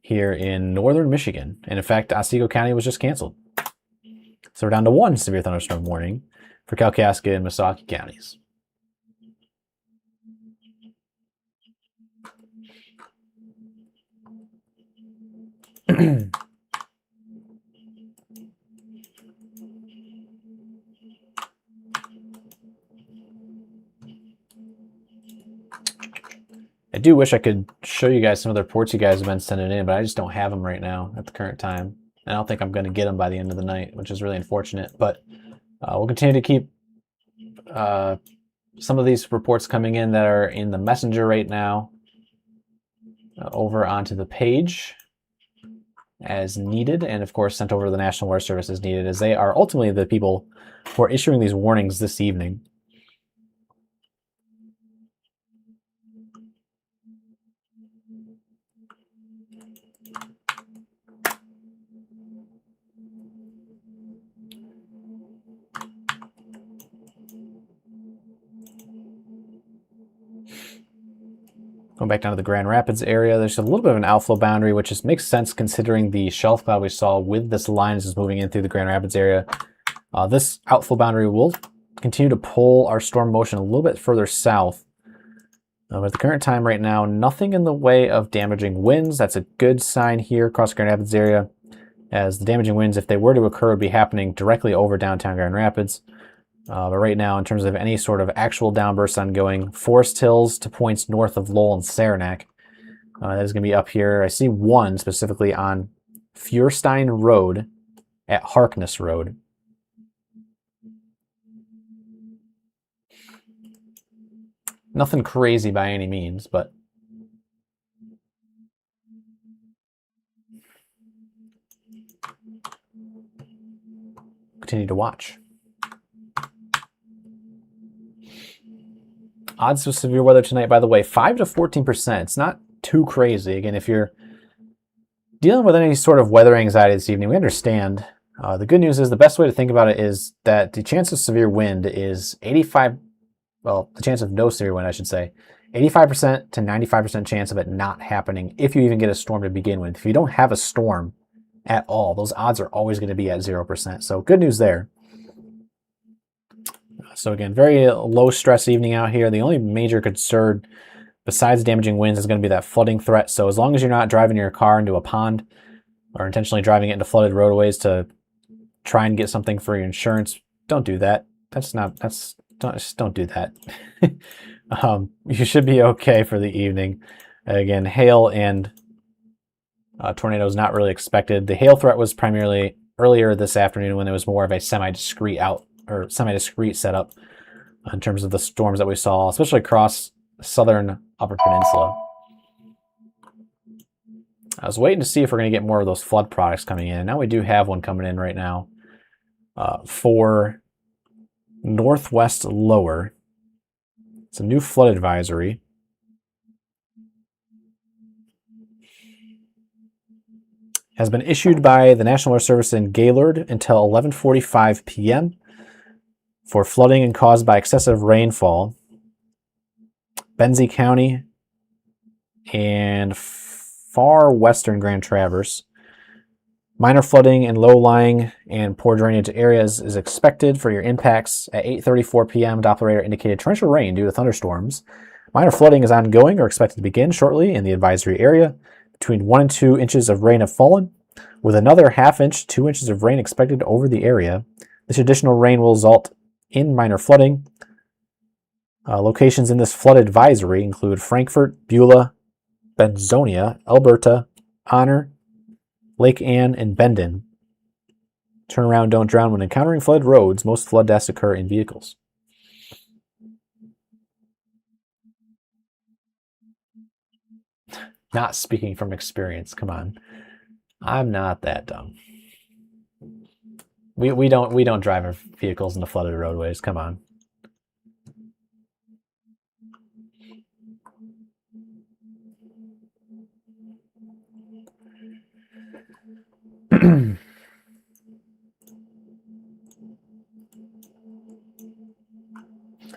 Here in northern Michigan. And in fact, Otsego County was just canceled. So we're down to 1 severe thunderstorm warning for Kalkaska and Missaukee counties. I do wish I could show you guys some of the reports you guys have been sending in, but I just don't have them right now at the current time. I don't think I'm going to get them by the end of the night, which is really unfortunate. But we'll continue to keep some of these reports coming in that are in the messenger right now over onto the page as needed, and of course sent over to the National Weather Service as needed, as they are ultimately the people who are issuing these warnings this evening. Going back down to the Grand Rapids area, there's a little bit of an outflow boundary, which just makes sense considering the shelf cloud we saw with this line as it's moving in through the Grand Rapids area. This outflow boundary will continue to pull our storm motion a little bit further south. But at the current time right now, nothing in the way of damaging winds. That's a good sign here across the Grand Rapids area, as the damaging winds, if they were to occur, would be happening directly over downtown Grand Rapids. But right now, in terms of any sort of actual downbursts ongoing, Forest Hills to points north of Lowell and Saranac, that is going to be up here. I see one specifically on Feuerstein Road at Harkness Road. Nothing crazy by any means, but continue to watch. Odds of severe weather tonight, by the way, 5 to 14%. It's not too crazy. Again, if you're dealing with any sort of weather anxiety this evening, we understand. The good news is the best way to think about it is that the chance of severe wind is 85, well, the chance of no severe wind, I should say, 85% to 95% chance of it not happening if you even get a storm to begin with. If you don't have a storm at all, those odds are always going to be at 0%. So good news there. So again, very low stress evening out here. The only major concern besides damaging winds is going to be that flooding threat. So as long as you're not driving your car into a pond or intentionally driving it into flooded roadways to try and get something for your insurance, don't do that. Don't do that. You should be okay for the evening. Again, hail and tornadoes not really expected. The hail threat was primarily earlier this afternoon when there was more of a semi-discrete setup in terms of the storms that we saw, especially across southern Upper Peninsula. I was waiting to see if we're going to get more of those flood products coming in. Now we do have one coming in right now for Northwest Lower. It's a new flood advisory. Has been issued by the National Weather Service in Gaylord until 11:45 p.m. for flooding and caused by excessive rainfall. Benzie County and far western Grand Traverse. Minor flooding in low-lying and poor drainage areas is expected for your impacts. At 8:34 p.m., Doppler radar indicated torrential rain due to thunderstorms. Minor flooding is ongoing or expected to begin shortly in the advisory area. Between 1 and 2 inches of rain have fallen, with another ½ inch, 2 inches of rain expected over the area. This additional rain will result in minor flooding. Locations in this flood advisory include Frankfort, Beulah, Benzonia, Alberta, Honor, Lake Ann, and Bendon. Turn around, don't drown. When encountering flooded roads, most flood deaths occur in vehicles. Not speaking from experience, come on. I'm not that dumb. We don't drive our vehicles into flooded roadways, come on.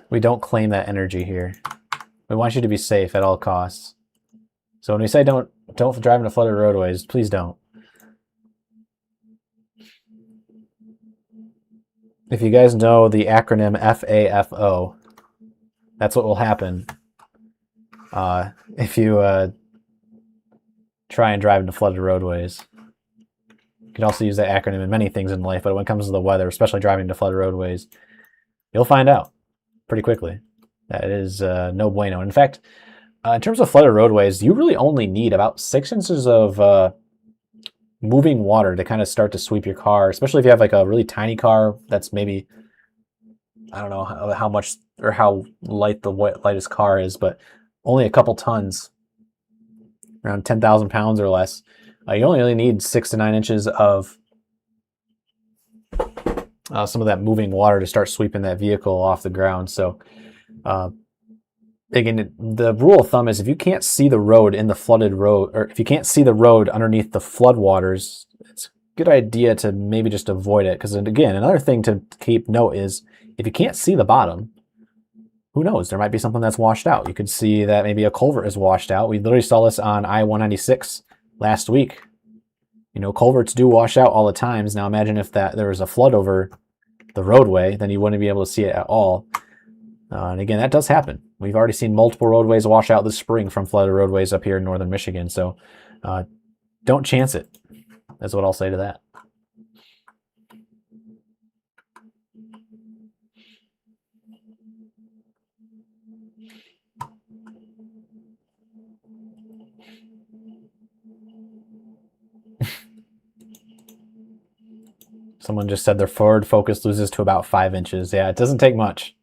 We don't claim that energy here. We want you to be safe at all costs. So when we say don't drive into flooded roadways, please don't. If you guys know the acronym FAFO, that's what will happen if you try and drive into flooded roadways. You can also use that acronym in many things in life, but when it comes to the weather, especially driving into flooded roadways, you'll find out pretty quickly. That is no bueno. In fact, in terms of flooded roadways, you really only need about 6 inches of moving water to kind of start to sweep your car, especially if you have like a really tiny car that's maybe, I don't know how much or how light the lightest car is, but only a couple tons, around 10,000 pounds or less. You only really need 6 to 9 inches of some of that moving water to start sweeping that vehicle off the ground. So again, the rule of thumb is if you can't see the road in the flooded road, or if you can't see the road underneath the flood waters, it's a good idea to maybe just avoid it. Because again, another thing to keep note is if you can't see the bottom, who knows? There might be something that's washed out. You could see that maybe a culvert is washed out. We literally saw this on I-196 last week. You know, culverts do wash out all the times. Now imagine if there was a flood over the roadway, then you wouldn't be able to see it at all. And again, that does happen. We've already seen multiple roadways wash out this spring from flooded roadways up here in northern Michigan. So don't chance it. That's what I'll say to that. Someone just said their forward focus loses to about 5 inches. Yeah, it doesn't take much.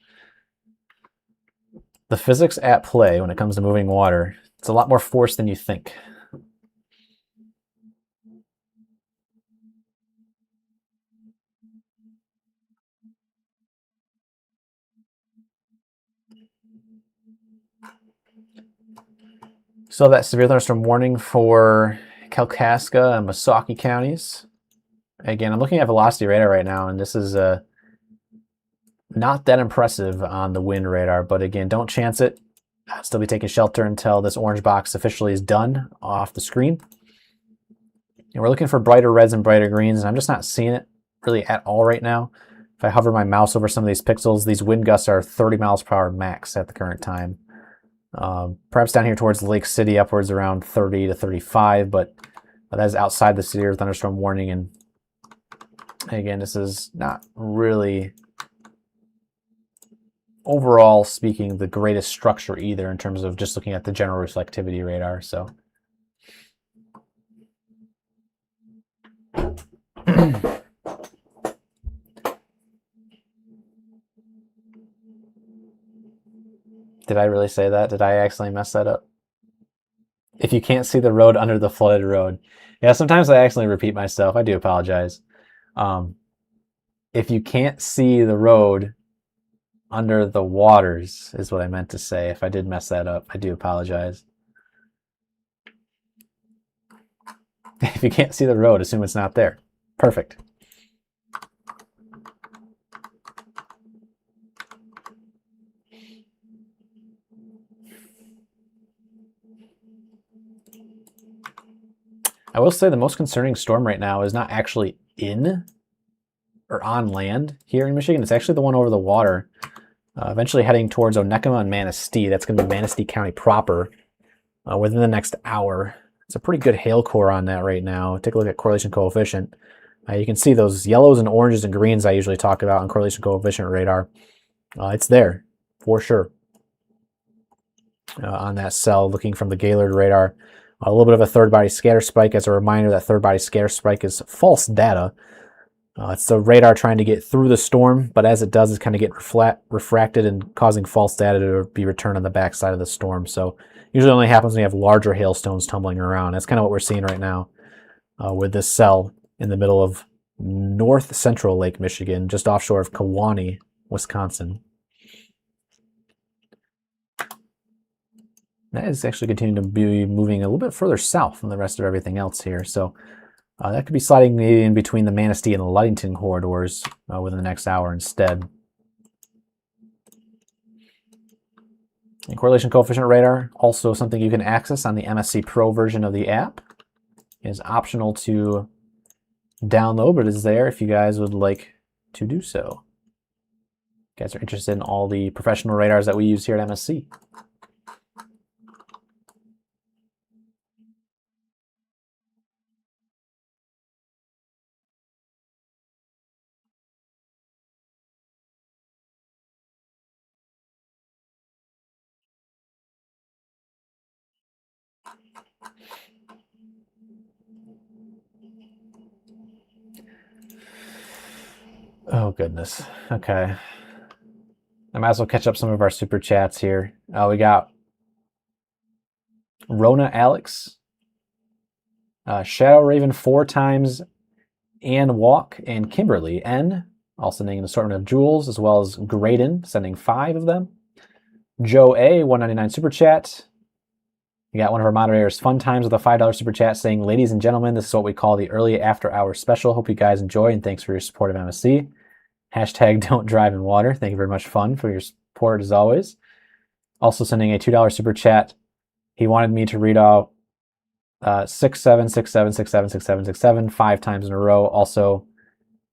The physics at play when it comes to moving water, it's a lot more force than you think. So that severe thunderstorm warning for Kalkaska and Missaukee counties. Again, I'm looking at velocity radar right now, and this is not that impressive on the wind radar, but again, don't chance it. I'll still be taking shelter until this orange box officially is done off the screen. And we're looking for brighter reds and brighter greens, and I'm just not seeing it really at all right now. If I hover my mouse over some of these pixels, these wind gusts are 30 miles per hour max at the current time. Perhaps down here towards Lake City, upwards around 30 to 35, but that is outside the severe thunderstorm warning. And again, this is not really, overall speaking, the greatest structure either in terms of just looking at the general reflectivity radar. So did I really say that? Did I accidentally mess that up? If you can't see the road under the flooded road. Yeah, sometimes I accidentally repeat myself. I do apologize. If you can't see the road under the waters is what I meant to say. If I did mess that up, I do apologize. If you can't see the road, assume it's not there. Perfect. I will say the most concerning storm right now is not actually in or on land here in Michigan. It's actually the one over the water, eventually heading towards Onekama and Manistee. That's going to be Manistee County proper within the next hour. It's a pretty good hail core on that right now. Take a look at correlation coefficient. You can see those yellows and oranges and greens I usually talk about on correlation coefficient radar. It's there for sure on that cell looking from the Gaylord radar. A little bit of a third body scatter spike. As a reminder, that third body scatter spike is false data. It's the radar trying to get through the storm, but as it does, it's kind of get refracted and causing false data to be returned on the backside of the storm. So usually only happens when you have larger hailstones tumbling around. That's kind of what we're seeing right now with this cell in the middle of north central Lake Michigan, just offshore of Kewaunee, Wisconsin. That is actually continuing to be moving a little bit further south than the rest of everything else here. So that could be sliding maybe in between the Manistee and the Ludington corridors within the next hour instead. And correlation coefficient radar, also something you can access on the MSC Pro version of the app. It is optional to download, but it's there if you guys would like to do so. You guys are interested in all the professional radars that we use here at MSC. Oh, goodness. Okay. I might as well catch up some of our super chats here. We got Rona Alex, Shadow Raven 4 times, Ann Walk, and Kimberly N, all sending an assortment of jewels, as well as Graydon, sending 5 of them. Joe A, 199 super chat. We got one of our moderators, Fun Times, with a $5 super chat saying, "Ladies and gentlemen, this is what we call the early after hours special. Hope you guys enjoy, and thanks for your support of MSC. Hashtag don't drive in water." Thank you very much, Fun, for your support as always. Also sending a $2 super chat. He wanted me to read out 6767676767 5 times in a row. Also,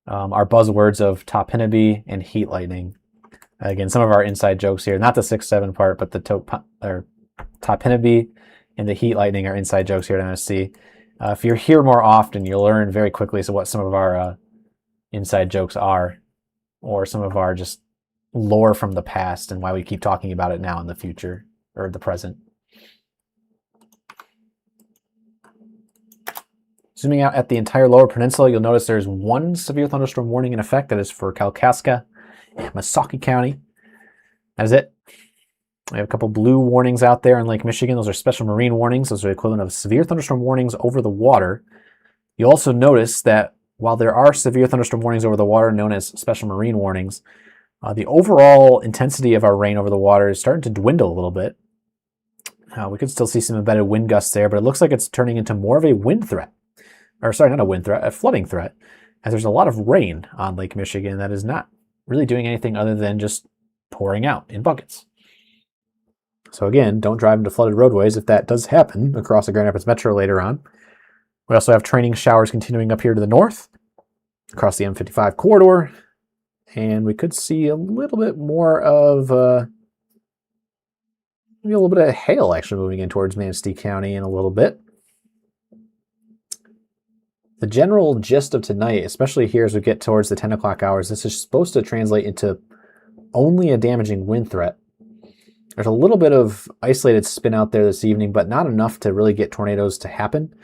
our buzzwords of Topinabee and heat lightning. Again, some of our inside jokes here, not the 6-7 part, but the Topinabee and the heat lightning are inside jokes here at MSC. If you're here more often, you'll learn very quickly what some of our inside jokes are, or some of our just lore from the past and why we keep talking about it now in the future, or the present. Zooming out at the entire lower peninsula, you'll notice there's one severe thunderstorm warning in effect. That is for Kalkaska and Missaukee County. That is it. We have a couple blue warnings out there in Lake Michigan. Those are special marine warnings. Those are the equivalent of severe thunderstorm warnings over the water. You'll also notice that while there are severe thunderstorm warnings over the water, known as special marine warnings, the overall intensity of our rain over the water is starting to dwindle a little bit. We could still see some embedded wind gusts there, but it looks like it's turning into more of a wind threat. Or sorry, not a wind threat, a flooding threat, as there's a lot of rain on Lake Michigan that is not really doing anything other than just pouring out in buckets. So again, don't drive into flooded roadways if that does happen across the Grand Rapids Metro later on. We also have training showers continuing up here to the north, across the M55 corridor, and we could see a little bit more of maybe a little bit of hail actually moving in towards Manistee County in a little bit. The general gist of tonight, especially here as we get towards the 10 o'clock hours, this is supposed to translate into only a damaging wind threat. There's a little bit of isolated spin out there this evening, but not enough to really get tornadoes to happen.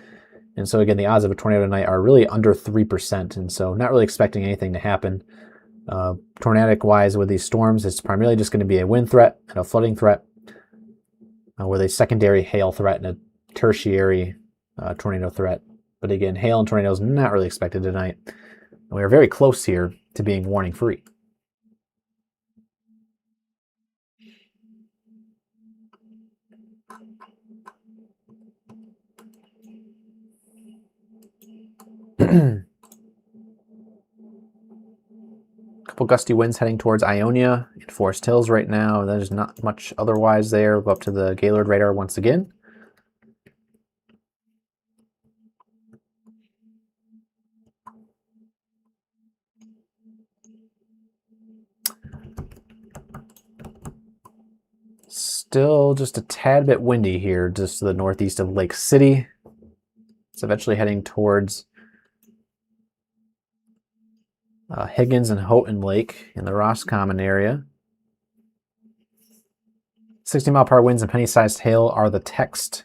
And so again, the odds of a tornado tonight are really under 3%, and so not really expecting anything to happen. Tornadic-wise with these storms, it's primarily just going to be a wind threat and a flooding threat, with a secondary hail threat and a tertiary tornado threat. But again, hail and tornadoes not really expected tonight. And we are very close here to being warning free. Couple gusty winds heading towards Ionia and Forest Hills right now. There's not much otherwise there. We'll go up to the Gaylord radar once again. Still just a tad bit windy here, just to the northeast of Lake City. It's eventually heading towards Higgins and Houghton Lake in the Roscommon area. 60-mile-per-hour winds and penny-sized hail are the text,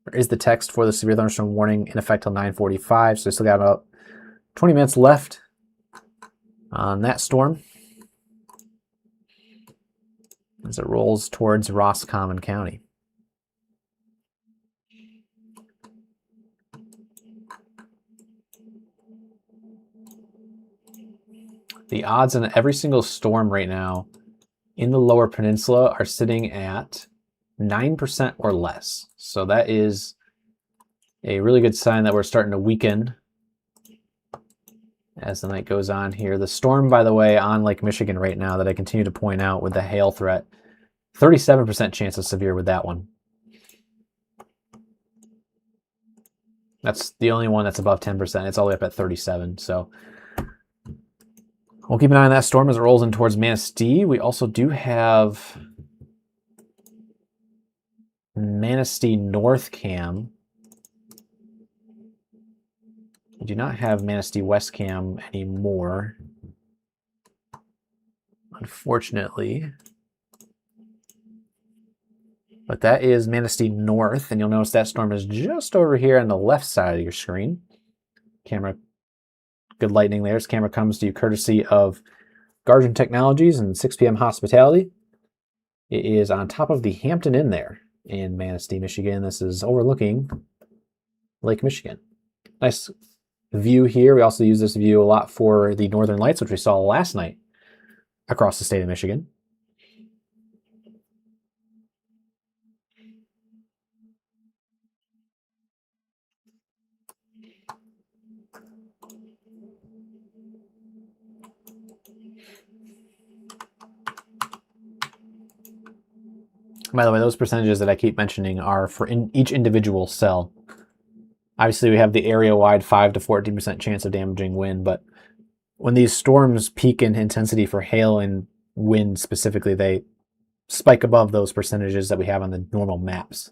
or is the text for the severe thunderstorm warning in effect till 9:45. So we still got about 20 minutes left on that storm as it rolls towards Roscommon County. The odds on every single storm right now in the Lower Peninsula are sitting at 9% or less. So that is a really good sign that we're starting to weaken as the night goes on here. The storm, by the way, on Lake Michigan right now that I continue to point out with the hail threat, 37% chance of severe with that one. That's the only one that's above 10%. It's all the way up at 37. So we'll keep an eye on that storm as it rolls in towards Manistee. We also do have Manistee North Cam. We do not have Manistee West Cam anymore, unfortunately. But that is Manistee North, and you'll notice that storm is just over here on the left side of your screen. Camera, good lightning there. This camera comes to you courtesy of Guardian Technologies and 6 p.m. Hospitality. It is on top of the Hampton Inn there in Manistee, Michigan. This is overlooking Lake Michigan. Nice view here. We also use this view a lot for the Northern Lights, which we saw last night across the state of Michigan. By the way, those percentages that I keep mentioning are for each individual cell. Obviously, we have the area-wide 5 to 14% chance of damaging wind, but when these storms peak in intensity for hail and wind specifically, they spike above those percentages that we have on the normal maps.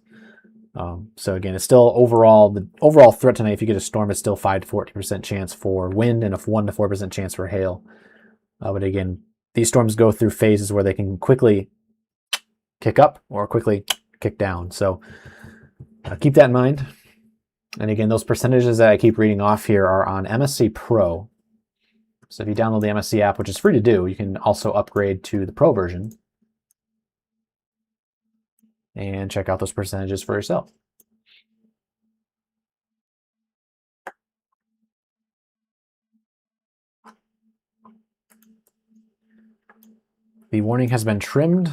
So again, it's still the overall threat tonight, if you get a storm, is still 5 to 14% chance for wind and a 1 to 4% chance for hail. But again, these storms go through phases where they can quickly kick up or quickly kick down. So keep that in mind. And again, those percentages that I keep reading off here are on MSC Pro. So if you download the MSC app, which is free to do, you can also upgrade to the Pro version and check out those percentages for yourself. The warning has been trimmed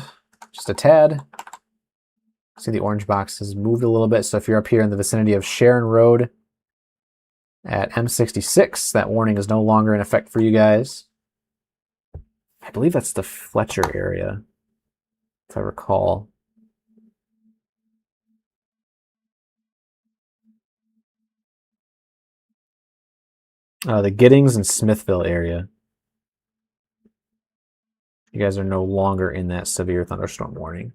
just a tad. See the orange box has moved a little bit. So if you're up here in the vicinity of Sharon Road at M66, that warning is no longer in effect for you guys. I believe that's the Fletcher area, if I recall. The Giddings and Smithville area. You guys are no longer in that severe thunderstorm warning.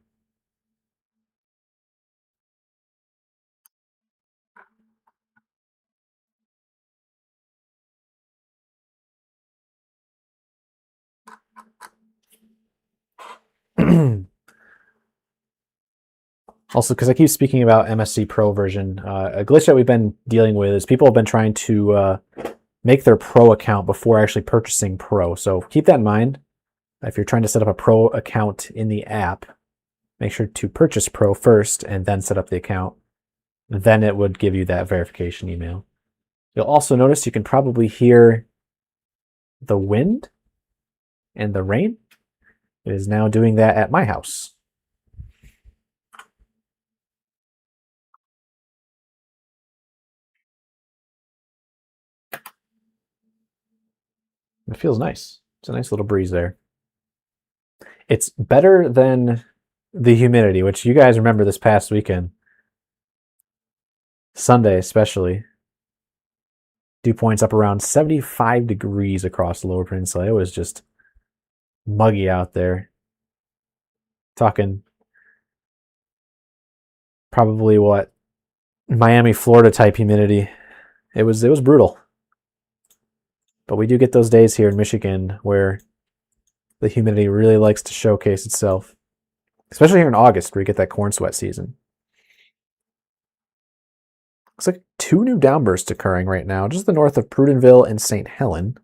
Also, because I keep speaking about MSC Pro version, a glitch that we've been dealing with is people have been trying to make their Pro account before actually purchasing Pro. So keep that in mind. If you're trying to set up a Pro account in the app, make sure to purchase Pro first and then set up the account. Then it would give you that verification email. You'll also notice you can probably hear the wind and the rain. It is now doing that at my house. It feels nice. It's a nice little breeze there. It's better than the humidity, which you guys remember this past weekend. Sunday especially. Dew points up around 75 degrees across the Lower Peninsula. It was just muggy out there. Talking probably what, Miami, Florida type humidity. It was brutal. But we do get those days here in Michigan where the humidity really likes to showcase itself. Especially here in August where you get that corn sweat season. Looks like 2 new downbursts occurring right now, just the north of Prudenville and St. Helen.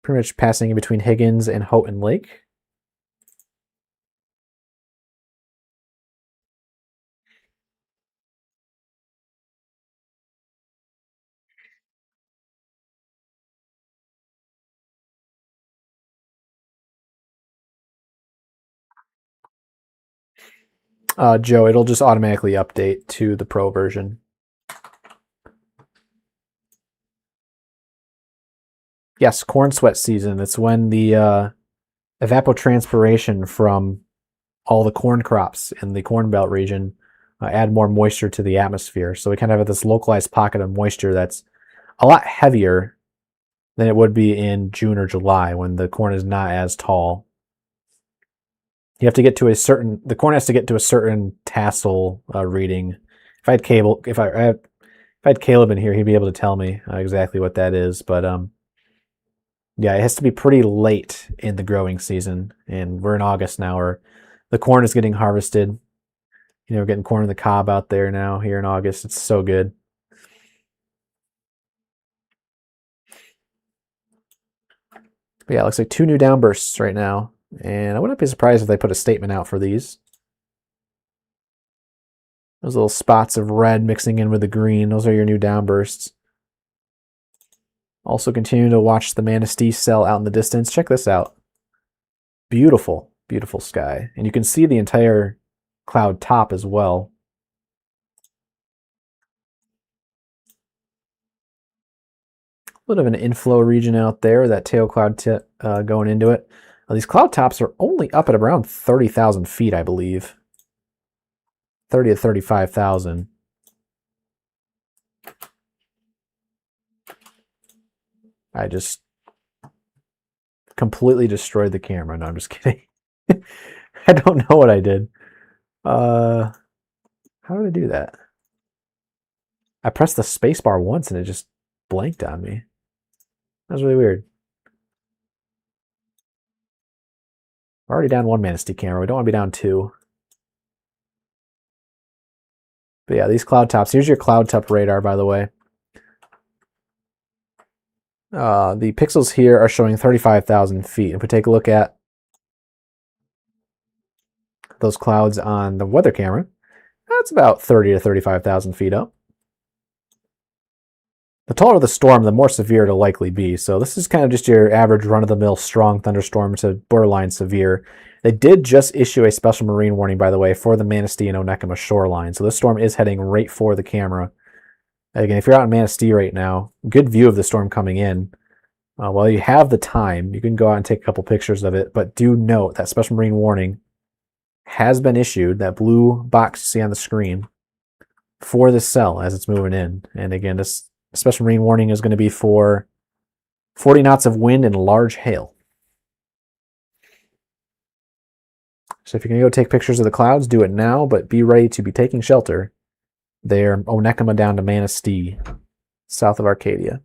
Pretty much passing in between Higgins and Houghton Lake. Joe, it'll just automatically update to the Pro version. Yes, corn sweat season. It's when the evapotranspiration from all the corn crops in the Corn Belt region add more moisture to the atmosphere. So we kind of have this localized pocket of moisture that's a lot heavier than it would be in June or July when the corn is not as tall. You have to get to the corn has to get to a certain tassel reading. If I had Caleb in here, he'd be able to tell me exactly what that is. But yeah, it has to be pretty late in the growing season, and we're in August now, where the corn is getting harvested. You know, we're getting corn in the cob out there now here in August. It's so good. But yeah, it looks like 2 new downbursts right now. And I wouldn't be surprised if they put a statement out for these. Those little spots of red mixing in with the green, those are your new downbursts. Also continue to watch the Manistee cell out in the distance. Check this out. Beautiful, beautiful sky. And you can see the entire cloud top as well. A little of an inflow region out there, that tail cloud tip going into it. These cloud tops are only up at around 30,000 feet, I believe. 30 to 35,000. I just completely destroyed the camera. No, I'm just kidding. I don't know what I did. How did I do that? I pressed the spacebar once and it just blanked on me. That was really weird. We're already down 1 Manistee camera. We don't want to be down 2. But yeah, these cloud tops. Here's your cloud top radar, by the way. The pixels here are showing 35,000 feet. If we take a look at those clouds on the weather camera, that's about 30 to 35,000 feet up. The taller the storm, the more severe it'll likely be. So this is kind of just your average run-of-the-mill strong thunderstorm to borderline severe. They did just issue a special marine warning, by the way, for the Manistee and Onekama shoreline. So this storm is heading right for the camera. Again, if you're out in Manistee right now, good view of the storm coming in. While you have the time, you can go out and take a couple pictures of it. But do note that special marine warning has been issued, that blue box you see on the screen, for this cell as it's moving in. And again, this special marine warning is going to be for 40 knots of wind and large hail. So if you're going to go take pictures of the clouds, do it now, but be ready to be taking shelter there, Onekama down to Manistee, south of Arcadia.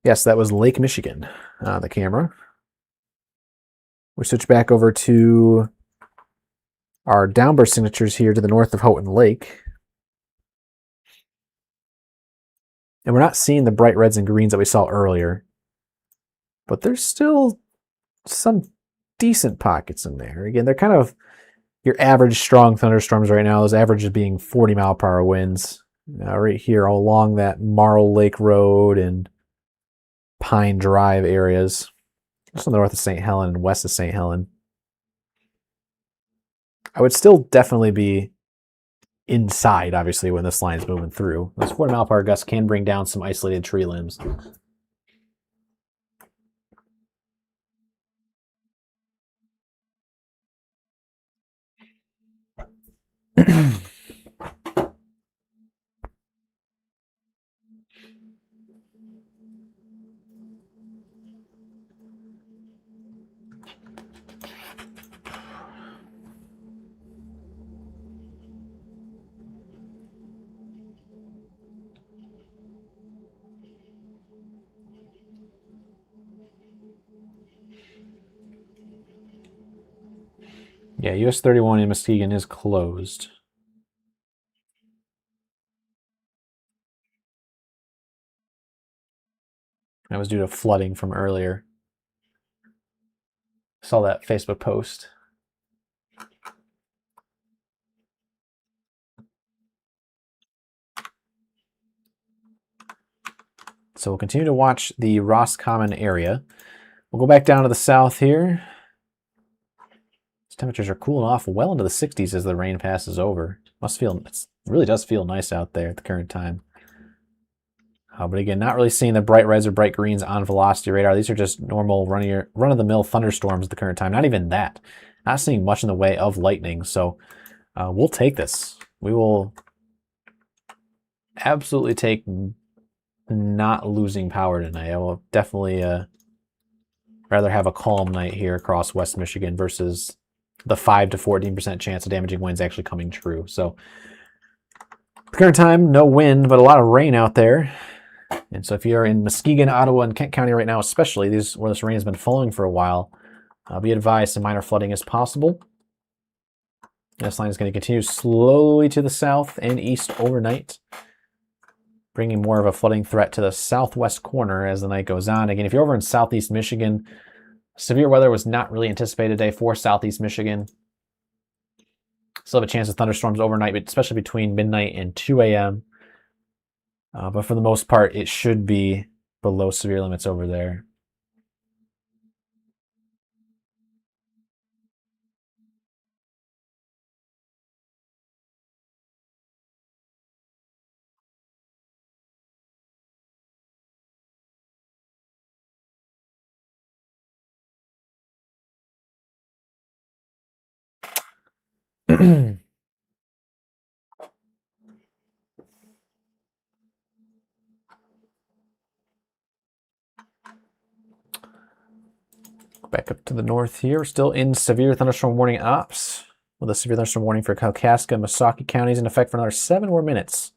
Yes, that was Lake Michigan, the camera. We switch back over to our downburst signatures here to the north of Houghton Lake. And we're not seeing the bright reds and greens that we saw earlier, but there's still some decent pockets in there. Again, they're kind of your average strong thunderstorms right now. Those averages being 40-mile-per-hour winds. Right here along that Marl Lake Road and Pine Drive areas. Just on the north of St. Helen and west of St. Helen. I would still definitely be inside, obviously, when this line's moving through. Those 40-mile-per-hour gusts can bring down some isolated tree limbs. Yeah, US 31 in Muskegon is closed. That was due to flooding from earlier. Saw that Facebook post. So we'll continue to watch the Roscommon area. We'll go back down to the south here. These temperatures are cooling off well into the 60s as the rain passes over. It really does feel nice out there at the current time. But again, not really seeing the bright reds or bright greens on velocity radar. These are just normal run-of-the-mill thunderstorms at the current time. Not even that. Not seeing much in the way of lightning. So we'll take this. We will absolutely take not losing power tonight. I will definitely rather have a calm night here across West Michigan versus the 5 to 14% chance of damaging winds actually coming true. So at the current time, no wind, but a lot of rain out there. And so if you're in Muskegon, Ottawa, and Kent County right now, especially where this rain has been falling for a while, be advised some minor flooding is possible. This line is going to continue slowly to the south and east overnight, bringing more of a flooding threat to the southwest corner as the night goes on. Again, if you're over in southeast Michigan, severe weather was not really anticipated today for southeast Michigan. Still have a chance of thunderstorms overnight, but especially between midnight and 2 a.m. But for the most part, it should be below severe limits over there. Back up to the north here. We're still in severe thunderstorm warning ops, with a severe thunderstorm warning for Kalkaska and Missaukee counties in effect for another 7 more minutes,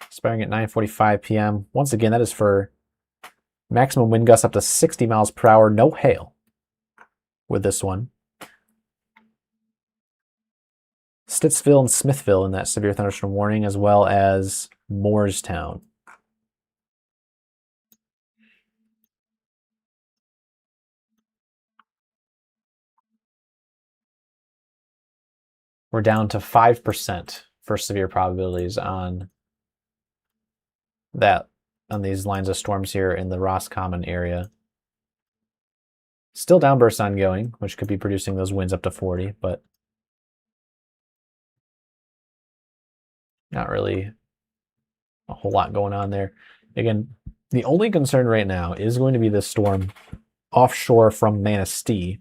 expiring at 9:45 p.m. Once again, that is for maximum wind gusts up to 60 miles per hour, no hail with this one. Stittsville and Smithville in that severe thunderstorm warning, as well as Moorestown. We're down to 5% for severe probabilities on these lines of storms here in the Roscommon area. Still downbursts ongoing, which could be producing those winds up to 40, but Not really a whole lot going on there. Again, the only concern right now is going to be the storm offshore from Manistee.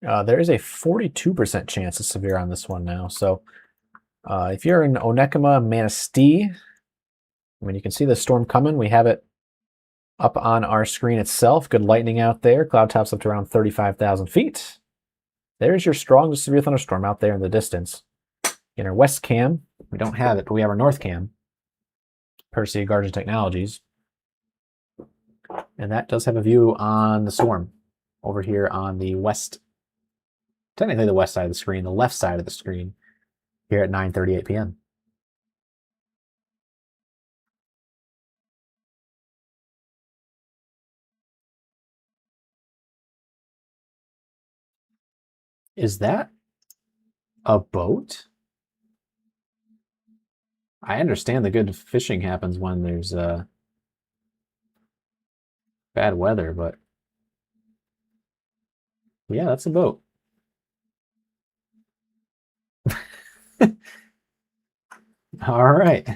There is a 42% chance of severe on this one now. So if you're in Onekama, Manistee, I mean, you can see the storm coming. We have it up on our screen itself. Good lightning out there. Cloud tops up to around 35,000 feet. There's your strong to severe thunderstorm out there in the distance. In our west cam, we don't have it, but we have our north cam, courtesy of Guardian Technologies. And that does have a view on the storm over here on the west, technically the west side of the screen, the left side of the screen, here at 9:38 p.m. Is that a boat? I understand the good fishing happens when there's bad weather, but yeah, that's a boat. All right.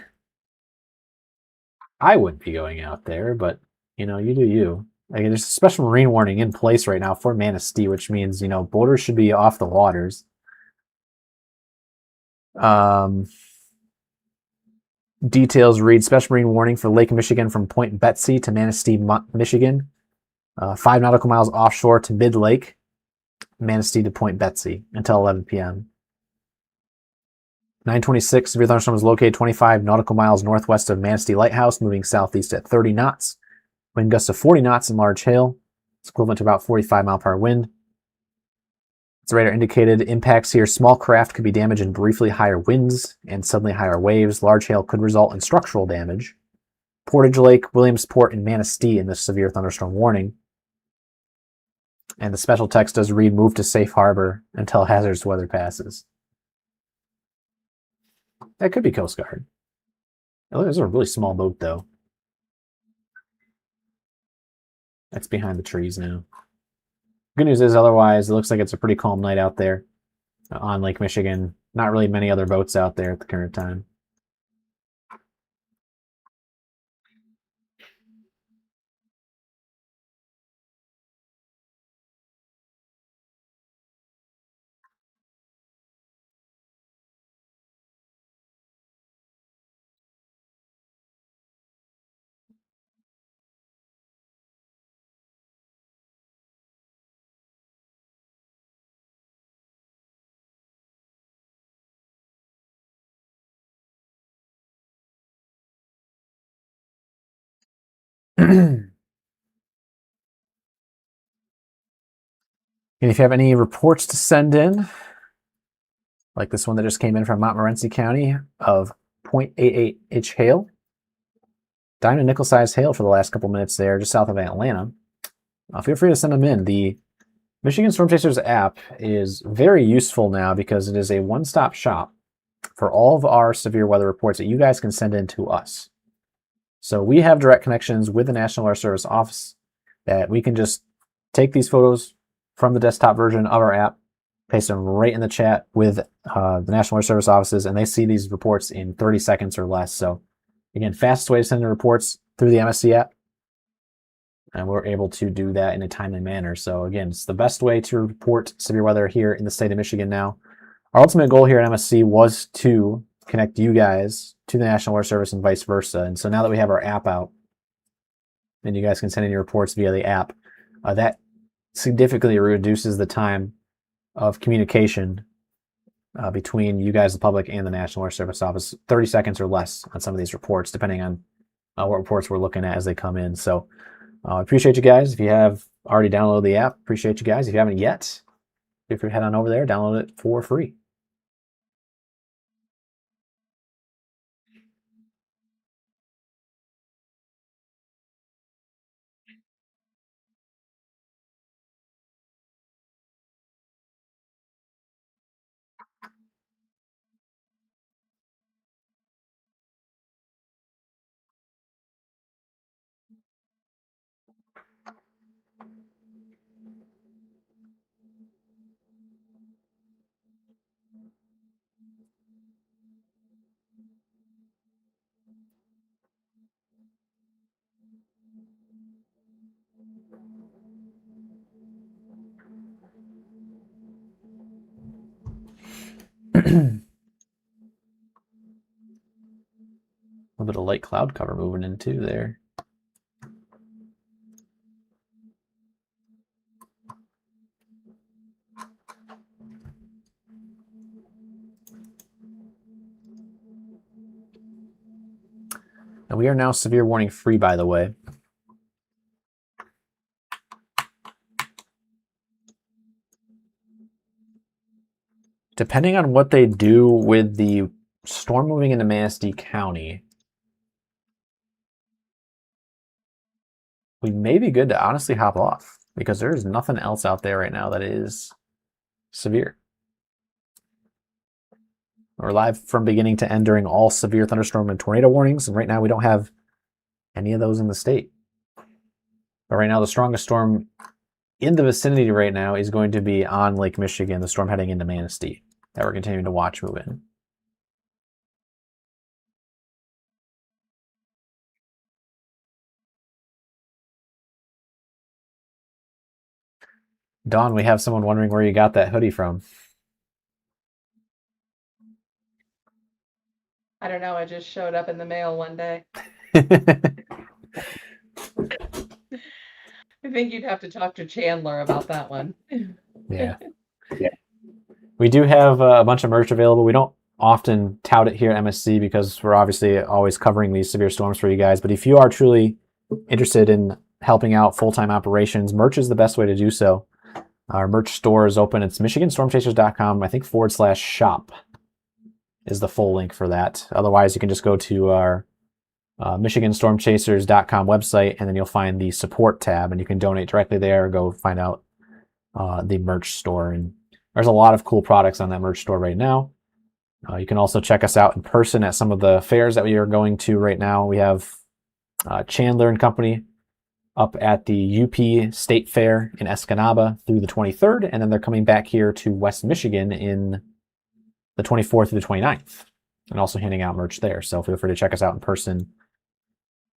I would be going out there, but you know, you do you. Like, there's a special marine warning in place right now for Manistee, which means, you know, boaters should be off the waters. Details read special marine warning for Lake Michigan from Point Betsy to Manistee, Michigan. 5 nautical miles offshore to Mid Lake, Manistee to Point Betsy until 11 p.m. 926, severe thunderstorm is located 25 nautical miles northwest of Manistee Lighthouse, moving southeast at 30 knots. Wind gusts of 40 knots and large hail. It's equivalent to about 45 mile per hour wind. As the radar indicated, impacts here, small craft could be damaged in briefly higher winds and suddenly higher waves. Large hail could result in structural damage. Portage Lake, Williamsport, and Manistee in this severe thunderstorm warning. And the special text does read, move to safe harbor until hazardous weather passes. That could be Coast Guard. Oh, there's a really small boat, though. That's behind the trees now. Good news is, otherwise, it looks like it's a pretty calm night out there on Lake Michigan. Not really many other boats out there at the current time. And if you have any reports to send in, like this one that just came in from Montmorency County of 0.88 inch hail, diamond nickel sized hail for the last couple minutes there, just south of Atlanta, feel free to send them in. The Michigan Storm Chasers app is very useful now because it is a one-stop shop for all of our severe weather reports that you guys can send in to us. So we have direct connections with the National Weather Service office that we can just take these photos from the desktop version of our app, paste them right in the chat with the National Weather Service offices, and they see these reports in 30 seconds or less. So again, fastest way to send the reports through the MSC app, and we're able to do that in a timely manner. So again, it's the best way to report severe weather here in the state of Michigan now. Our ultimate goal here at MSC was to connect you guys to the National Weather Service and vice versa. And so now that we have our app out and you guys can send in your reports via the app, that significantly reduces the time of communication between you guys, the public, and the National Weather Service office. 30 seconds or less on some of these reports, depending on what reports we're looking at as they come in. So I appreciate you guys. If you have already downloaded the app, appreciate you guys. If you haven't yet, feel free to head on over there, download it for free. little bit of light cloud cover moving in too there. And we are now severe warning free, by the way. Depending on what they do with the storm moving into Manistee County, we may be good to honestly hop off because there's nothing else out there right now that is severe. We're live from beginning to end during all severe thunderstorm and tornado warnings, and right now we don't have any of those in the state. But right now the strongest storm in the vicinity right now is going to be on Lake Michigan, the storm heading into Manistee that we're continuing to watch move in. Dawn, we have someone wondering where you got that hoodie from. I don't know. I just showed up in the mail one day. I think you'd have to talk to Chandler about that one. Yeah. We do have a bunch of merch available. We don't often tout it here at MSC because we're obviously always covering these severe storms for you guys. But if you are truly interested in helping out full-time operations, merch is the best way to do so. Our merch store is open. It's michiganstormchasers.com, I think /shop is the full link for that. Otherwise, you can just go to our michiganstormchasers.com website, and then you'll find the support tab, and you can donate directly there or go find out the merch store. And there's a lot of cool products on that merch store right now. You can also check us out in person at some of the fairs that we are going to right now. We have Chandler and Company up at the UP State Fair in Escanaba through the 23rd, and then they're coming back here to West Michigan in the 24th through the 29th, and also handing out merch there. So feel free to check us out in person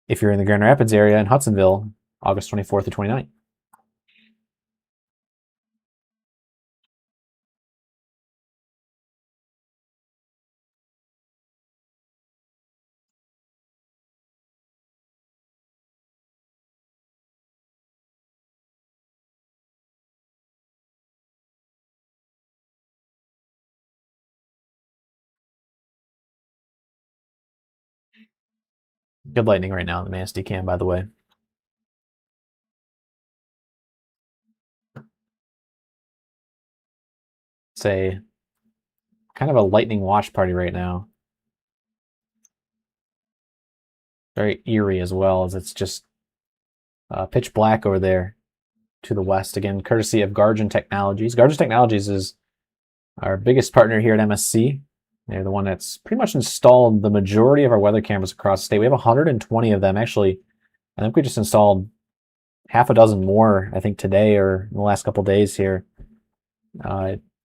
if you're in the Grand Rapids area in Hudsonville, August 24th to 29th. Good lightning right now in the Manistee cam, by the way. It's a kind of a lightning watch party right now. Very eerie as well, as it's just pitch black over there to the west. Again, courtesy of Guardian Technologies. Guardian Technologies is our biggest partner here at MSC. They're the one that's pretty much installed the majority of our weather cameras across the state. We have 120 of them. Actually, I think we just installed half a dozen more, I think today or in the last couple of days here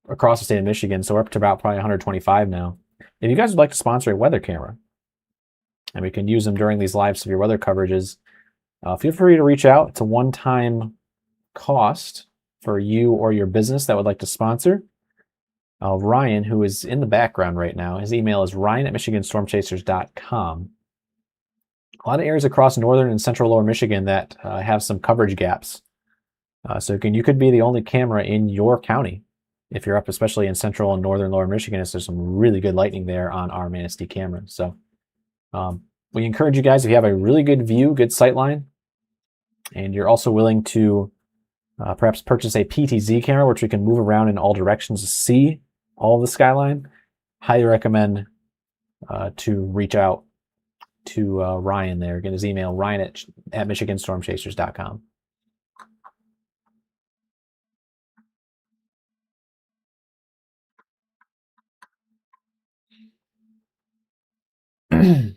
across the state of Michigan. So we're up to about probably 125 now. If you guys would like to sponsor a weather camera, and we can use them during these live severe weather coverages, feel free to reach out. It's a one-time cost for you or your business that would like to sponsor. Ryan, who is in the background right now, his email is ryan@michiganstormchasers.com. A lot of areas across northern and central lower Michigan that have some coverage gaps. So you could be the only camera in your county if you're up, especially in central and northern lower Michigan. There's some really good lightning there on our Manistee cameras. So we encourage you guys, if you have a really good view, good sight line, and you're also willing to perhaps purchase a PTZ camera, which we can move around in all directions to see all of the skyline, highly recommend to reach out to Ryan there. Again, his email, ryan@michiganstormchasers.com. Looks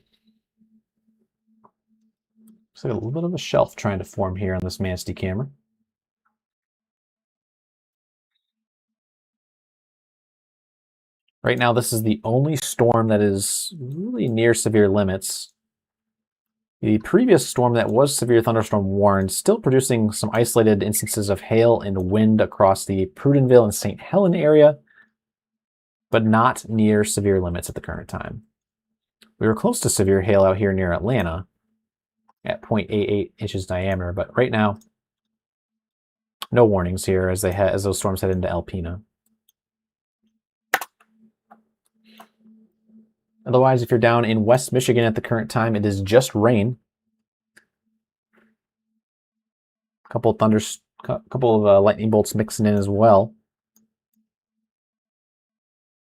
like a little bit of a shelf trying to form here on this Manistee camera. Right now, this is the only storm that is really near severe limits. The previous storm that was severe thunderstorm warned, still producing some isolated instances of hail and wind across the Prudenville and St. Helen area, but not near severe limits at the current time. We were close to severe hail out here near Atlanta at 0.88 inches diameter, but right now, no warnings here as those storms head into Alpena. Otherwise, if you're down in West Michigan at the current time, it is just rain. A couple of lightning bolts mixing in as well.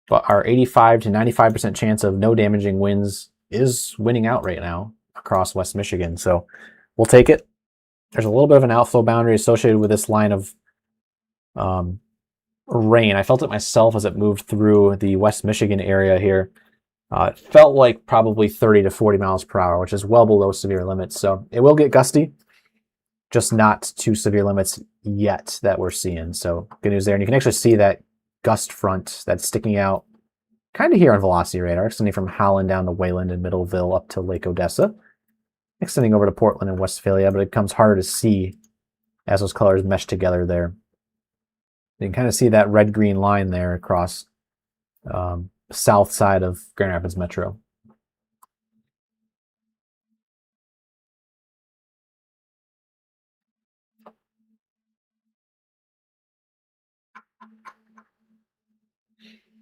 But our 85 to 95% chance of no damaging winds is winning out right now across West Michigan. So we'll take it. There's a little bit of an outflow boundary associated with this line of rain. I felt it myself as it moved through the West Michigan area here. It felt like probably 30 to 40 miles per hour, which is well below severe limits. So it will get gusty, just not to severe limits yet that we're seeing. So good news there. And you can actually see that gust front that's sticking out kind of here on Velocity Radar, extending from Holland down to Wayland and Middleville up to Lake Odessa, extending over to Portland and Westphalia, but it becomes harder to see as those colors mesh together there. You can kind of see that red-green line there across south side of Grand Rapids Metro.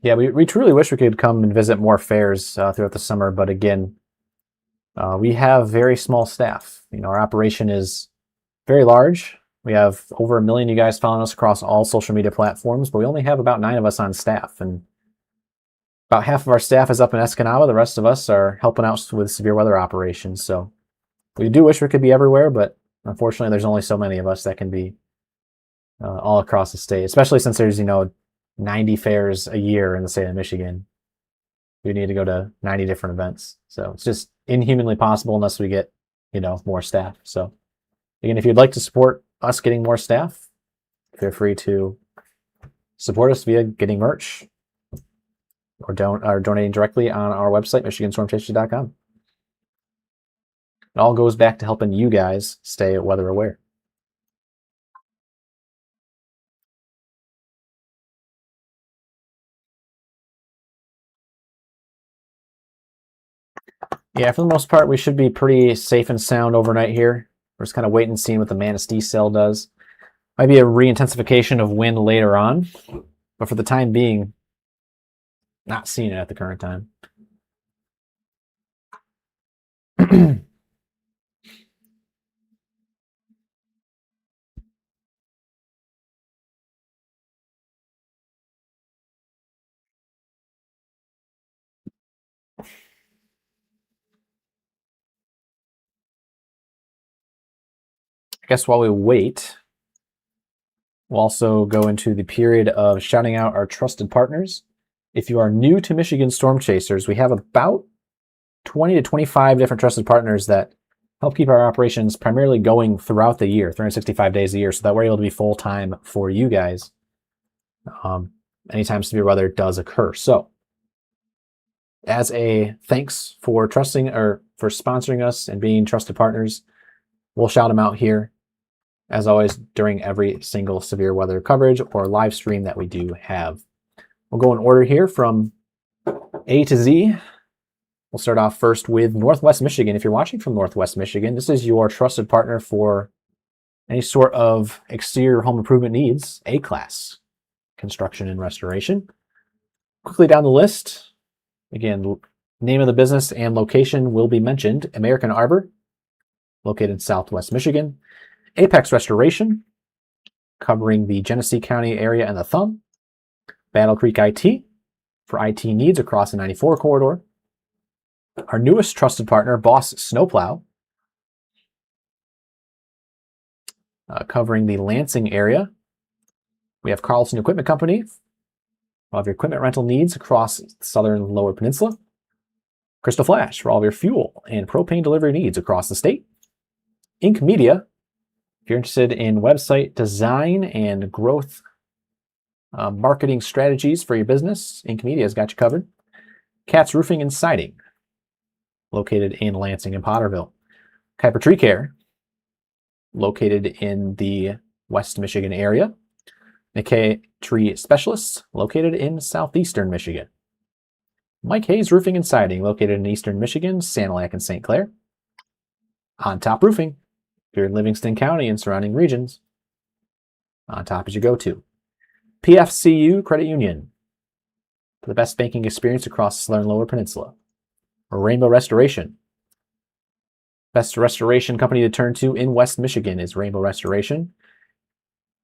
Yeah, we truly wish we could come and visit more fairs throughout the summer, but again, we have very small staff. You know, our operation is very large. We have over 1 million of you guys following us across all social media platforms, but we only have about 9 of us on staff, and about half of our staff is up in Escanaba. The rest of us are helping out with severe weather operations. So we do wish we could be everywhere, but unfortunately, there's only so many of us that can be all across the state, especially since there's, 90 fairs a year in the state of Michigan. We need to go to 90 different events. So it's just inhumanly possible unless we get, more staff. So again, if you'd like to support us getting more staff, feel free to support us via getting merch or donating directly on our website, michiganstormchasers.com. It all goes back to helping you guys stay weather aware. Yeah, for the most part, we should be pretty safe and sound overnight here. We're just kind of waiting and seeing what the Manistee cell does. Might be a re-intensification of wind later on, but for the time being, not seeing it at the current time. I guess while we wait, we'll also go into the period of shouting out our trusted partners. If you are new to Michigan Storm Chasers, we have about 20 to 25 different trusted partners that help keep our operations primarily going throughout the year, 365 days a year, so that we're able to be full-time for you guys anytime severe weather does occur. So as a thanks for trusting or for sponsoring us and being trusted partners, we'll shout them out here, as always, during every single severe weather coverage or live stream that we do have. We'll go in order here from A to Z. We'll start off first with Northwest Michigan. If you're watching from Northwest Michigan, this is your trusted partner for any sort of exterior home improvement needs, A-class construction and restoration. Quickly down the list, again, name of the business and location will be mentioned. American Arbor, located in Southwest Michigan. Apex Restoration, covering the Genesee County area and the Thumb. Battle Creek IT, for IT needs across the 94 corridor. Our newest trusted partner, Boss Snowplow, covering the Lansing area. We have Carlson Equipment Company, all of your equipment rental needs across the southern Lower Peninsula. Crystal Flash, for all of your fuel and propane delivery needs across the state. Inc. Media, if you're interested in website design and growth marketing strategies for your business, Inc. Media has got you covered. Katz Roofing and Siding, located in Lansing and Potterville. Kuiper Tree Care, located in the West Michigan area. McKay Tree Specialists, located in southeastern Michigan. Mike Hayes Roofing and Siding, located in eastern Michigan, Sanilac and St. Clair. On Top Roofing, if you're in Livingston County and surrounding regions, On Top is your go-to. PFCU Credit Union, for the best banking experience across the Southern Lower Peninsula. Rainbow Restoration. Best restoration company to turn to in West Michigan is Rainbow Restoration.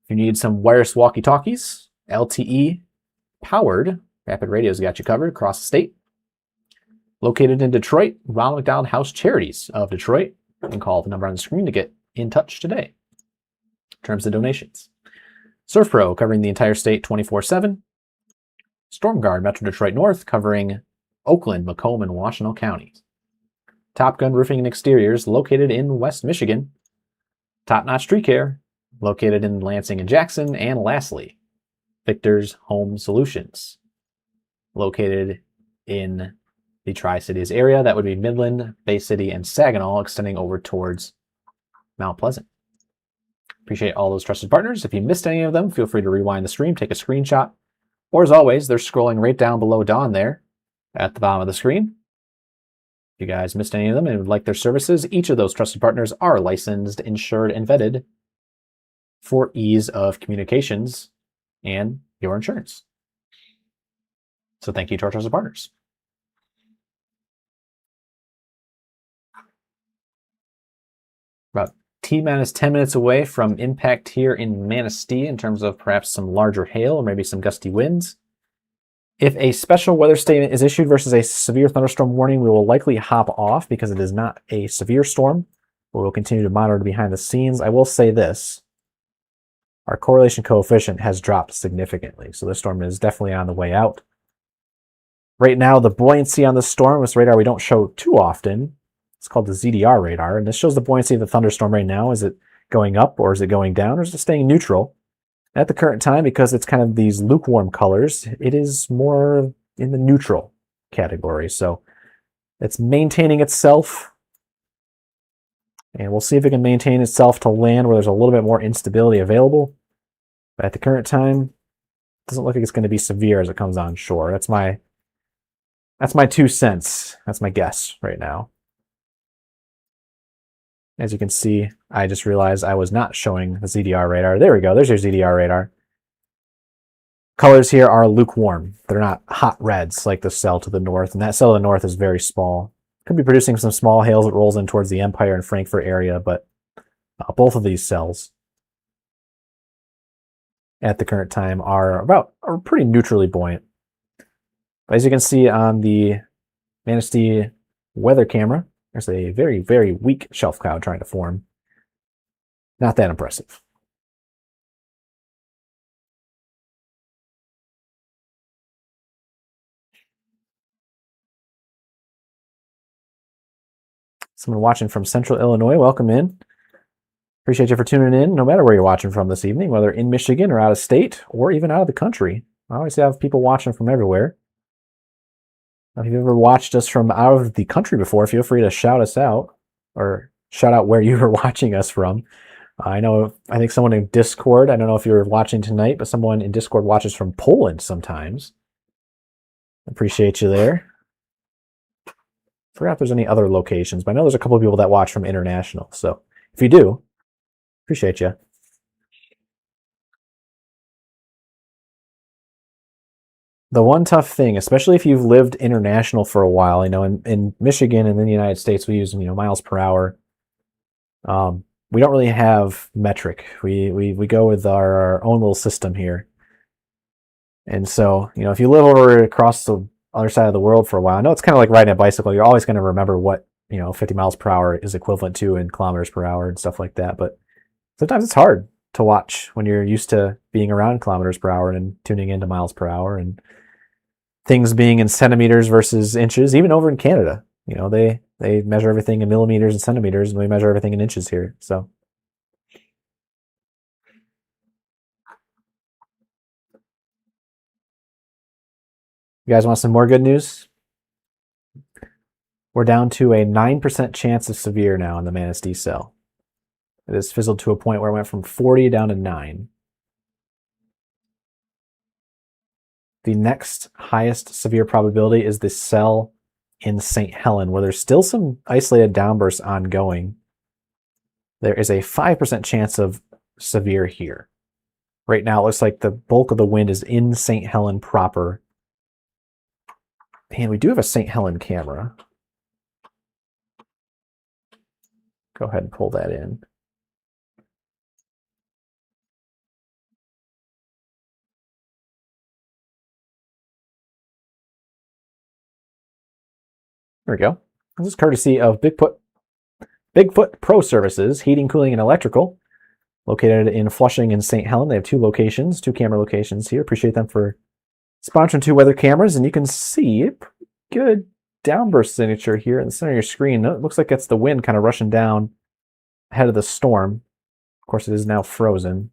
If you need some wireless walkie-talkies, LTE powered Rapid Radio's got you covered across the state. Located in Detroit, Ronald McDonald House Charities of Detroit. You can call the number on the screen to get in touch today. In terms of donations. Surf Pro, covering the entire state 24/7. Storm Guard, Metro Detroit North, covering Oakland, Macomb, and Washtenaw counties. Top Gun Roofing and Exteriors, located in West Michigan. Top Notch Tree Care, located in Lansing and Jackson. And lastly, Victor's Home Solutions, located in the Tri-Cities area. That would be Midland, Bay City, and Saginaw, extending over towards Mount Pleasant. Appreciate all those trusted partners. If you missed any of them, feel free to rewind the stream, take a screenshot, or as always, they're scrolling right down below Dawn there at the bottom of the screen. If you guys missed any of them and would like their services, each of those trusted partners are licensed, insured, and vetted for ease of communications and your insurance. So thank you to our trusted partners. About T-minus 10 minutes away from impact here in Manistee in terms of perhaps some larger hail or maybe some gusty winds. If a special weather statement is issued versus a severe thunderstorm warning, we will likely hop off because it is not a severe storm. But we'll continue to monitor behind the scenes. I will say this. Our correlation coefficient has dropped significantly, so this storm is definitely on the way out. Right now, the buoyancy on this storm, this radar we don't show too often, it's called the ZDR radar, and this shows the buoyancy of the thunderstorm right now. Is it going up, or is it going down, or is it staying neutral? At the current time, because it's kind of these lukewarm colors, it is more in the neutral category. So it's maintaining itself, and we'll see if it can maintain itself to land where there's a little bit more instability available. But at the current time, it doesn't look like it's going to be severe as it comes on shore. That's my 2 cents. That's my guess right now. As you can see, I just realized I was not showing the ZDR radar. There we go. There's your ZDR radar. Colors here are lukewarm. They're not hot reds like the cell to the north, and that cell to the north is very small. Could be producing some small hail that rolls in towards the Empire and Frankfurt area, but both of these cells at the current time are pretty neutrally buoyant. As you can see on the Manistee weather camera, there's a very, very weak shelf cloud trying to form. Not that impressive. Someone watching from Central Illinois, welcome in. Appreciate you for tuning in, no matter where you're watching from this evening, whether in Michigan or out of state, or even out of the country. I always have people watching from everywhere. If you've ever watched us from out of the country before, feel free to shout us out, or shout out where you were watching us from. I think someone in Discord, I don't know if you're watching tonight, but someone in Discord watches from Poland sometimes. Appreciate you there. Forgot if there's any other locations, but I know there's a couple of people that watch from international. So if you do, appreciate you. The one tough thing, especially if you've lived international for a while, in Michigan and in the United States, we use miles per hour. We don't really have metric. We go with our own little system here. And so, if you live over across the other side of the world for a while, I know it's kind of like riding a bicycle. You're always going to remember what 50 miles per hour is equivalent to in kilometers per hour and stuff like that. But sometimes it's hard to watch when you're used to being around kilometers per hour and tuning into miles per hour and things being in centimeters versus inches. Even over in Canada, they measure everything in millimeters and centimeters, and we measure everything in inches here. So you guys want some more good news? We're down to a 9% chance of severe now in the Manistee cell. It has fizzled to a point where it went from 40 down to 9. the next highest severe probability is the cell in St. Helen, where there's still some isolated downbursts ongoing. There is a 5% chance of severe here. Right now, it looks like the bulk of the wind is in St. Helen proper. And we do have a St. Helen camera. Go ahead and pull that in. There we go. This is courtesy of Bigfoot Pro Services, Heating, Cooling, and Electrical, located in Flushing and St. Helen. They have 2 locations, 2 camera locations here. Appreciate them for sponsoring 2 weather cameras, and you can see a pretty good downburst signature here in the center of your screen. It looks like that's the wind kind of rushing down ahead of the storm. Of course, it is now frozen.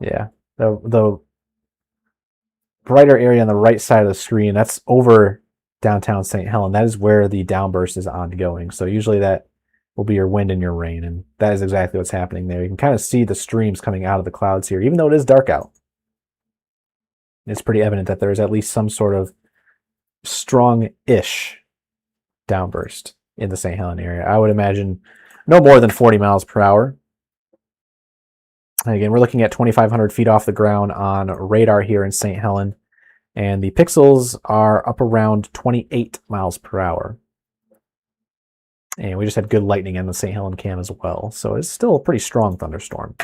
Yeah, the brighter area on the right side of the screen, that's over downtown St. Helen. That is where the downburst is ongoing. So usually that will be your wind and your rain, and that is exactly what's happening there. You can kind of see the streams coming out of the clouds here, even though it is dark out. It's pretty evident that there is at least some sort of strong-ish downburst in the St. Helen area. I would imagine no more than 40 miles per hour. And again, we're looking at 2,500 feet off the ground on radar here in St. Helen, and the pixels are up around 28 miles per hour. And we just had good lightning on the St. Helen cam as well, so it's still a pretty strong thunderstorm.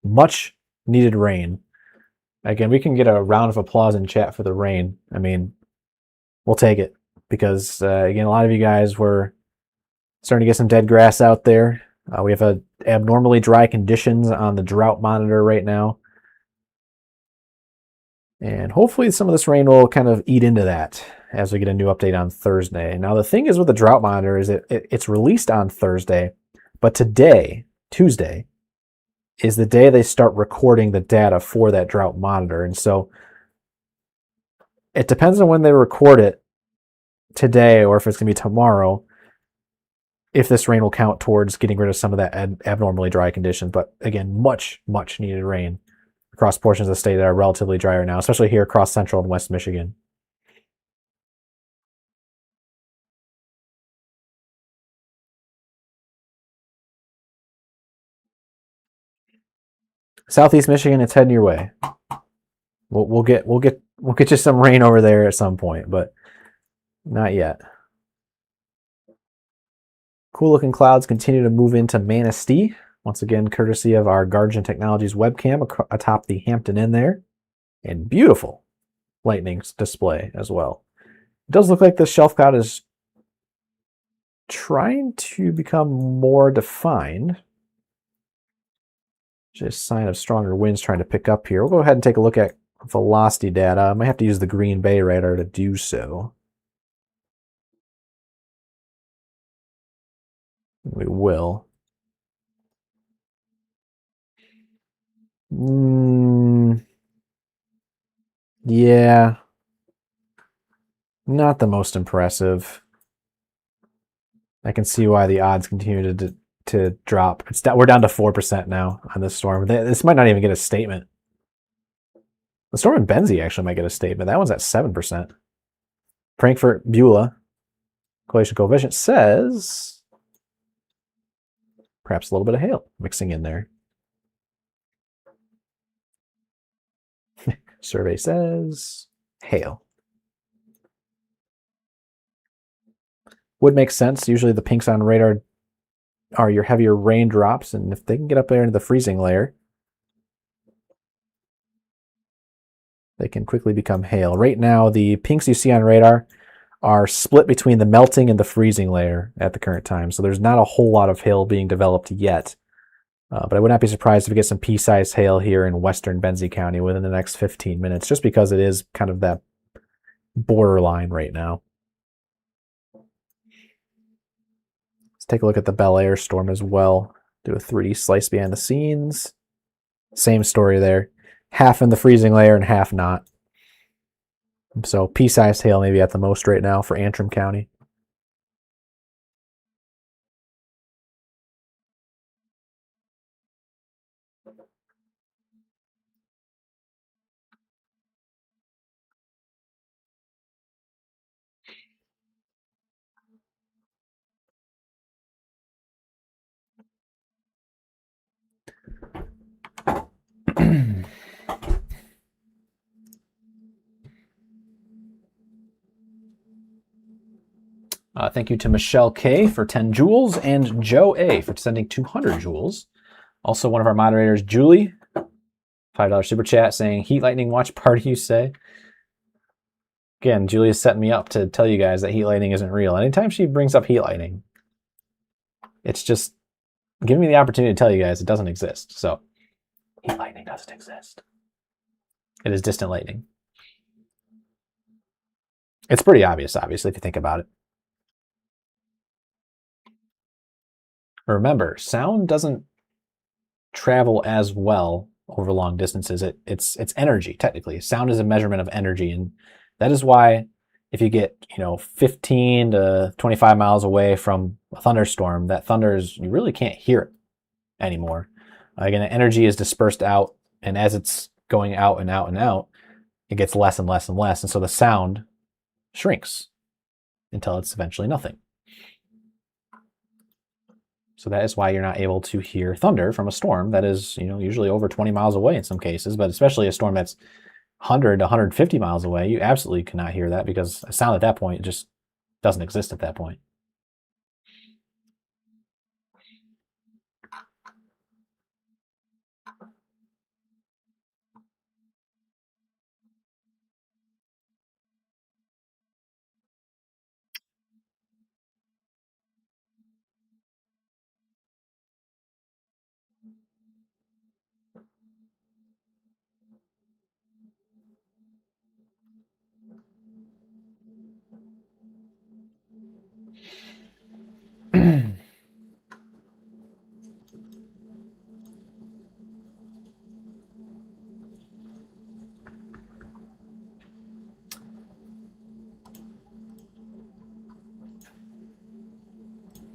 Much needed rain. Again, we can get a round of applause in chat for the rain. I mean, we'll take it. Because, again, a lot of you guys were starting to get some dead grass out there. We have abnormally dry conditions on the drought monitor right now. And hopefully some of this rain will kind of eat into that as we get a new update on Thursday. Now, the thing is with the drought monitor is it's released on Thursday, but today, Tuesday, is the day they start recording the data for that drought monitor. And so it depends on when they record it today, or if it's going to be tomorrow, if this rain will count towards getting rid of some of that abnormally dry conditions. But again, much needed rain across portions of the state that are relatively dry right now, especially here across central and west Michigan. Southeast Michigan, it's heading your way. We'll get you some rain over there at some point, but not yet. Cool looking clouds continue to move into Manistee. Once again, courtesy of our Guardian Technologies webcam atop the Hampton Inn there. And beautiful lightning display as well. It does look like the shelf cloud is trying to become more defined. Just a sign of stronger winds trying to pick up here. We'll go ahead and take a look at velocity data. I might have to use the Green Bay radar to do so. We will. Yeah. Not the most impressive. I can see why the odds continue to drop. We're down to 4% now on this storm. This might not even get a statement. The storm in Benzie actually might get a statement. That one's at 7%. Frankfurt Beulah correlation coefficient says perhaps a little bit of hail mixing in there. Survey says hail. Would make sense. Usually the pinks on radar are your heavier raindrops, and if they can get up there into the freezing layer, they can quickly become hail. Right now, the pinks you see on radar are split between the melting and the freezing layer at the current time. So there's not a whole lot of hail being developed yet. But I would not be surprised if we get some pea-sized hail here in western Benzie County within the next 15 minutes, just because it is kind of that borderline right now. Let's take a look at the Bel Air storm as well. Do a 3D slice behind the scenes. Same story there. Half in the freezing layer and half not. So pea-sized hail maybe at the most right now for Antrim County. Thank you to Michelle K for 10 jewels and Joe A for sending 200 jewels. Also, one of our moderators, Julie, $5 super chat saying, Heat Lightning watch party, you say? Again, Julie is setting me up to tell you guys that Heat Lightning isn't real. Anytime she brings up Heat Lightning, it's just giving me the opportunity to tell you guys it doesn't exist. So, Heat Lightning doesn't exist. It is distant lightning. It's pretty obvious, obviously, if you think about it. Remember, sound doesn't travel as well over long distances. It's energy, technically. Sound is a measurement of energy, and that is why if you get 15 to 25 miles away from a thunderstorm, that thunders, you really can't hear it anymore. Again, energy is dispersed out, and as it's going out and out and out, it gets less and less and less, and so the sound shrinks until it's eventually nothing. So that is why you're not able to hear thunder from a storm that is, usually over 20 miles away in some cases, but especially a storm that's 100 to 150 miles away, you absolutely cannot hear that because a sound at that point just doesn't exist at that point.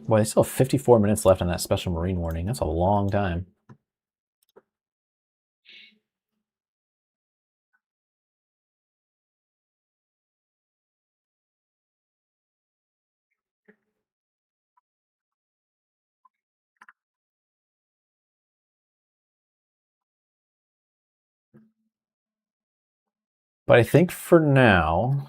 Boy, they still have 54 minutes left on that special marine warning. That's a long time. But I think for now,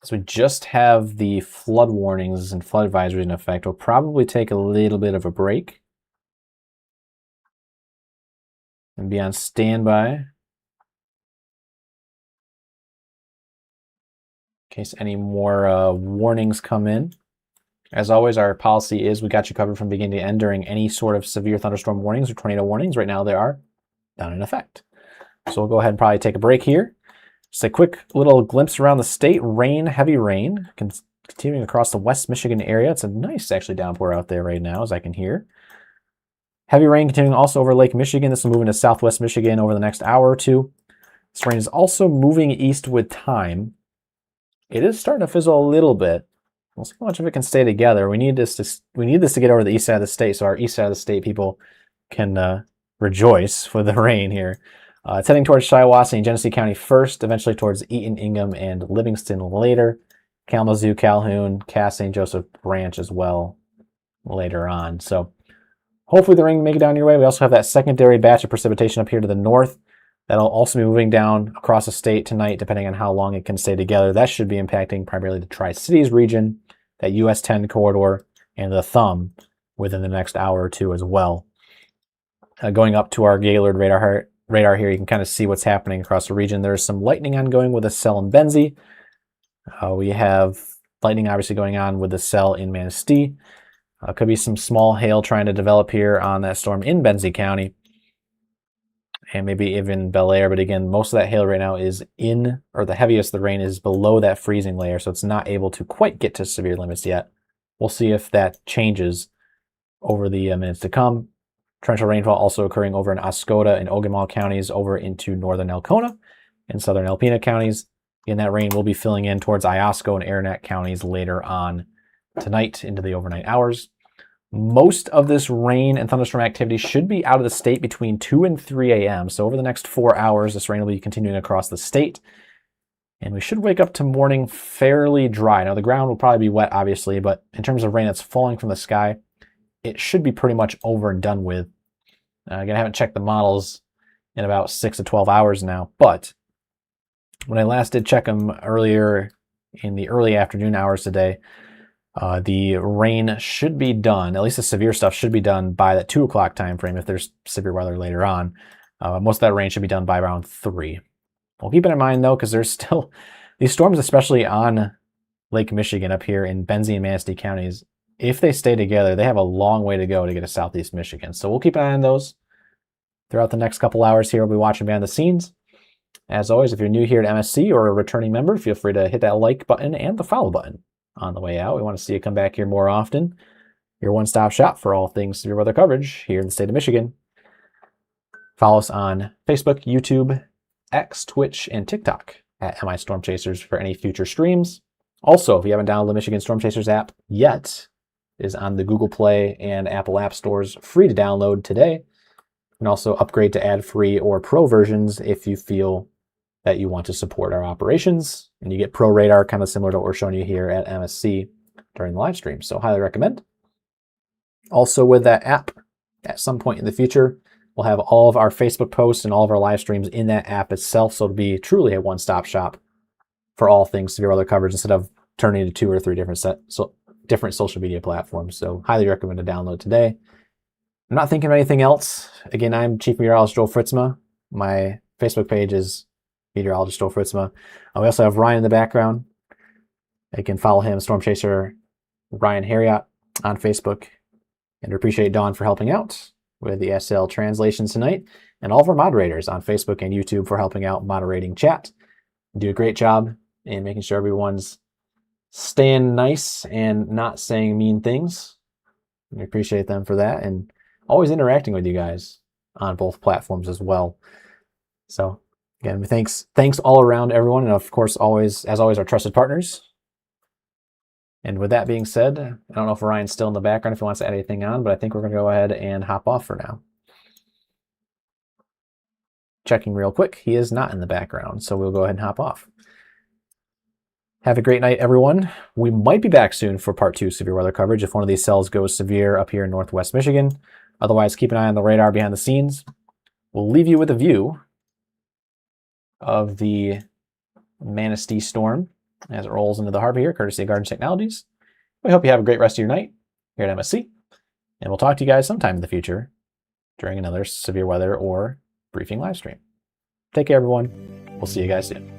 since we just have the flood warnings and flood advisories in effect, we'll probably take a little bit of a break and be on standby in case any more warnings come in. As always, our policy is we got you covered from beginning to end during any sort of severe thunderstorm warnings or tornado warnings. Right now, they are not in effect. So we'll go ahead and probably take a break here. Just a quick little glimpse around the state. Rain, heavy rain, continuing across the West Michigan area. It's a nice, actually, downpour out there right now, as I can hear. Heavy rain continuing also over Lake Michigan. This will move into Southwest Michigan over the next hour or two. This rain is also moving east with time. It is starting to fizzle a little bit. We'll see how much of it can stay together. We need this to get over the east side of the state, so our east side of the state people can rejoice for the rain here. It's heading towards Shiawassee and Genesee County first, eventually towards Eaton, Ingham, and Livingston later. Kalamazoo, Calhoun, Cass, St. Joseph Branch as well later on. So hopefully the rain can make it down your way. We also have that secondary batch of precipitation up here to the north. That'll also be moving down across the state tonight, depending on how long it can stay together. That should be impacting primarily the Tri-Cities region, that US 10 corridor, and the Thumb within the next hour or two as well. Going up to our Gaylord radar here, you can kind of see what's happening across the region. There's some lightning ongoing with a cell in Benzie. We have lightning obviously going on with the cell in Manistee. Could be some small hail trying to develop here on that storm in Benzie County. And maybe even Bel Air, but again, most of that hail right now is in, or the heaviest of the rain is below that freezing layer, so it's not able to quite get to severe limits yet. We'll see if that changes over the minutes to come. Torrential rainfall also occurring over in Oscoda and Ogemaw counties over into northern Elkona and southern Alpena counties. And that rain will be filling in towards Iosco and Aranet counties later on tonight into the overnight hours. Most of this rain and thunderstorm activity should be out of the state between 2 and 3 a.m. So over the next 4 hours, this rain will be continuing across the state. And we should wake up to morning fairly dry. Now, the ground will probably be wet, obviously, but in terms of rain that's falling from the sky, it should be pretty much over and done with Again, I haven't checked the models in about 6 to 12 hours now, but when I last did check them earlier in the early afternoon hours today, the rain should be done, at least the severe stuff should be done by that 2 o'clock time frame if there's severe weather later on. Most of that rain should be done by around 3. We'll keep it in mind though, because there's still these storms, especially on Lake Michigan up here in Benzie and Manistee counties. If they stay together, they have a long way to go to get to southeast Michigan. So we'll keep an eye on those throughout the next couple hours here. We'll be watching behind the scenes. As always, if you're new here at MSC or a returning member, feel free to hit that like button and the follow button on the way out. We want to see you come back here more often. Your one-stop shop for all things severe weather coverage here in the state of Michigan. Follow us on Facebook, YouTube, X, Twitch, and TikTok at MI Storm Chasers for any future streams. Also, if you haven't downloaded the Michigan Storm Chasers app yet, it is on the Google Play and Apple App Stores, free to download today. You can also upgrade to ad-free or pro versions if you feel that you want to support our operations. And you get Pro Radar, kind of similar to what we're showing you here at MSC during the live stream. So highly recommend. Also with that app, at some point in the future, we'll have all of our Facebook posts and all of our live streams in that app itself. So it'll be truly a one-stop shop for all things severe weather coverage instead of turning into 2 or 3 different social media platforms. So highly recommend to download today. I'm not thinking of anything else. Again, I'm Chief Meteorologist Joel Fritzma. My Facebook page is Meteorologist Joel Fritzma. We also have Ryan in the background. You can follow him, Storm Chaser Ryan Harriot, on Facebook. And we appreciate Dawn for helping out with the SL translations tonight, and all of our moderators on Facebook and YouTube for helping out moderating chat. You do a great job in making sure everyone's staying nice and not saying mean things. We appreciate them for that, and always interacting with you guys on both platforms as well. So again, thanks all around everyone, and of course, as always, our trusted partners. And with that being said, I don't know if Ryan's still in the background if he wants to add anything on, but I think we're going to go ahead and hop off for now. Checking real quick, he is not in the background, so we'll go ahead and hop off. Have a great night, everyone. We might be back soon for part 2 severe weather coverage if one of these cells goes severe up here in northwest Michigan. Otherwise, keep an eye on the radar behind the scenes. We'll leave you with a view of the Manistee storm as it rolls into the harbor here, courtesy of Garden Technologies. We hope you have a great rest of your night here at MSC, and we'll talk to you guys sometime in the future during another severe weather or briefing live stream. Take care, everyone. We'll see you guys soon.